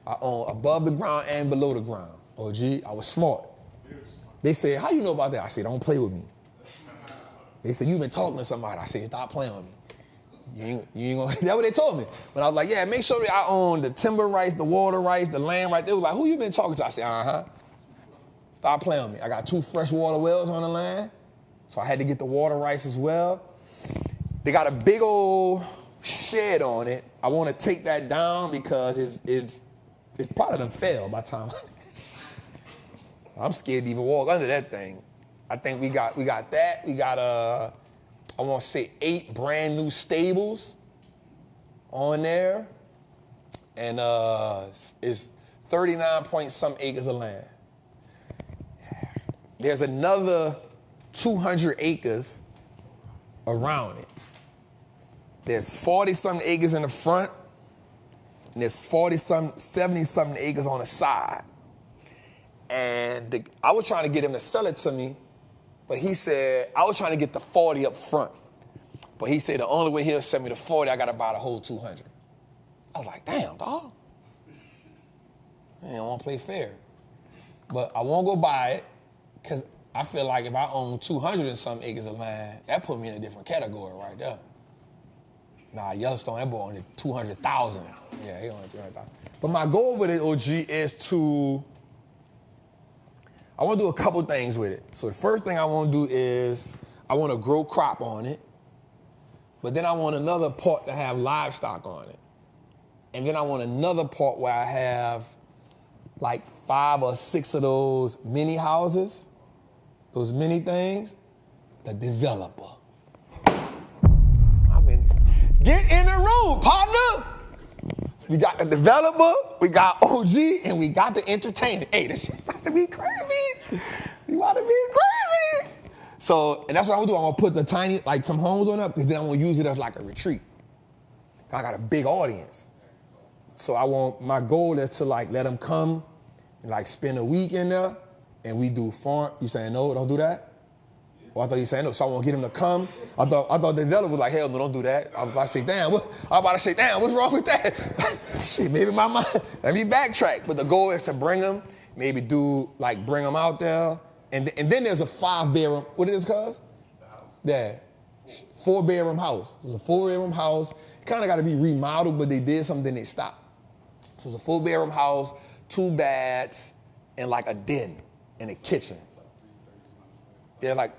I own above the ground and below the ground. OG, I was smart. They said, how you know about that? I said, don't play with me. They said, you've been talking to somebody. I said, stop playing with me. You ain't gonna, that's what they told me. But I was like, yeah, make sure that I own the timber rights, the water rights, the land rights. They was like, who you been talking to? I said, Stop playing with me. I got 2 freshwater wells on the land, so I had to get the water rights as well. They got a big old shed on it. I want to take that down because it's probably done fell by the time. I'm scared to even walk under that thing. I think we got that. We got I want to say 8 brand new stables on there, and it's 39 point some acres of land. There's another 200 acres around it. There's 40-something acres in the front, and there's 70-something acres on the side. And I was trying to get him to sell it to me, but he said, I was trying to get the 40 up front. But he said the only way he'll sell me the 40, I got to buy the whole 200. I was like, damn, dog. I don't want to play fair. But I won't go buy it, because I feel like if I own 200 and some acres of land, that put me in a different category right there. Nah, Yellowstone, that boy only 200,000. Yeah, he only 200,000. But my goal with it, OG, is I want to do a couple things with it. So the first thing I want to do is I want to grow crop on it, but then I want another part to have livestock on it. And then I want another part where I have like 5 or 6 of those mini houses, those mini things, the developer. Get in the room, partner. We got the developer, we got OG, and we got the entertainer. Hey, this shit about to be crazy. You about to be crazy. So, and that's what I'm gonna do. I'm gonna put the tiny, like some homes on up, because then I'm gonna use it as like a retreat. I got a big audience. So my goal is to like let them come and like spend a week in there, and we do farm. You saying no, don't do that? Or I thought you saying no, so I want to get them to come. I thought the developer was like, hell no, don't do that. I was about to say, damn, what's wrong with that? Shit, maybe my mind, let me backtrack. But the goal is to bring them, maybe bring them out there. And then there's a 5-bedroom, what it is, cuz? The house. Yeah, 4-bedroom house. It was a 4-bedroom house. It kind of got to be remodeled, but they did something, they stopped. So it was a 4-bedroom house, 2 baths, and like a den and a kitchen. Yeah, like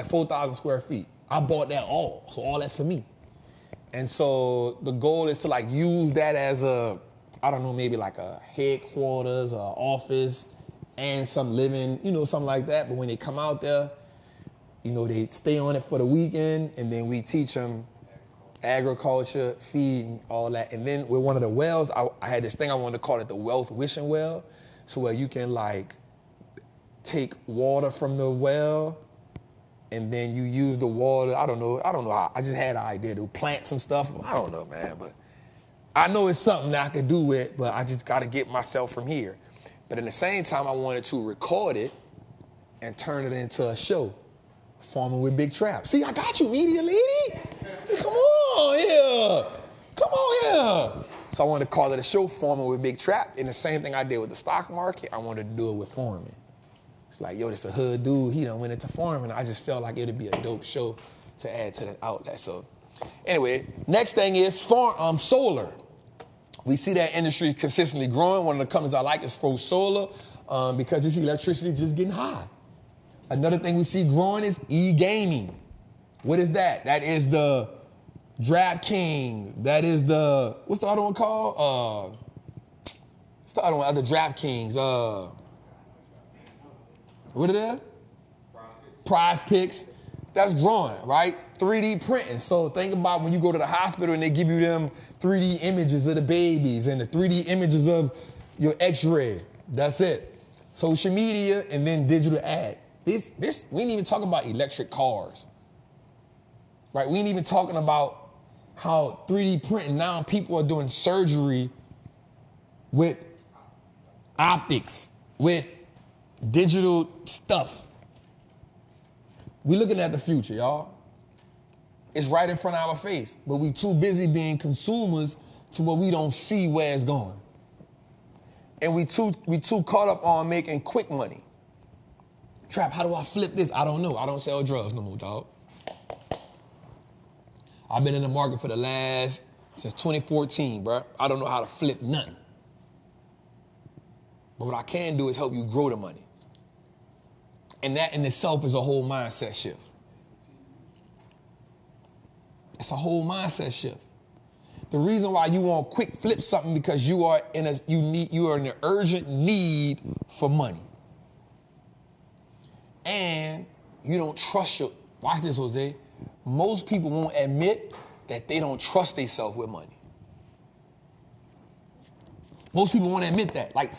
4,000 square feet. I bought that all, so all that's for me. And so the goal is to like use that as maybe like a headquarters, or office, and some living, something like that. But when they come out there, they stay on it for the weekend, and then we teach them agriculture, feeding, all that. And then with one of the wells, I had this thing, I wanted to call it the wealth wishing well. So where you can like take water from the well, and then you use the water. I don't know how. I just had an idea to plant some stuff. I don't know, man, but I know it's something that I could do with, but I just got to get myself from here. But at the same time, I wanted to record it and turn it into a show, Farming with Big Trap. See, I got you, media lady. Come on here. Come on here. So I wanted to call it a show, Farming with Big Trap. And the same thing I did with the stock market, I wanted to do it with farming. It's like, this a hood dude, he done went into farming. I just felt like it'd be a dope show to add to that outlet. So anyway, next thing is solar. We see that industry consistently growing. One of the companies I like is solar because this electricity is just getting high. Another thing we see growing is e-gaming. What is that? That is the DraftKings. That is what's the other one called? What's the other one? The DraftKings. What are they? Prize Picks. That's growing, right? 3D printing. So think about when you go to the hospital and they give you them 3D images of the babies and the 3D images of your x-ray. That's it. Social media and then digital ad. This we ain't even talking about electric cars. Right? We ain't even talking about how 3D printing now people are doing surgery with optics, with digital stuff. We looking at the future, y'all. It's right in front of our face, but we too busy being consumers to where we don't see where it's going. And we too caught up on making quick money. Trap, how do I flip this? I don't know. I don't sell drugs no more, dog. I've been in the market since 2014, bro. I don't know how to flip nothing. But what I can do is help you grow the money. And that in itself is a whole mindset shift. It's a whole mindset shift. The reason why you want to quick flip something because you are in an urgent need for money. And you don't trust watch this, Jose. Most people won't admit that they don't trust themselves with money. Most people won't admit that. Like,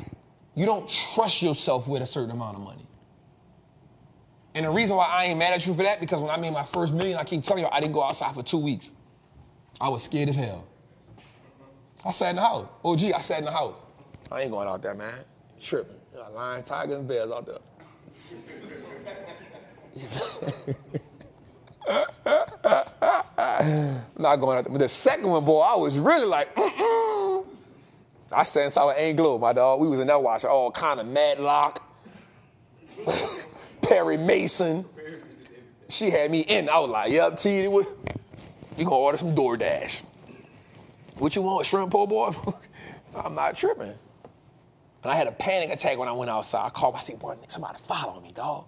you don't trust yourself with a certain amount of money. And the reason why I ain't mad at you for that, because when I made my first million, I keep telling you, I didn't go outside for 2 weeks. I was scared as hell. I sat in the house. OG, I sat in the house. I ain't going out there, man. Tripping. You know, lions, tigers, and bears out there. Not going out there. But the second one, boy, I was really like, I sat inside with Anglo, my dog. We was in that watching all kind of Madlock. Perry Mason. She had me in. I was like, yep, T, you gonna order some DoorDash. What you want, shrimp po' boy? I'm not tripping. And I had a panic attack when I went outside. I called, I said, boy, somebody following me, dog.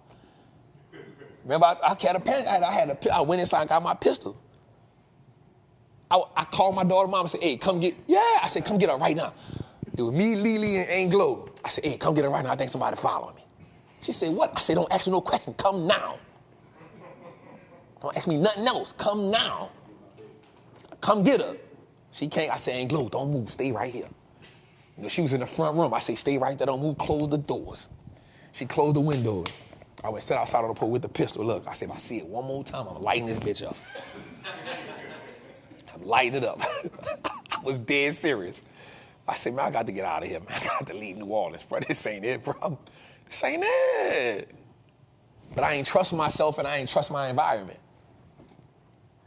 Remember, I had a panic. I went inside and got my pistol. I called my daughter mom and said, hey, come get her right now. It was me, Lily, and Anglo. I said, hey, come get her right now. I think somebody following me. She said, what? I said, don't ask me no question. Come now. Don't ask me nothing else. Come now. Come get her. She can't. I said, Anglo, don't move. Stay right here. You know, she was in the front room. I said, stay right there. Don't move. Close the doors. She closed the windows. I went sit outside on the porch with the pistol. Look, I said, if I see it one more time, I'm lighting this bitch up. I'm lighting it up. I was dead serious. I said, man, I got to get out of here, man. I got to leave New Orleans, bro. This ain't it, bro. This ain't it. But I ain't trust myself and I ain't trust my environment.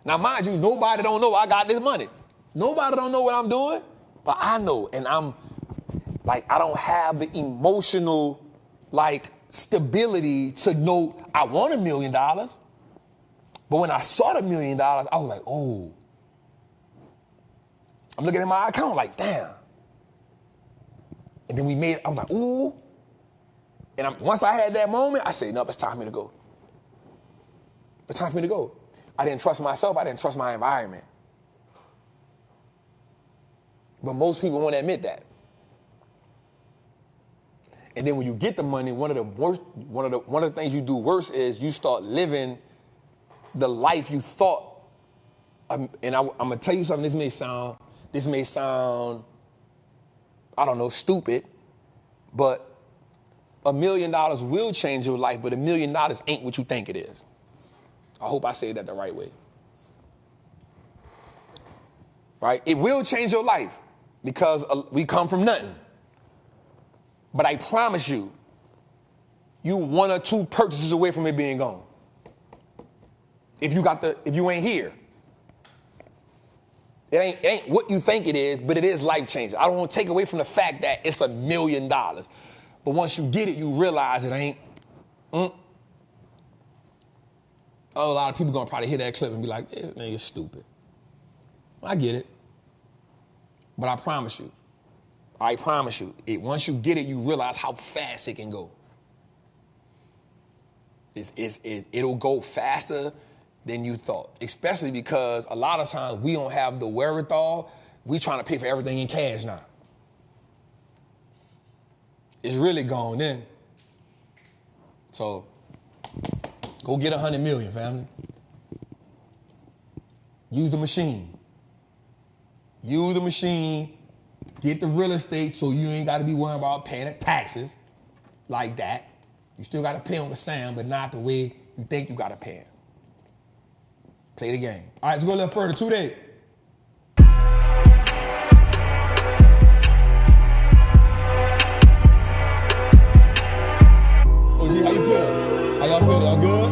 Now, mind you, nobody don't know I got this money. Nobody don't know what I'm doing, but I know. And I'm like, I don't have the emotional, like, stability to know I want $1 million. But when I saw the $1 million, I was like, oh. I'm looking at my account like, damn. And then I was like, ooh. And once I had that moment, I said, nope, it's time for me to go. It's time for me to go. I didn't trust myself. I didn't trust my environment. But most people won't admit that. And then when you get the money, one of the things you do worse is you start living the life you thought. And I'm gonna tell you something. This may sound, I don't know, stupid, but $1 million will change your life, but $1 million ain't what you think it is. I hope I say that the right way. Right? It will change your life because we come from nothing. But I promise you, you 1 or 2 purchases away from it being gone. If you ain't here. It ain't what you think it is, but it is life changing. I don't want to take away from the fact that it's $1 million. But once you get it, you realize it ain't. A lot of people gonna probably hear that clip and be like, this nigga's stupid. I get it. But I promise you, once you get it, you realize how fast it can go. It'll go faster than you thought, especially because a lot of times we don't have the wherewithal. We trying to pay for everything in cash now. It's really gone then. So go get 100 million, family. Use the machine. Use the machine. Get the real estate so you ain't got to be worrying about paying the taxes like that. You still got to pay on the sound, but not the way you think you got to pay it. Play the game. All right, let's go a little further. 2 days. OG, how you feel? How y'all feel? Y'all good?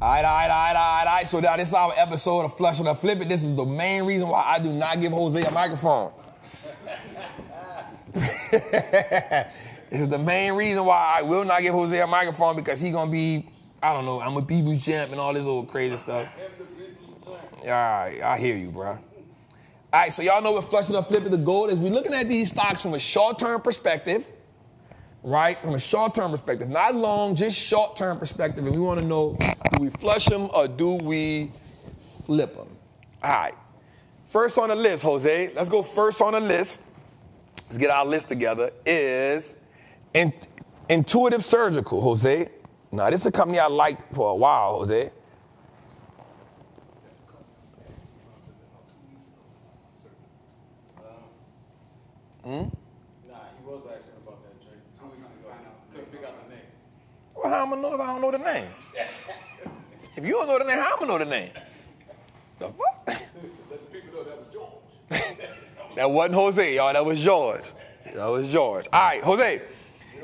All right. So now this is our episode of Flush It or Flip It. This is the main reason why I do not give Jose a microphone. This is the main reason why I will not give Jose a microphone, because he gonna be, I don't know, I'm a people's champ and all this old crazy stuff. Yeah, I hear you, bro. All right, so y'all know what Flush It or Flip It, the goal is. We're looking at these stocks from a short-term perspective, right? From a short-term perspective, not long, just short-term perspective. And we want to know, do we flush them or do we flip them? All right. First on the list, Jose. Let's go first on the list. Let's get our list together. Is Intuitive Surgical, Jose. Now, this is a company I liked for a while, Jose.
Nah, he was asking about that drink 2 weeks ago. Couldn't figure out the name.
Well, how am I know if I don't know the name? If you don't know the name, how am I know the name? The fuck?
Let the people know that was George.
That wasn't Jose, y'all. That was George. That was George. All right, Jose.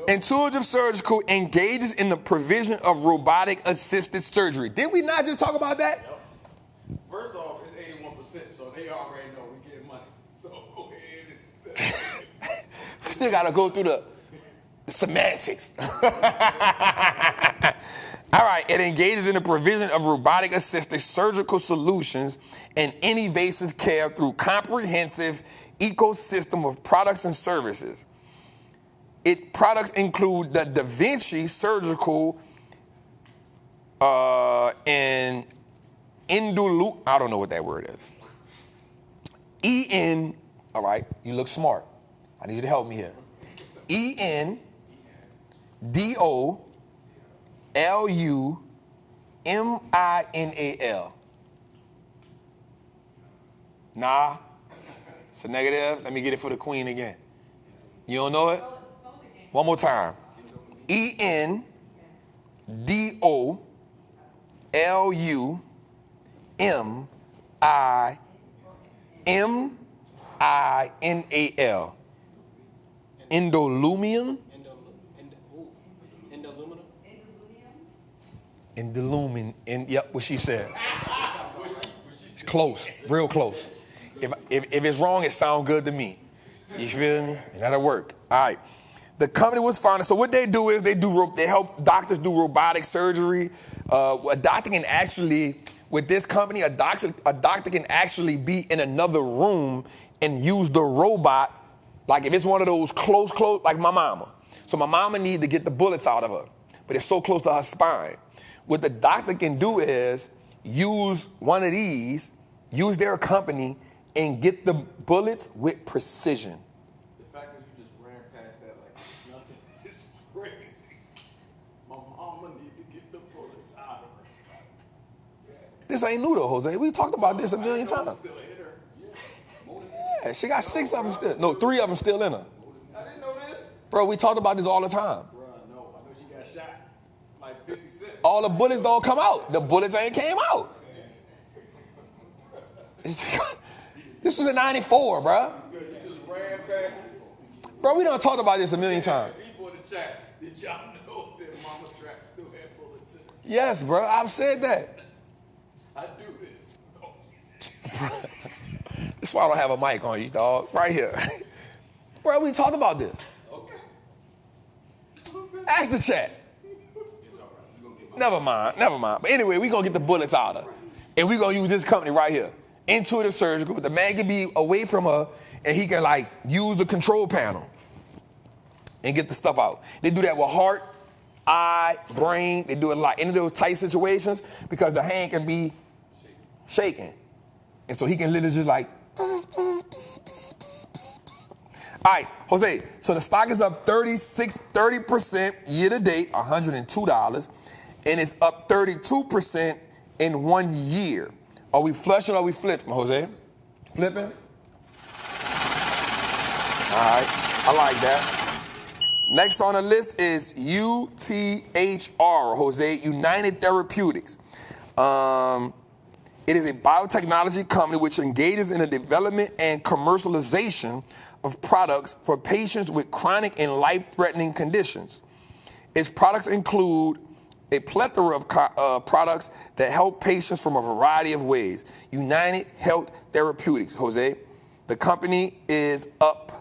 Intuitive Surgical engages in the provision of robotic-assisted surgery. Did we not just talk about that?
Yep. First off, it's 81%, so they already know we get money. So go ahead and...
Still got to go through the semantics. All right, it engages in the provision of robotic-assisted surgical solutions and invasive care through comprehensive ecosystem of products and services. Its products include the Da Vinci surgical and Indulu. I don't know what that word is. All right, you look smart. I need you to help me here. ENDOLUMINAL. Nah. It's a negative. Let me get it for the queen again. You don't know it? One more time. ENDOLUMINAL. Endolumium? Endolumin. Yep, what she said. It's close, real close. If it's wrong, it sounds good to me. You feel me? And that'll work. All right. The company was founded. So what they do is they help doctors do robotic surgery. A doctor can actually, with this company, a doctor can actually be in another room and use the robot. Like if it's one of those close, like my mama. So my mama need to get the bullets out of her, but it's so close to her spine. What the doctor can do is use one of these, use their company, and get the bullets with precision.
The fact that you just ran past that like nothing is crazy. My mama need to get the bullets out of her.
This ain't new though, Jose. We talked about this a million times.
Still hit her.
Yeah, she got 6 of them still. No, 3 of them still in her.
I didn't know this.
Bro, we talked about this all the time.
Bro, no. I know she got shot. Like 50 Cent.
All the bullets don't come out. The bullets ain't came out. This was in 94, bro.
You just ran past it.
Bro, we done talked about this a million times.
People in the chat, did y'all know that Mama Trap still had bullets in it?
Yes, bro, I've said that.
I do this. No.
That's why I don't have a mic on you, dog. Right here. Bro, we talked about this.
Okay.
Ask the chat.
It's all right. You're going to get
Never mind. But anyway, we going to get the bullets out of her. And we going to use this company right here. Intuitive Surgical. The man can be away from her and he can like use the control panel and get the stuff out. They do that with heart, eye, brain. They do it a lot in those tight situations because the hand can be shaking. And so he can literally just like, all right, Jose, so the stock is up 30% year to date, $102, and it's up 32% in 1 year. Are we flushing or are we flipping, Jose? Flipping? All right, I like that. Next on the list is UTHR, Jose, United Therapeutics. It is a biotechnology company which engages in the development and commercialization of products for patients with chronic and life-threatening conditions. Its products include a plethora of products that help patients from a variety of ways. United Health Therapeutics, Jose. The company is up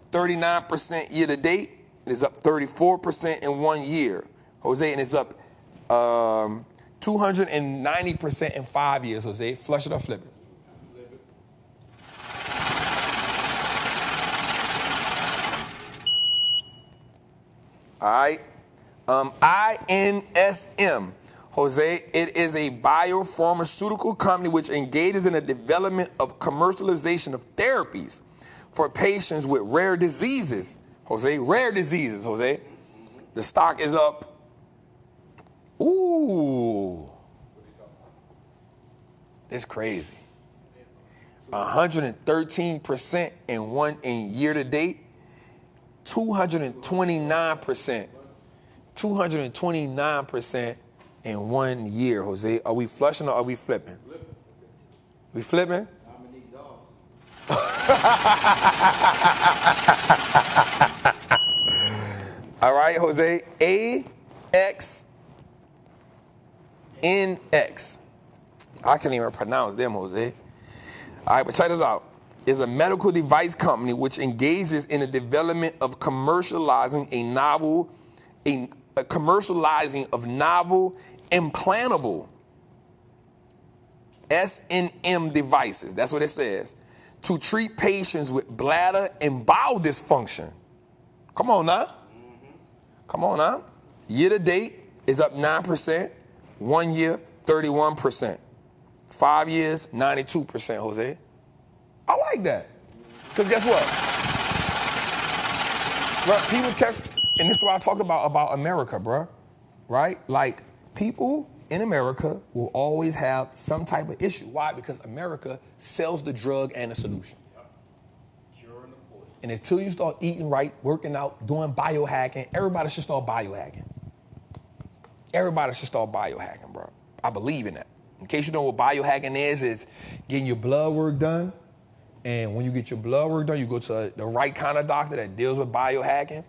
39% year to date. It is up 34% in 1 year, Jose, and it's up 290% in 5 years, Jose. Flush it or flip it?
Flip it.
All right. INSM, Jose, it is a biopharmaceutical company which engages in the development of commercialization of therapies for patients with rare diseases. Jose, rare diseases, Jose. The stock is up. Ooh. It's crazy. 113% in year to date. 229%. 229% in 1 year, Jose. Are we flushing or are we flipping? We flipping?
I'm gonna need dogs.
All right, Jose. AXNX. I can't even pronounce them, Jose. All right, but check this out. It's a medical device company which engages in the development of commercializing novel implantable S&M devices. That's what it says. To treat patients with bladder and bowel dysfunction. Come on now. Come on now. Year to date is up 9%. 1 year, 31%. 5 years, 92%, Jose. I like that. Because guess what? Bro, people catch, and this is what I talked about America, bro. Right? Like, people in America will always have some type of issue. Why? Because America sells the drug and the solution.
And until you start eating right, working out, doing biohacking, everybody should start biohacking. Everybody should start biohacking, bro. I believe in that. In case you know what biohacking is getting your blood work done. And when you get your blood work done, you go to the right kind of doctor that deals with biohacking.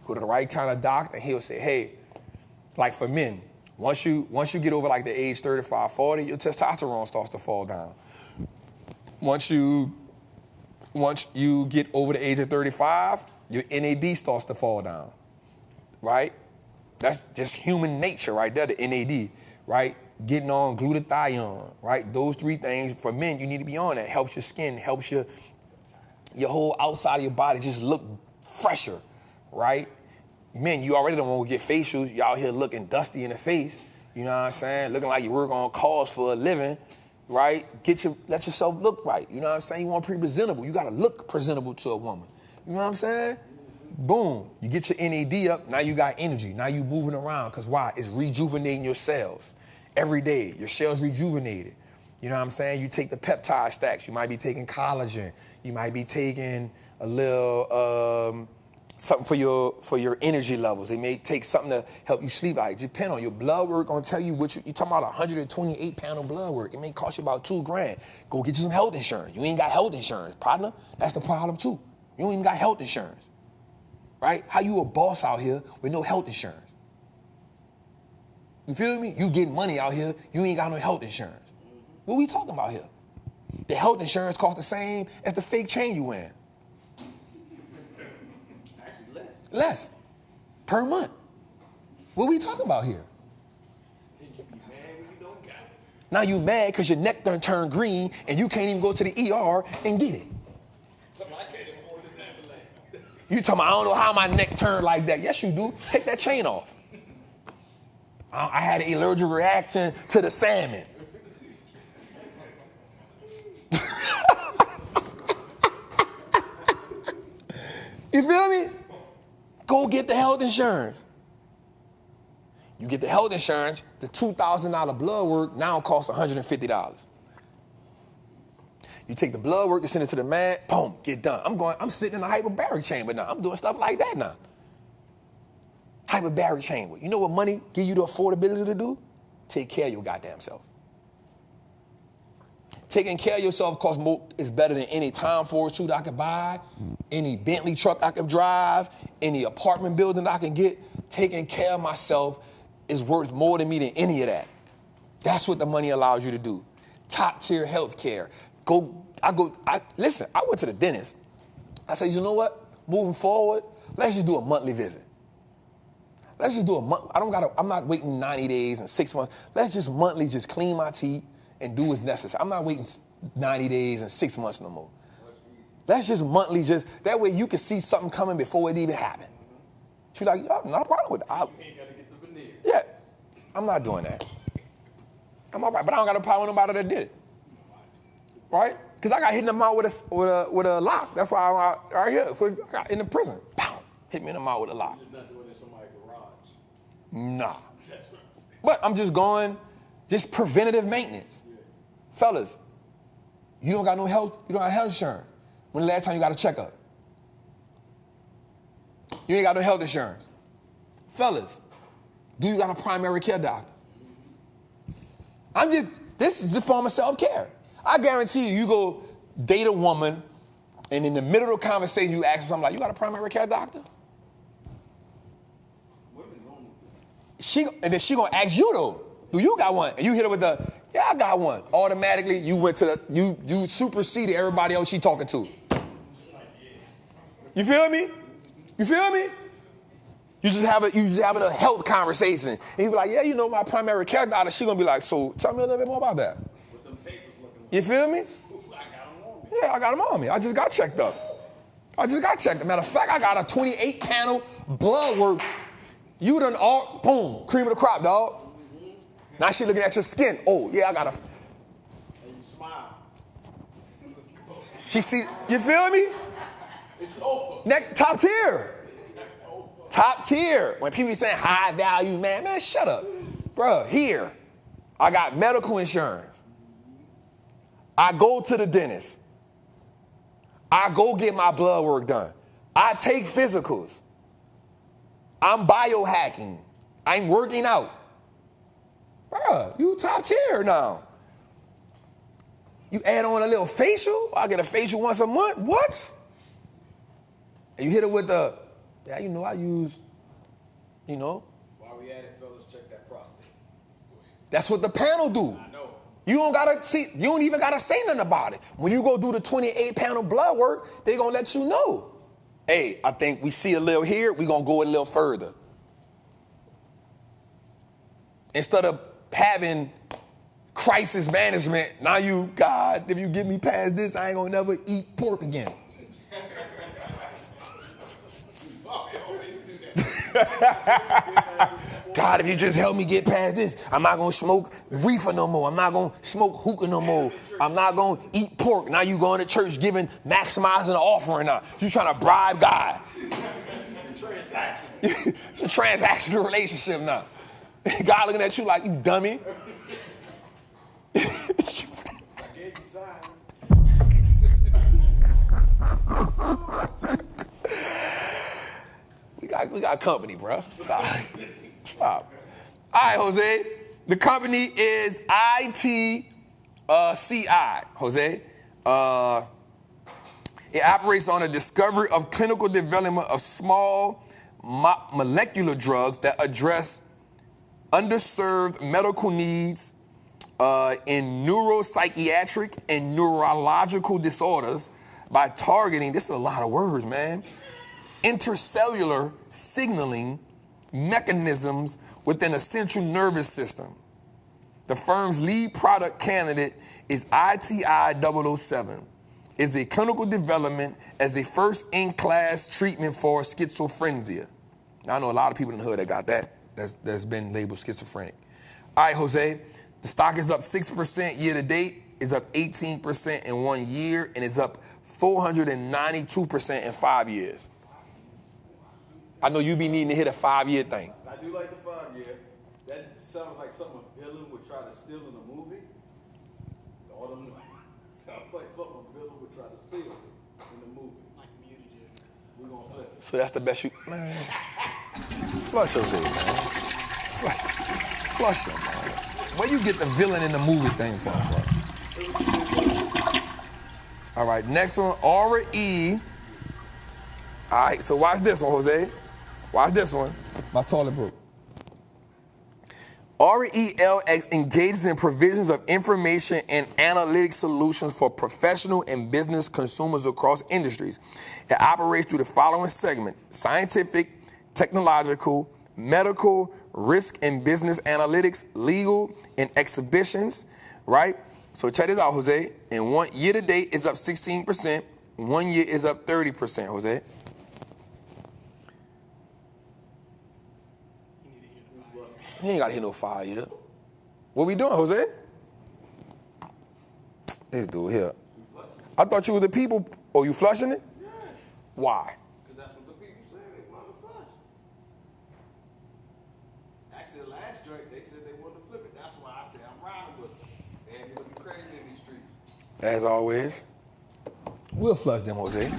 Go to the right kind of doctor, and he'll say, hey, like for men, once you get over like the age 35, 40, your testosterone starts to fall down. Once you get over the age of 35, your NAD starts to fall down, right? That's just human nature right there, the NAD, right? Getting on glutathione, right? Those three things, for men, you need to be on that. Helps your skin, helps your whole outside of your body just look fresher, right? Men, you already don't want to get facials. You out here looking dusty in the face, you know what I'm saying? Looking like you work on cars for a living, right? Let yourself look right, you know what I'm saying? You want to be presentable. You got to look presentable to a woman, you know what I'm saying? Boom, you get your NAD up, now you got energy. Now you moving around, because why? It's rejuvenating your cells. Every day, your cells rejuvenated. You know what I'm saying? You take the peptide stacks. You might be taking collagen. You might be taking a little something for your energy levels. They may take something to help you sleep. Like, depend on your blood work. Gonna tell you what you're talking about. 128 panel blood work. It may cost you about $2,000. Go get you some health insurance. You ain't got health insurance, partner. That's the problem too. You don't even got health insurance, right? How you a boss out here with no health insurance? You feel me? You getting money out here, you ain't got no health insurance. What we talking about here? The health insurance costs the same as the fake chain you wearing.
Actually, less.
Less. Per month. What we talking about here?
Then you be mad when you don't got it.
Now you mad because your neck done turned green and you can't even go to the ER and get it.
I can't even afford this ambulance.
You talking about, I don't know how my neck turned like that. Yes, you do. Take that chain off. I had an allergic reaction to the salmon. You feel me? Go get the health insurance. You get the health insurance, the $2,000 blood work now costs $150. You take the blood work, you send it to the man, boom, get done. I'm sitting in a hyperbaric chamber now. I'm doing stuff like that now. Hyperbaric chamber. You know what money give you the affordability to do? Take care of your goddamn self. Taking care of yourself is better than any Tom Ford suit I could buy, any Bentley truck I could drive, any apartment building I can get. Taking care of myself is worth more to me than any of that. That's what the money allows you to do. Top tier health care. Listen, I went to the dentist. I said, you know what? Moving forward, let's just do a monthly visit. Let's just do a month. I'm not waiting 90 days and 6 months. Let's just monthly just clean my teeth and do what's necessary. I'm not waiting 90 days and 6 months no more. Let's just monthly that way you can see something coming before it even happened. She's like, oh, not a problem with it.
You ain't got to get the veneer.
Yeah, I'm not doing that. I'm all right, but I don't got a problem with nobody that did it. Right? Because I got hit in the mouth with a lock. That's why I'm right here. I got in the prison. Pow! Hit me in the mouth with a lock.
You're just not doing it in somebody's garage.
Nah.
That's what I'm saying.
But I'm just going, just preventative maintenance.
Yeah.
Fellas, you don't got no health, you don't have health insurance. When the last time you got a checkup? You ain't got no health insurance. Fellas, do you got a primary care doctor? This is the form of self-care. I guarantee you go date a woman, and in the middle of the conversation, you ask her something like, you got a primary care doctor?
Women normally do.
And then she gonna ask you though, do you got one? And you hit her with the, yeah, I got one. Automatically, you went to you superseded everybody else she talking to. You feel me? You feel me? You just having a health conversation. And you be like, yeah, you know, my primary care doctor, she gonna be like, so tell me a little bit more about that.
With them papers looking like,
You feel me?
I got them on me.
Yeah, I got them on me. I just got checked up. Matter of fact, I got a 28 panel blood work. You done all, boom, cream of the crop, dog. Now she looking at your skin. Oh, yeah, I got a.
And you smile. Let's go.
She see, you feel me?
It's over.
Next, top tier.
That's over.
Top tier. When people be saying high value, man, shut up. Bruh, here, I got medical insurance. I go to the dentist. I go get my blood work done.
I take physicals. I'm biohacking. I'm working out. Bruh, you top tier now. You add on a little facial. I get a facial once a month. What? And you hit it with the, yeah, you know, I use, you know.
While we at it, fellas, check that prostate. Let's go ahead.
That's what the panel do.
I know.
You don't even gotta say nothing about it. When you go do the 28 panel blood work, they gonna let you know. Hey, I think we see a little here, we gonna go a little further. Instead of having crisis management, now you, God, if you get me past this, I ain't gonna never eat pork again. God, if you just help me get past this, I'm not gonna smoke reefer no more. I'm not gonna smoke hookah no more. I'm not gonna eat pork. Now you going to church maximizing the offering now. You trying to bribe God. It's a transactional relationship now. God looking at you like, you dummy.
I gave you signs.
We got company, bro. Stop. All right, Jose. The company is ITCI, Jose. It operates on a discovery of clinical development of small molecular drugs that address underserved medical needs in neuropsychiatric and neurological disorders by targeting, this is a lot of words, man, intercellular signaling mechanisms within the central nervous system. The firm's lead product candidate is ITI-007. It's a clinical development as a first-in-class treatment for schizophrenia. Now, I know a lot of people in the hood that got that. That's been labeled schizophrenic. All right, Jose. The stock is up 6% year to date. It's up 18% in 1 year, and it's up 492% in 5 years. I know you be needing to hit a 5-year thing.
I do like the 5-year. That sounds like something a villain would try to steal in a movie. All them sounds like something a villain would try to steal in the movie.
Like mutagen.
We're gonna flip it.
So that's the best you, man. Flush Jose, man. Flush him, man. Where you get the villain in the movie thing from, bro? All right, next one, Aura E. All right, so watch this one, Jose. Watch this one. My toilet broke. RELX engages in provisions of information and analytic solutions for professional and business consumers across industries. It operates through the following segments: scientific, technological, medical, risk and business analytics, legal, and exhibitions, right? So check this out, Jose. In 1 year to date, it's up 16%. 1 year is up 30%, Jose. He ain't got to hit no 5 year. What we doing, Jose? This dude here. I thought you were the people. Oh, you flushing it?
Yes.
Why?
Because that's what the people said. They wanted to flush. Actually, the last drink, they said they wanted to flip it. That's why I said I'm riding with them. They had me looking crazy in these streets.
As always. We'll flush them, Jose.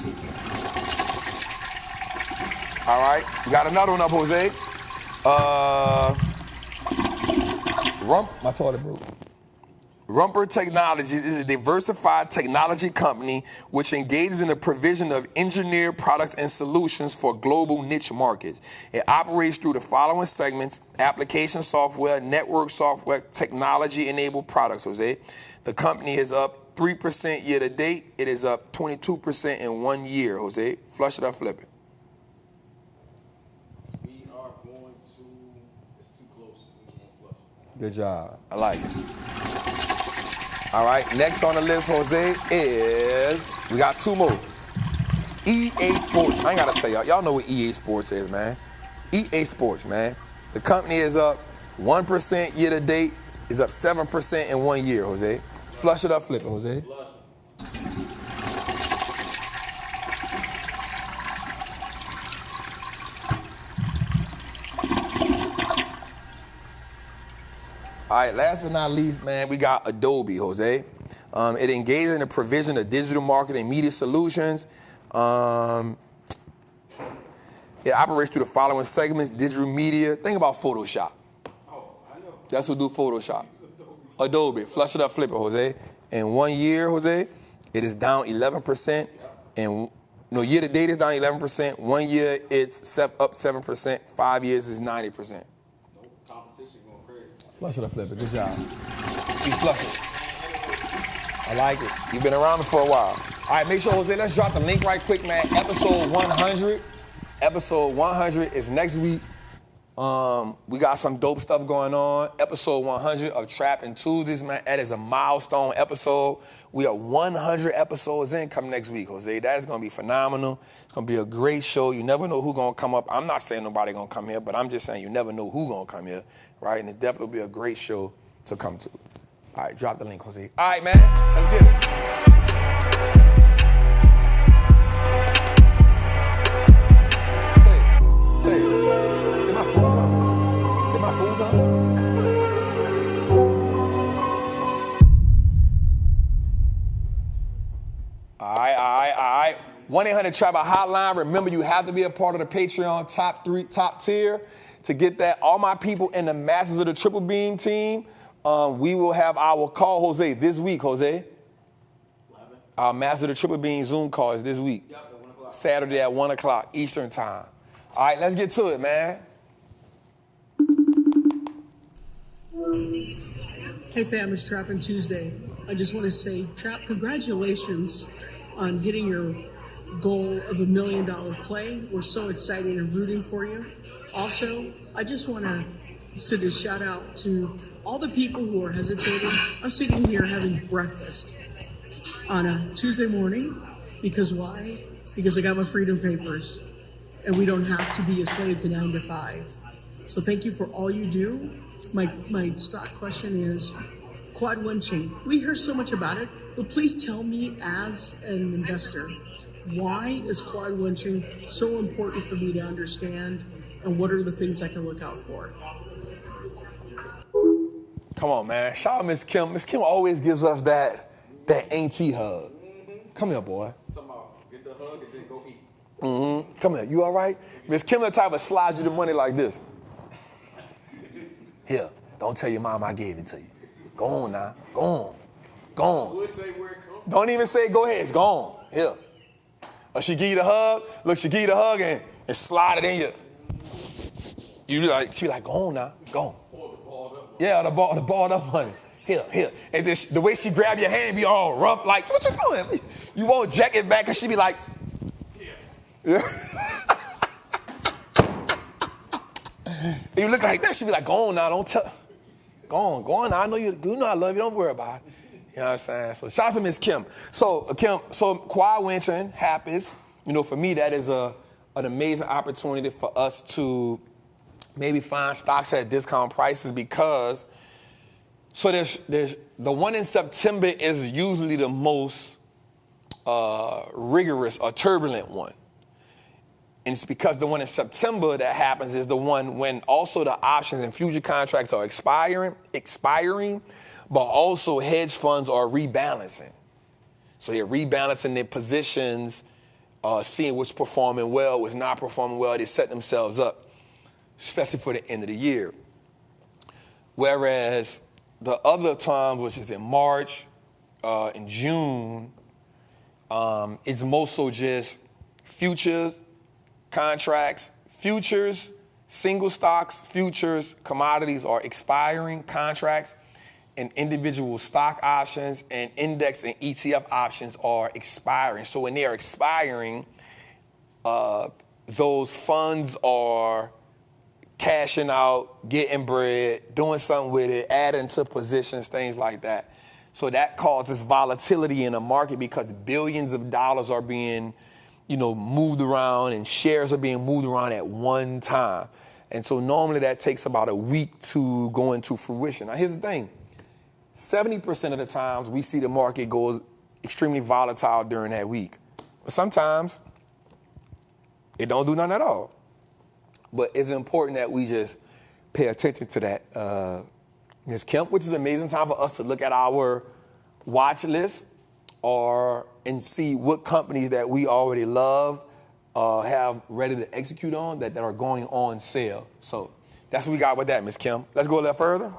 All right. We got another one up, Jose. My toilet broke. Rumper Technologies is a diversified technology company which engages in the provision of engineered products and solutions for global niche markets. It operates through the following segments: application software, network software, technology-enabled products, Jose. The company is up 3% year to date. It is up 22% in 1 year, Jose. Flush it or flip it.
We are going to, it's too close. We're going to flush it.
Good job. I like it. All right, next on the list, Jose, is, we got two more. EA Sports. I ain't got to tell y'all. Y'all know what EA Sports is, man. EA Sports, man. The company is up 1% year to date. Is up 7% in 1 year, Jose. Flush it up, flip it, Jose.
Flush it.
All right, last but not least, man, we got Adobe, Jose. It engages in the provision of digital marketing and media solutions. It operates through the following segments: digital media. Think about Photoshop.
Oh, I know.
That's what do Photoshop. Adobe. Flush it up, flip it, Jose. In 1 year, Jose, it is down 11%. And year to date is down 11%. 1 year, it's up 7%. 5 years is 90%.
Nope, competition going crazy.
Flush it up, flip it. Good job. Please flush it. I like it. You've been around me for a while. All right, make sure, Jose, let's drop the link right quick, man. Episode 100. Episode 100 is next week. We got some dope stuff going on. Episode 100 of Trappin Tuesdays, man. That is a milestone episode. We are 100 episodes in come next week, Jose. That's going to be phenomenal. It's going to be a great show. You never know who's going to come up. I'm not saying nobody going to come here, but I'm just saying you never know who's going to come here, right? And it definitely will be a great show to come to. All right, drop the link, Jose. All right, man. Let's get it. Say it. Did my food come? Did my food come? All right. 1-800-TRAP hotline. Remember, you have to be a part of the Patreon top tier to get that. All my people in the Masters of the Triple Beam team, we will have our call, Jose, this week, Jose. Our Master of the Triple Beam Zoom call is this week.
Yep, at 1 o'clock.
Saturday at 1 o'clock Eastern time. All right, let's get to it, man.
Hey fam, it's Trappin Tuesday. I just want to say, Trap, congratulations on hitting your goal of $1 million play. We're so excited and rooting for you. Also, I just want to send a shout out to all the people who are hesitating. I'm sitting here having breakfast on a Tuesday morning. Because why? Because I got my freedom papers. And we don't have to be a slave to 9 to 5. So thank you for all you do. My stock question is quad winching. We hear so much about it, but please tell me as an investor, why is quad winching so important for me to understand, and what are the things I can look out for?
Come on, man. Shout out Miss Kim. Miss Kim always gives us that auntie hug. Come here, boy.
Talking about get the hug and then go eat.
Mm-hmm. Come here. You all right? Miss Kim the type of slides you the money like this. Here, don't tell your mom I gave it to you. Go on now. Go on. Go on.
Would say where it comes.
Don't even say go ahead. It's gone. Here. Or she give you the hug. Look, she give you the hug and slide it in you. She be like, go on now. Go on.
Pour the ball up.
Yeah, the balled up money. Here. And then the way she grab your hand be all rough, like, what you doing? You won't jack it back, and she be like, yeah. You look like that, she be like, go on now, don't tell. Go on now, I know you know I love you, don't worry about it. You know what I'm saying? So shout out to Miss Kim. So Kim, quad winching happens. For me, that is an amazing opportunity for us to maybe find stocks at discount prices because, there's the one in September is usually the most rigorous or turbulent one. And it's because the one in September that happens is the one when also the options and future contracts are expiring, but also hedge funds are rebalancing. So they're rebalancing their positions, seeing what's performing well, what's not performing well. They set themselves up, especially for the end of the year. Whereas the other time, which is in March, in June, it's more so just futures, contracts, futures, single stocks, futures, commodities are expiring contracts, and individual stock options and index and ETF options are expiring. So when they are expiring, those funds are cashing out, getting bread, doing something with it, adding to positions, things like that. So that causes volatility in the market because billions of dollars are being moved around and shares are being moved around at one time. And so normally that takes about a week to go into fruition. Now here's the thing, 70% of the times we see the market goes extremely volatile during that week. But sometimes it don't do nothing at all. But it's important that we just pay attention to that, Ms. Kemp, which is an amazing time for us to look at our watch list and see what companies that we already love have ready to execute on that are going on sale. So that's what we got with that, Ms. Kim. Let's go a little further.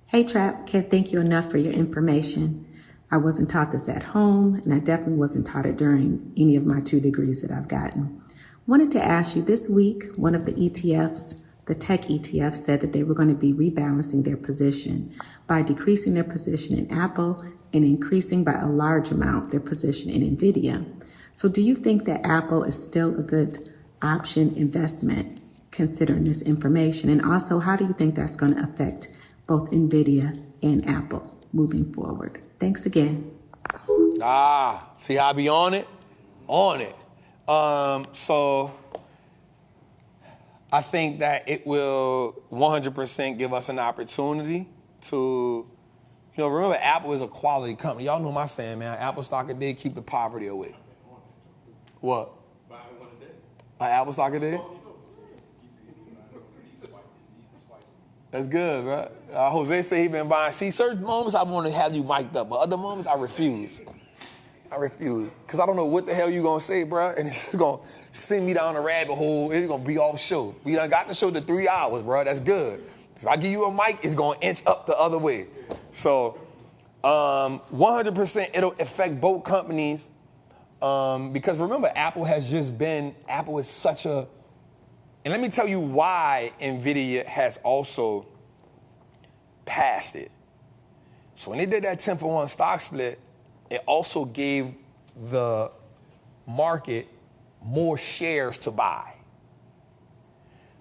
Hey Trap, can't thank you enough for your information. I wasn't taught this at home, and I definitely wasn't taught it during any of my 2 degrees that I've gotten. Wanted to ask you, this week, one of the ETFs, the tech ETFs, said that they were going to be rebalancing their position by decreasing their position in Apple and increasing by a large amount their position in NVIDIA. So do you think that Apple is still a good option investment considering this information? And also, how do you think that's going to affect both NVIDIA and Apple moving forward? Thanks again.
See how I be on it? On it. So I think that it will 100% give us an opportunity to, remember Apple is a quality company. Y'all know my saying, man, Apple stock a day, keep the poverty away. What?
Buy one a day.
An Apple stock a day? That's good, bro. Jose say he been buying. See, certain moments I want to have you mic'd up, but other moments I refuse. Because I don't know what the hell you going to say, bro, and it's just going to send me down a rabbit hole. It's going to be off show. We done got the show to 3 hours, bro. That's good. If I give you a mic, it's going to inch up the other way. So 100% it'll affect both companies because remember, Apple is such a, and let me tell you why NVIDIA has also passed it. So when they did that 10-for-1 stock split, it also gave the market more shares to buy.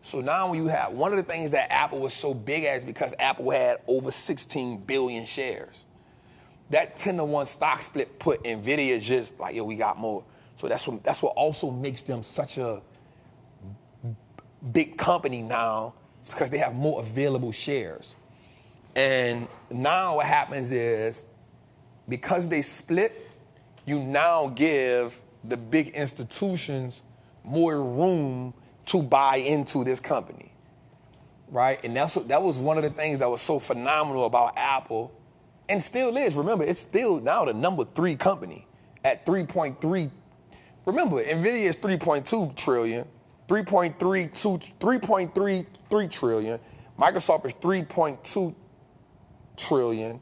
So now when you have, one of the things that Apple was so big at is because Apple had over 16 billion shares. That 10-to-1 stock split put NVIDIA just like, we got more. So that's what also makes them such a big company now. It's because they have more available shares. And now what happens is, because they split, you now give the big institutions more room to buy into this company, right? And that was one of the things that was so phenomenal about Apple, and still is. Remember, it's still now the number 3 company at 3.3. Remember, NVIDIA is 3.2 trillion, 3.33 trillion. Microsoft is 3.2 trillion.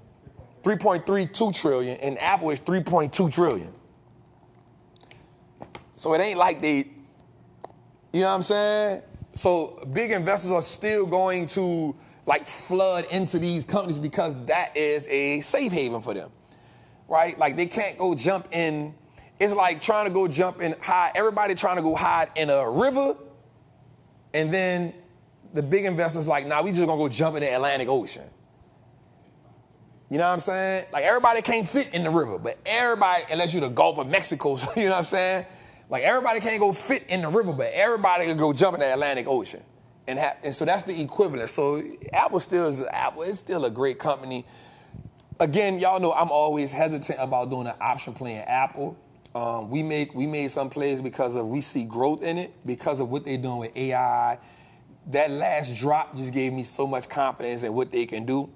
3.32 trillion, and Apple is 3.2 trillion. So it ain't like they, you know what I'm saying? So big investors are still going to flood into these companies because that is a safe haven for them, right? Like they can't go jump in. It's like trying to go jump in hide. Everybody trying to go hide in a river, and then the big investors we just gonna go jump in the Atlantic Ocean. You know what I'm saying? Like everybody can't fit in the river, but everybody, unless you're the Gulf of Mexico, you know what I'm saying? Like everybody can't go fit in the river, but everybody can go jump in the Atlantic Ocean. And so that's the equivalent. So Apple is still a great company. Again, y'all know I'm always hesitant about doing an option play in Apple. We made some plays because we see growth in it, because of what they're doing with AI. That last drop just gave me so much confidence in what they can do.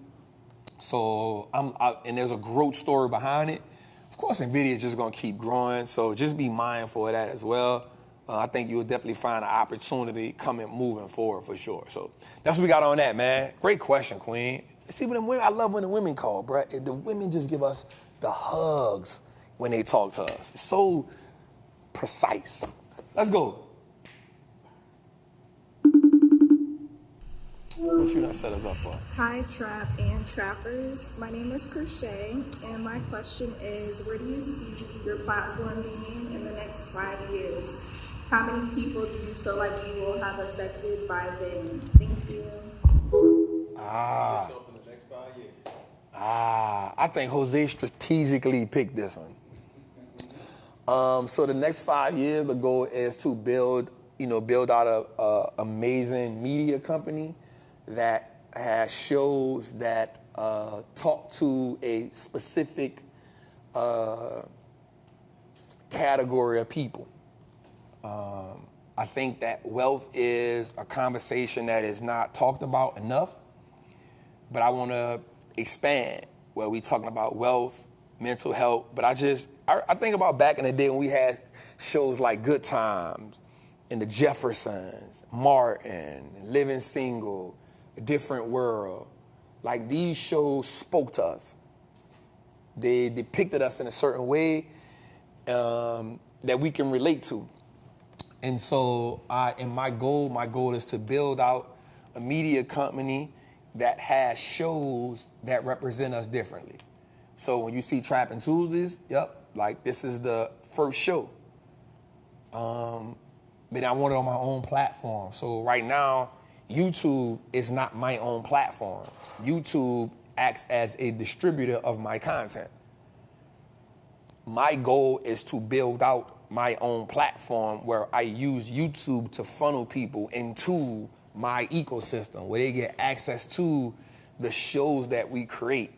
So and there's a growth story behind it. Of course, NVIDIA is just going to keep growing. So just be mindful of that as well. I think you'll definitely find an opportunity moving forward for sure. So that's what we got on that, man. Great question, Queen. See, I love when the women call, bro. The women just give us the hugs when they talk to us. It's so precise. Let's go. What you done set us up for?
Hi, Trap and Trappers. My name is Crochet, and my question is, where do you see your platform being in the next 5 years? How many people do you feel like you will have affected by then? Thank you.
Yourself in the next 5 years.
I think Jose strategically picked this one. So the next 5 years, the goal is to build out a amazing media company that has shows that talk to a specific category of people. I think that wealth is a conversation that is not talked about enough, but I want to expand. where we talking about wealth, mental health. But I think about back in the day when we had shows like Good Times and the Jeffersons, Martin, Living Single, A Different World. Like, these shows spoke to us. They depicted us in a certain way that we can relate to. And so my goal is to build out a media company that has shows that represent us differently. So when you see Trappin Tuesdays, like this is the first show. But I want it on my own platform. So right now, YouTube is not my own platform. YouTube acts as a distributor of my content. My goal is to build out my own platform where I use YouTube to funnel people into my ecosystem, where they get access to the shows that we create.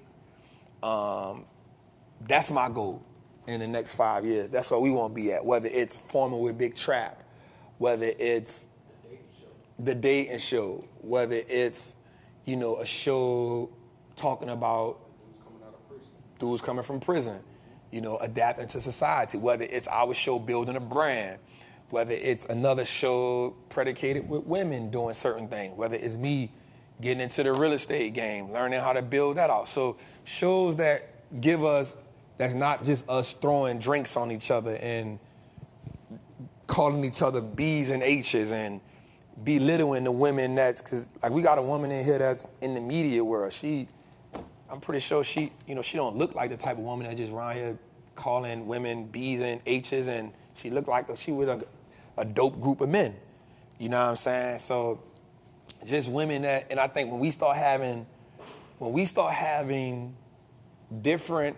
That's my goal in the next 5 years. That's where we want to be at, whether it's Forming with Big Trap, whether it's the dating show, whether it's, a show talking about dudes coming from prison, adapting to society, whether it's our show building a brand, whether it's another show predicated with women doing certain things, whether it's me getting into the real estate game, learning how to build that out. So shows that give us, that's not just us throwing drinks on each other and calling each other B's and H's and belittling the women because like we got a woman in here that's in the media world. I'm pretty sure she don't look like the type of woman that just around here calling women B's and H's, and she looked like she was a dope group of men. You know what I'm saying? So just women that, and I think when we start having different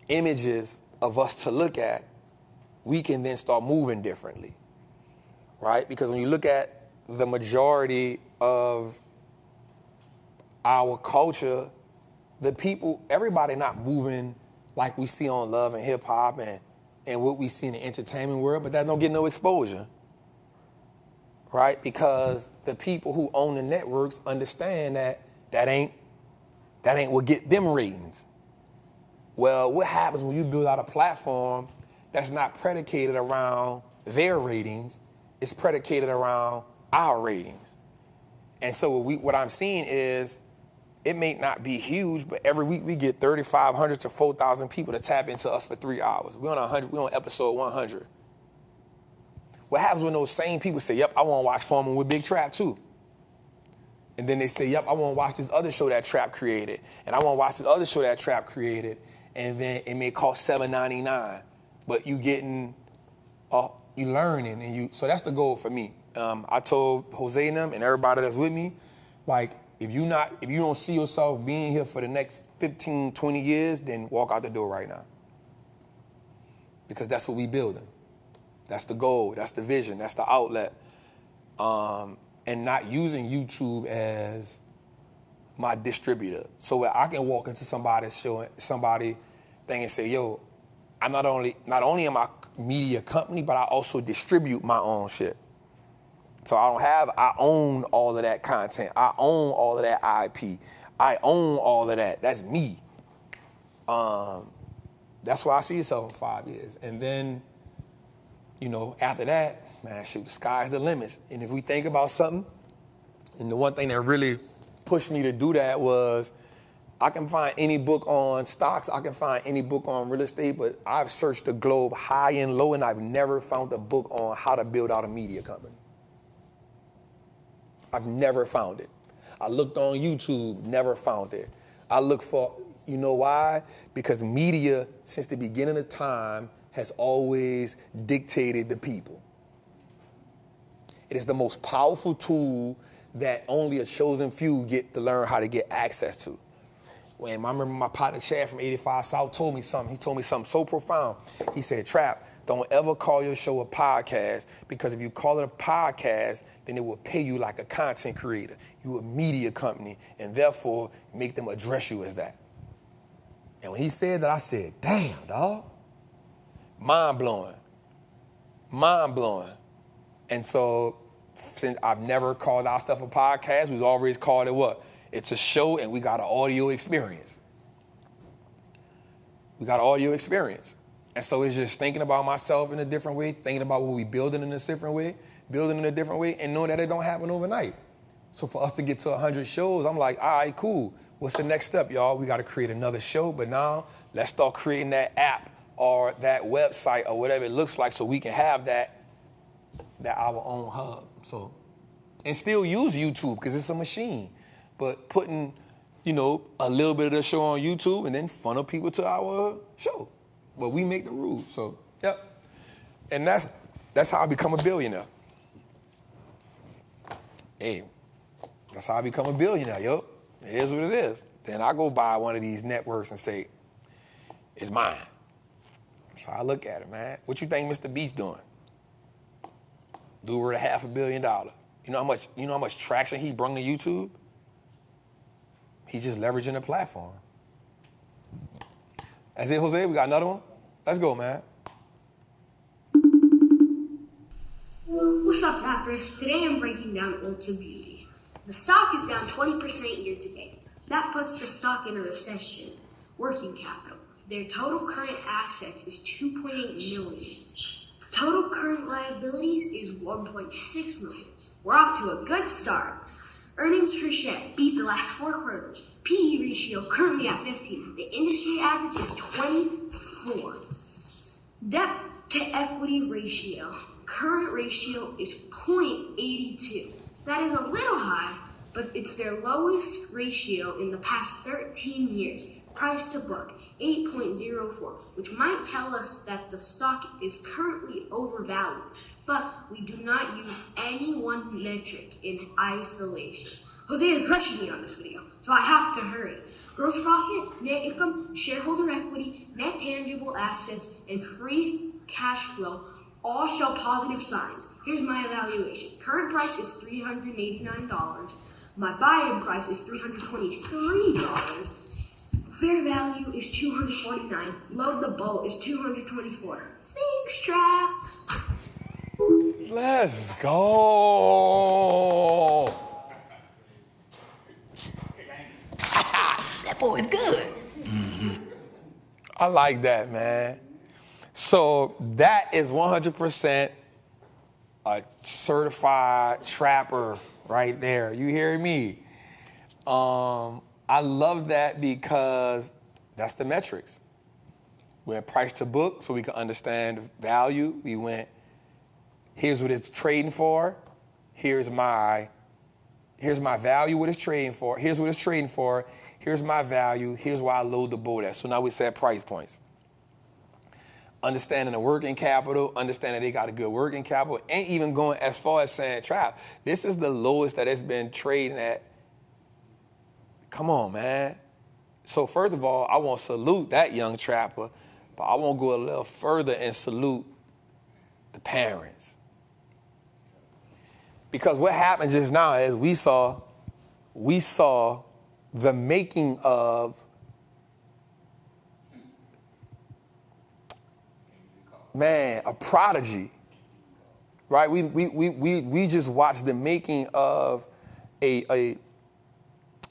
images of us to look at, we can then start moving differently, right? Because when you look at the majority of our culture, everybody not moving like we see on Love and Hip Hop and what we see in the entertainment world, but that don't get no exposure, right? Because the people who own the networks understand that ain't what get them ratings. Well, what happens when you build out a platform that's not predicated around their ratings, it's predicated around our ratings. And so what I'm seeing is, it may not be huge, but every week we get 3,500 to 4,000 people to tap into us for 3 hours. We're on episode 100. What happens when those same people say, yep, I want to watch Forming with Big Trap too? And then they say, yep, I want to watch this other show that Trap created. And I want to watch this other show that Trap created. And then it may cost $7.99. But you learning. So that's the goal for me. I told Jose and them and everybody that's with me, like, if you don't see yourself being here for the next 15, 20 years, then walk out the door right now. Because that's what we building. That's the goal, that's the vision, that's the outlet. And not using YouTube as my distributor. So I can walk into somebody's show, somebody thing and say, yo, I'm not only am I a media company, but I also distribute my own shit. So I own all of that content. I own all of that IP. I own all of that. That's me. That's why I see yourself in 5 years. And then, after that, man, shoot, the sky's the limit. And if we think about something, and the one thing that really pushed me to do that was, I can find any book on stocks, I can find any book on real estate, but I've searched the globe high and low, and I've never found a book on how to build out a media company. I've never found it. I looked on YouTube, never found it. I looked for, you know why? Because media, since the beginning of time, has always dictated the people. It is the most powerful tool that only a chosen few get to learn how to get access to. When I remember my partner Chad from 85 South told me something. He told me something so profound. He said, Trap, don't ever call your show a podcast, because if you call it a podcast, then it will pay you like a content creator. You're a media company, and therefore make them address you as that. And when he said that, I said, damn, dog. Mind blowing. And so, since I've never called our stuff a podcast, we've always called it what? It's a show and we got an audio experience. We got audio experience. And so it's just thinking about myself in a different way, thinking about what we building in a different way, and knowing that it don't happen overnight. So for us to get to 100 shows, I'm like, all right, cool. What's the next step, y'all? We got to create another show, but now let's start creating that app or that website or whatever it looks like so we can have that our own hub. So, and still use YouTube because it's a machine, but putting, you know, a little bit of the show on YouTube and then funnel people to our show. But we make the rules, so, yep. And that's how I become a billionaire. Hey, that's how I become a billionaire, yo. It is what it is. Then I go buy one of these networks and say, it's mine. So I look at it, man. What you think Mr. Beef doing? Over $500 million. You know how much traction he brought to YouTube? He's just leveraging the platform. That's it, Jose. We got another one. Let's go, man.
What's up, rappers? Today I'm breaking down Ulta Beauty. The stock is down 20% year to date. That puts the stock in a recession. Working capital. Their total current assets is $2.8 million. Total current liabilities is $1.6 million. We're off to a good start. Earnings per share beat the last 4 quarters. PE ratio currently at 15. The industry average is 24. Debt to equity ratio. Current ratio is 0.82. That is a little high, but it's their lowest ratio in the past 13 years. Price to book, 8.04, which might tell us that the stock is currently overvalued, but we do not use any one metric in isolation. Jose is rushing me on this video, so I have to hurry. Gross profit, net income, shareholder equity, net tangible assets, and free cash flow all show positive signs. Here's my evaluation. Current price is $389. My buy-in price is $323. Fair value is $249. Load the boat is $224. Thanks, Trap.
Let's go.
That boy is good.
I like that, man. So that is 100% a certified trapper right there. You hear me? I love that because that's the metrics. We went price to book so we can understand the value. We went, here's what it's trading for. Here's my value, what it's trading for. Here's what it's trading for. Here's my value. Here's why I load the boat at. So now we set price points. Understanding the working capital, understanding they got a good working capital, and even going as far as saying, Trap, this is the lowest that it's been trading at. Come on, man. So first of all, I want to salute that young trapper, but I want to go a little further and salute the parents. Because what happened just now is we saw the making of, man, a prodigy, right? We just watched the making of a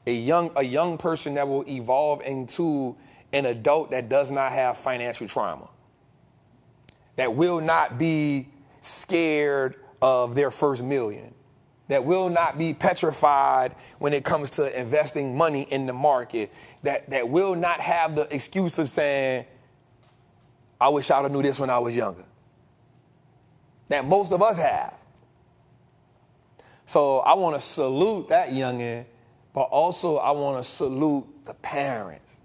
young person that will evolve into an adult that does not have financial trauma, that will not be scared of their first million, that will not be petrified when it comes to investing money in the market, that will not have the excuse of saying, I wish I'd have knew this when I was younger, that most of us have. So I want to salute that youngin', but also I want to salute the parents.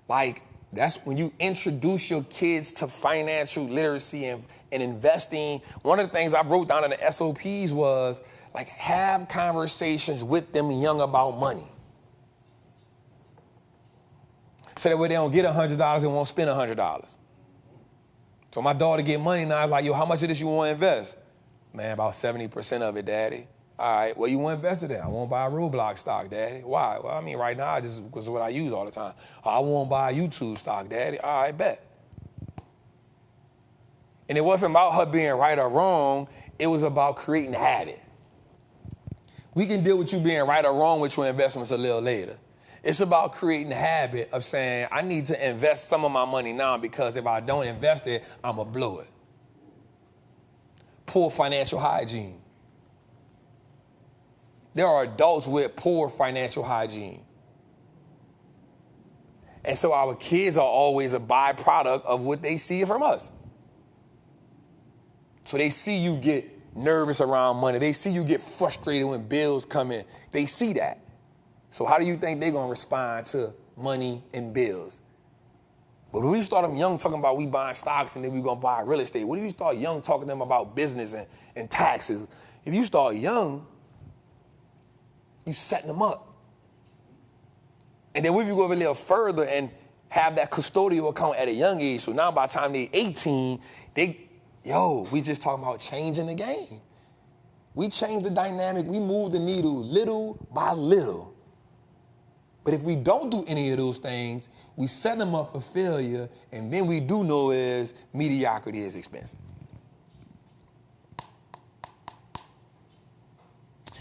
Like, that's when you introduce your kids to financial literacy and investing. One of the things I wrote down in the SOPs was, like, have conversations with them young about money. So that way they don't get $100 and won't spend $100. So my daughter get money now, I was like, yo, how much of this you want to invest? Man, about 70% of it, Daddy. All right, well, you want to invest it in? I won't buy a Roblox stock, Daddy. Why? Well, I mean, right now, just because of what I use all the time. I won't buy a YouTube stock, Daddy. All right, bet. And it wasn't about her being right or wrong. It was about creating a habit. We can deal with you being right or wrong with your investments a little later. It's about creating the habit of saying, I need to invest some of my money now because if I don't invest it, I'm going to blow it. Poor financial hygiene. There are adults with poor financial hygiene. And so our kids are always a byproduct of what they see from us. So they see you get nervous around money. They see you get frustrated when bills come in. They see that. So how do you think they're going to respond to money and bills? But when you start them young talking about we buying stocks and then we going to buy real estate, what do you start young talking to them about business and taxes? If you start young, you setting them up. And then if you go a little further and have that custodial account at a young age, so now by the time they're 18, we just talking about changing the game. We change the dynamic, we move the needle little by little. But if we don't do any of those things, we set them up for failure, and then we do know is mediocrity is expensive.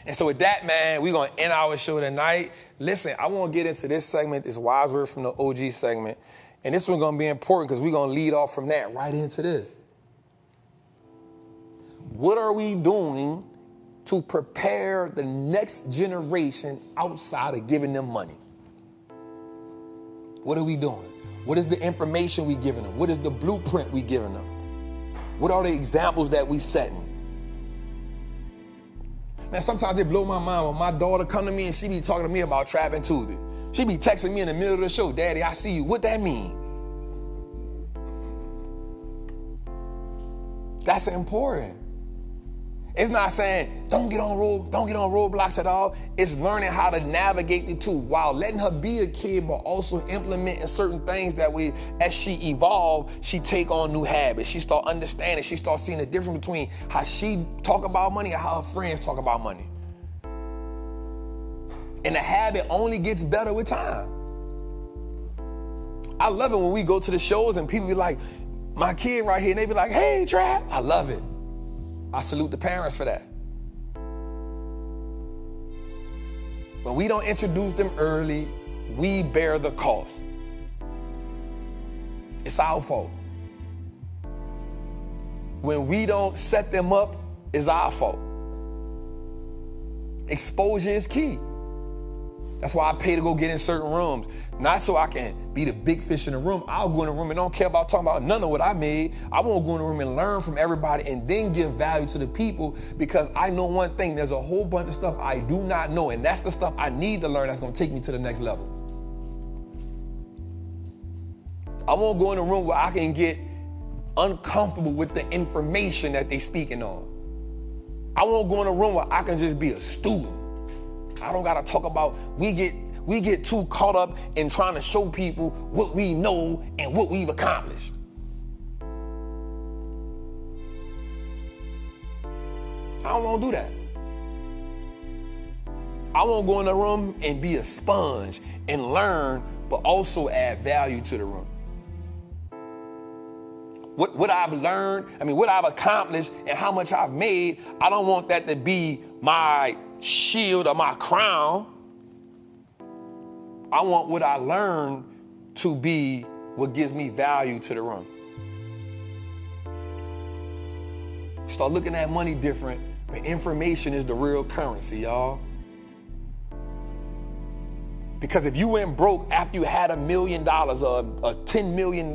And so with that, man, we're going to end our show tonight. Listen, I want to get into this segment, this wise word from the OG segment. And this one's going to be important because we're going to lead off from that right into this. What are we doing to prepare the next generation outside of giving them money? What are we doing? What is the information we giving them? What is the blueprint we giving them? What are the examples that we setting? Man, sometimes it blow my mind when my daughter come to me and she be talking to me about Trappin Tuesday. She be texting me in the middle of the show, Daddy, I see you. What that mean? That's important. It's not saying don't get on roadblocks at all. It's learning how to navigate the two while letting her be a kid, but also implementing certain things that way as she evolve, she take on new habits. She start understanding. She start seeing the difference between how she talk about money and how her friends talk about money. And the habit only gets better with time. I love it when we go to the shows and people be like, my kid right here, and they be like, hey, Trap. I love it. I salute the parents for that. When we don't introduce them early, we bear the cost. It's our fault. When we don't set them up, it's our fault. Exposure is key. That's why I pay to go get in certain rooms. Not so I can be the big fish in the room. I'll go in the room and don't care about talking about none of what I made. I want to go in the room and learn from everybody and then give value to the people because I know one thing. There's a whole bunch of stuff I do not know, and that's the stuff I need to learn that's going to take me to the next level. I won't go in a room where I can get uncomfortable with the information that they're speaking on. I won't go in a room where I can just be a student. I don't got to talk about, we get too caught up in trying to show people what we know and what we've accomplished. I don't want to do that. I want to go in the room and be a sponge and learn, but also add value to the room. What I've learned, what I've accomplished and how much I've made, I don't want that to be my shield or my crown. I want what I learned to be what gives me value to the room. Start looking at money different, but information is the real currency, y'all. Because if you went broke after you had $1 million or $10 million,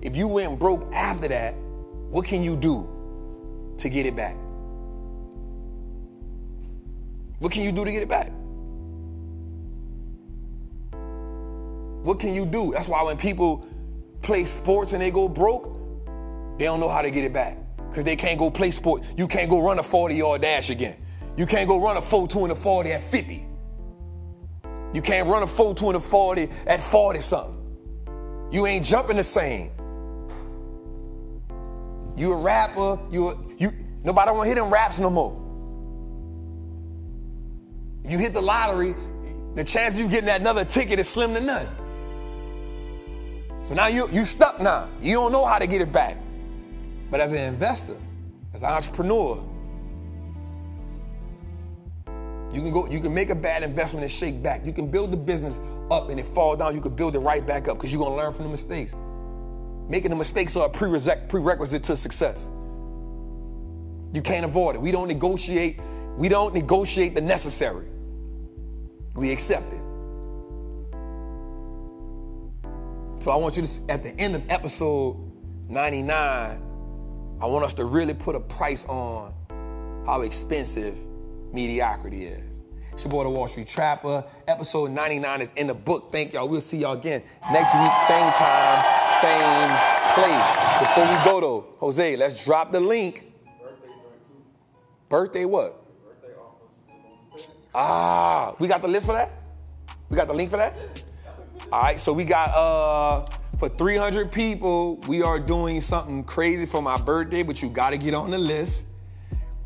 if you went broke after that, what can you do to get it back? What can you do to get it back? What can you do? That's why when people play sports and they go broke, they don't know how to get it back. Because they can't go play sport. You can't go run a 40-yard dash again. You can't go run a 4.2 and a 40 at 50. You can't run a 4.2 and a 40 at 40-something. You ain't jumping the same. You a rapper. Nobody want to hear them raps no more. You hit the lottery, the chance of you getting that another ticket is slim to none. So now you stuck now. You don't know how to get it back. But as an investor, as an entrepreneur, You can make a bad investment and shake back. You can build the business up and it fall down. You can build it right back up because you're gonna learn from the mistakes. Making the mistakes are a prerequisite to success. You can't avoid it. We don't negotiate the necessary. We accept it. So I want you to, at the end of episode 99, I want us to really put a price on how expensive mediocrity is. It's your boy, the Wall Street Trapper. Episode 99 is in the book. Thank y'all. We'll see y'all again next week, same time, same place. Before we go though, Jose, let's drop the link.
Birthday drink too.
Birthday what?
Birthday offers still on the table.
Ah, we got the list for that? We got the link for that? All right, so we got, for 300 people, we are doing something crazy for my birthday, but you gotta get on the list.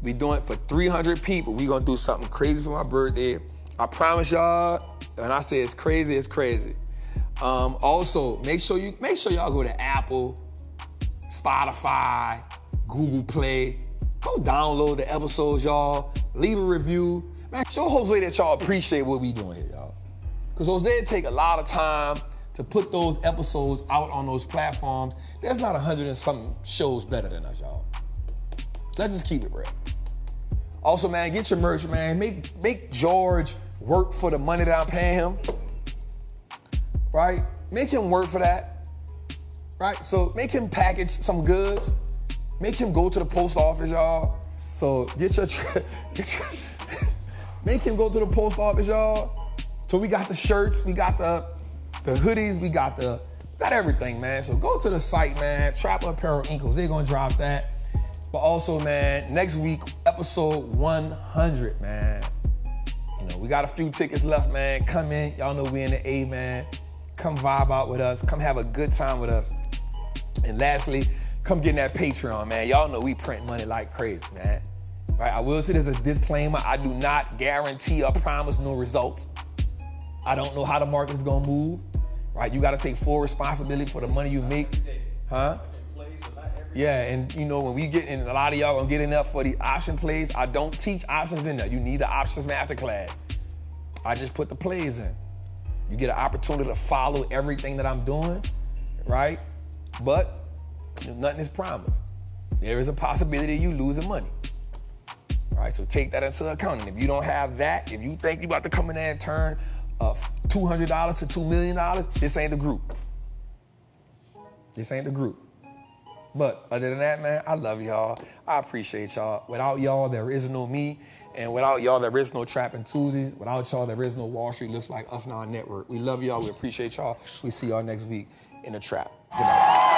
We doing it for 300 people. We gonna do something crazy for my birthday. I promise y'all, and I say it's crazy, it's crazy. Also, make sure y'all go to Apple, Spotify, Google Play. Go download the episodes, y'all. Leave a review. Man, show Jose that y'all appreciate what we doing here, y'all. Because Jose take a lot of time to put those episodes out on those platforms. There's not 100 and something shows better than us, y'all. Let's just keep it real. Also, man, get your merch, man. Make George work for the money that I'm paying him. Right? Make him work for that. Right? So make him package some goods. Make him go to the post office, y'all. So make him go to the post office, y'all. So we got the shirts, we got the hoodies, we got everything, man. So go to the site, man. Trapper Apparel Inc. They're gonna drop that. But also, man, next week, episode 100, man. You know, we got a few tickets left, man. Come in. Y'all know we in the A, man. Come vibe out with us. Come have a good time with us. And lastly, come get in that Patreon, man. Y'all know we print money like crazy, man. Right? I will say there's a disclaimer. I do not guarantee or promise no results. I don't know how the market is gonna move, right? You gotta take full responsibility for the money you make, huh? Yeah, and you know, when we get in, a lot of y'all gonna get in there for the option plays. I don't teach options in there. You need the options masterclass. I just put the plays in. You get an opportunity to follow everything that I'm doing, right? But nothing is promised. There is a possibility of you losing money, right? So take that into account. And if you don't have that, if you think you about to come in there and turn $200 to $2 million, this ain't the group. This ain't the group. But other than that, man, I love y'all. I appreciate y'all. Without y'all, there is no me. And without y'all, there is no Trappin' Tuesdays. Without y'all, there is no Wall Street Looks Like Us Now Network. We love y'all. We appreciate y'all. We see y'all next week in the trap. Good night.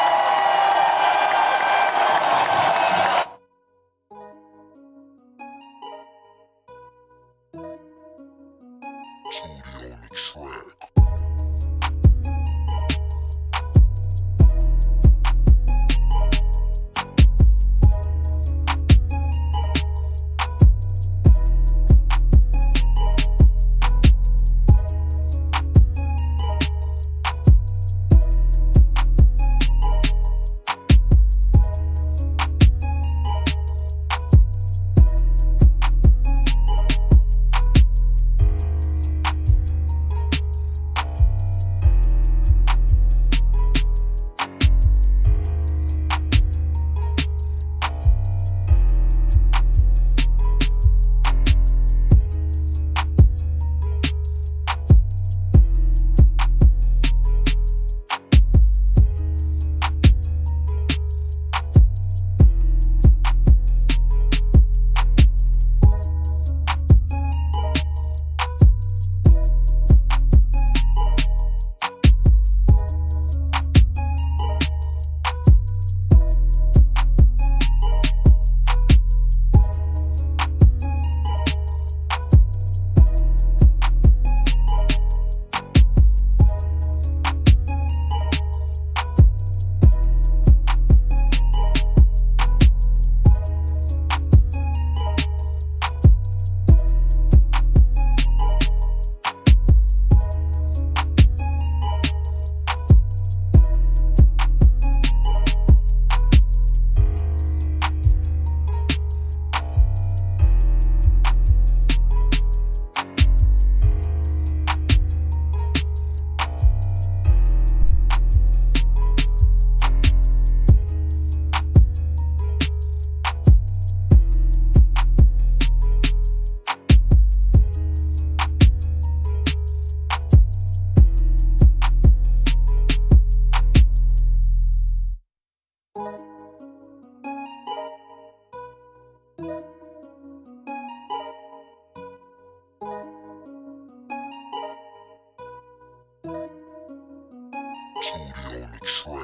Wallstreet.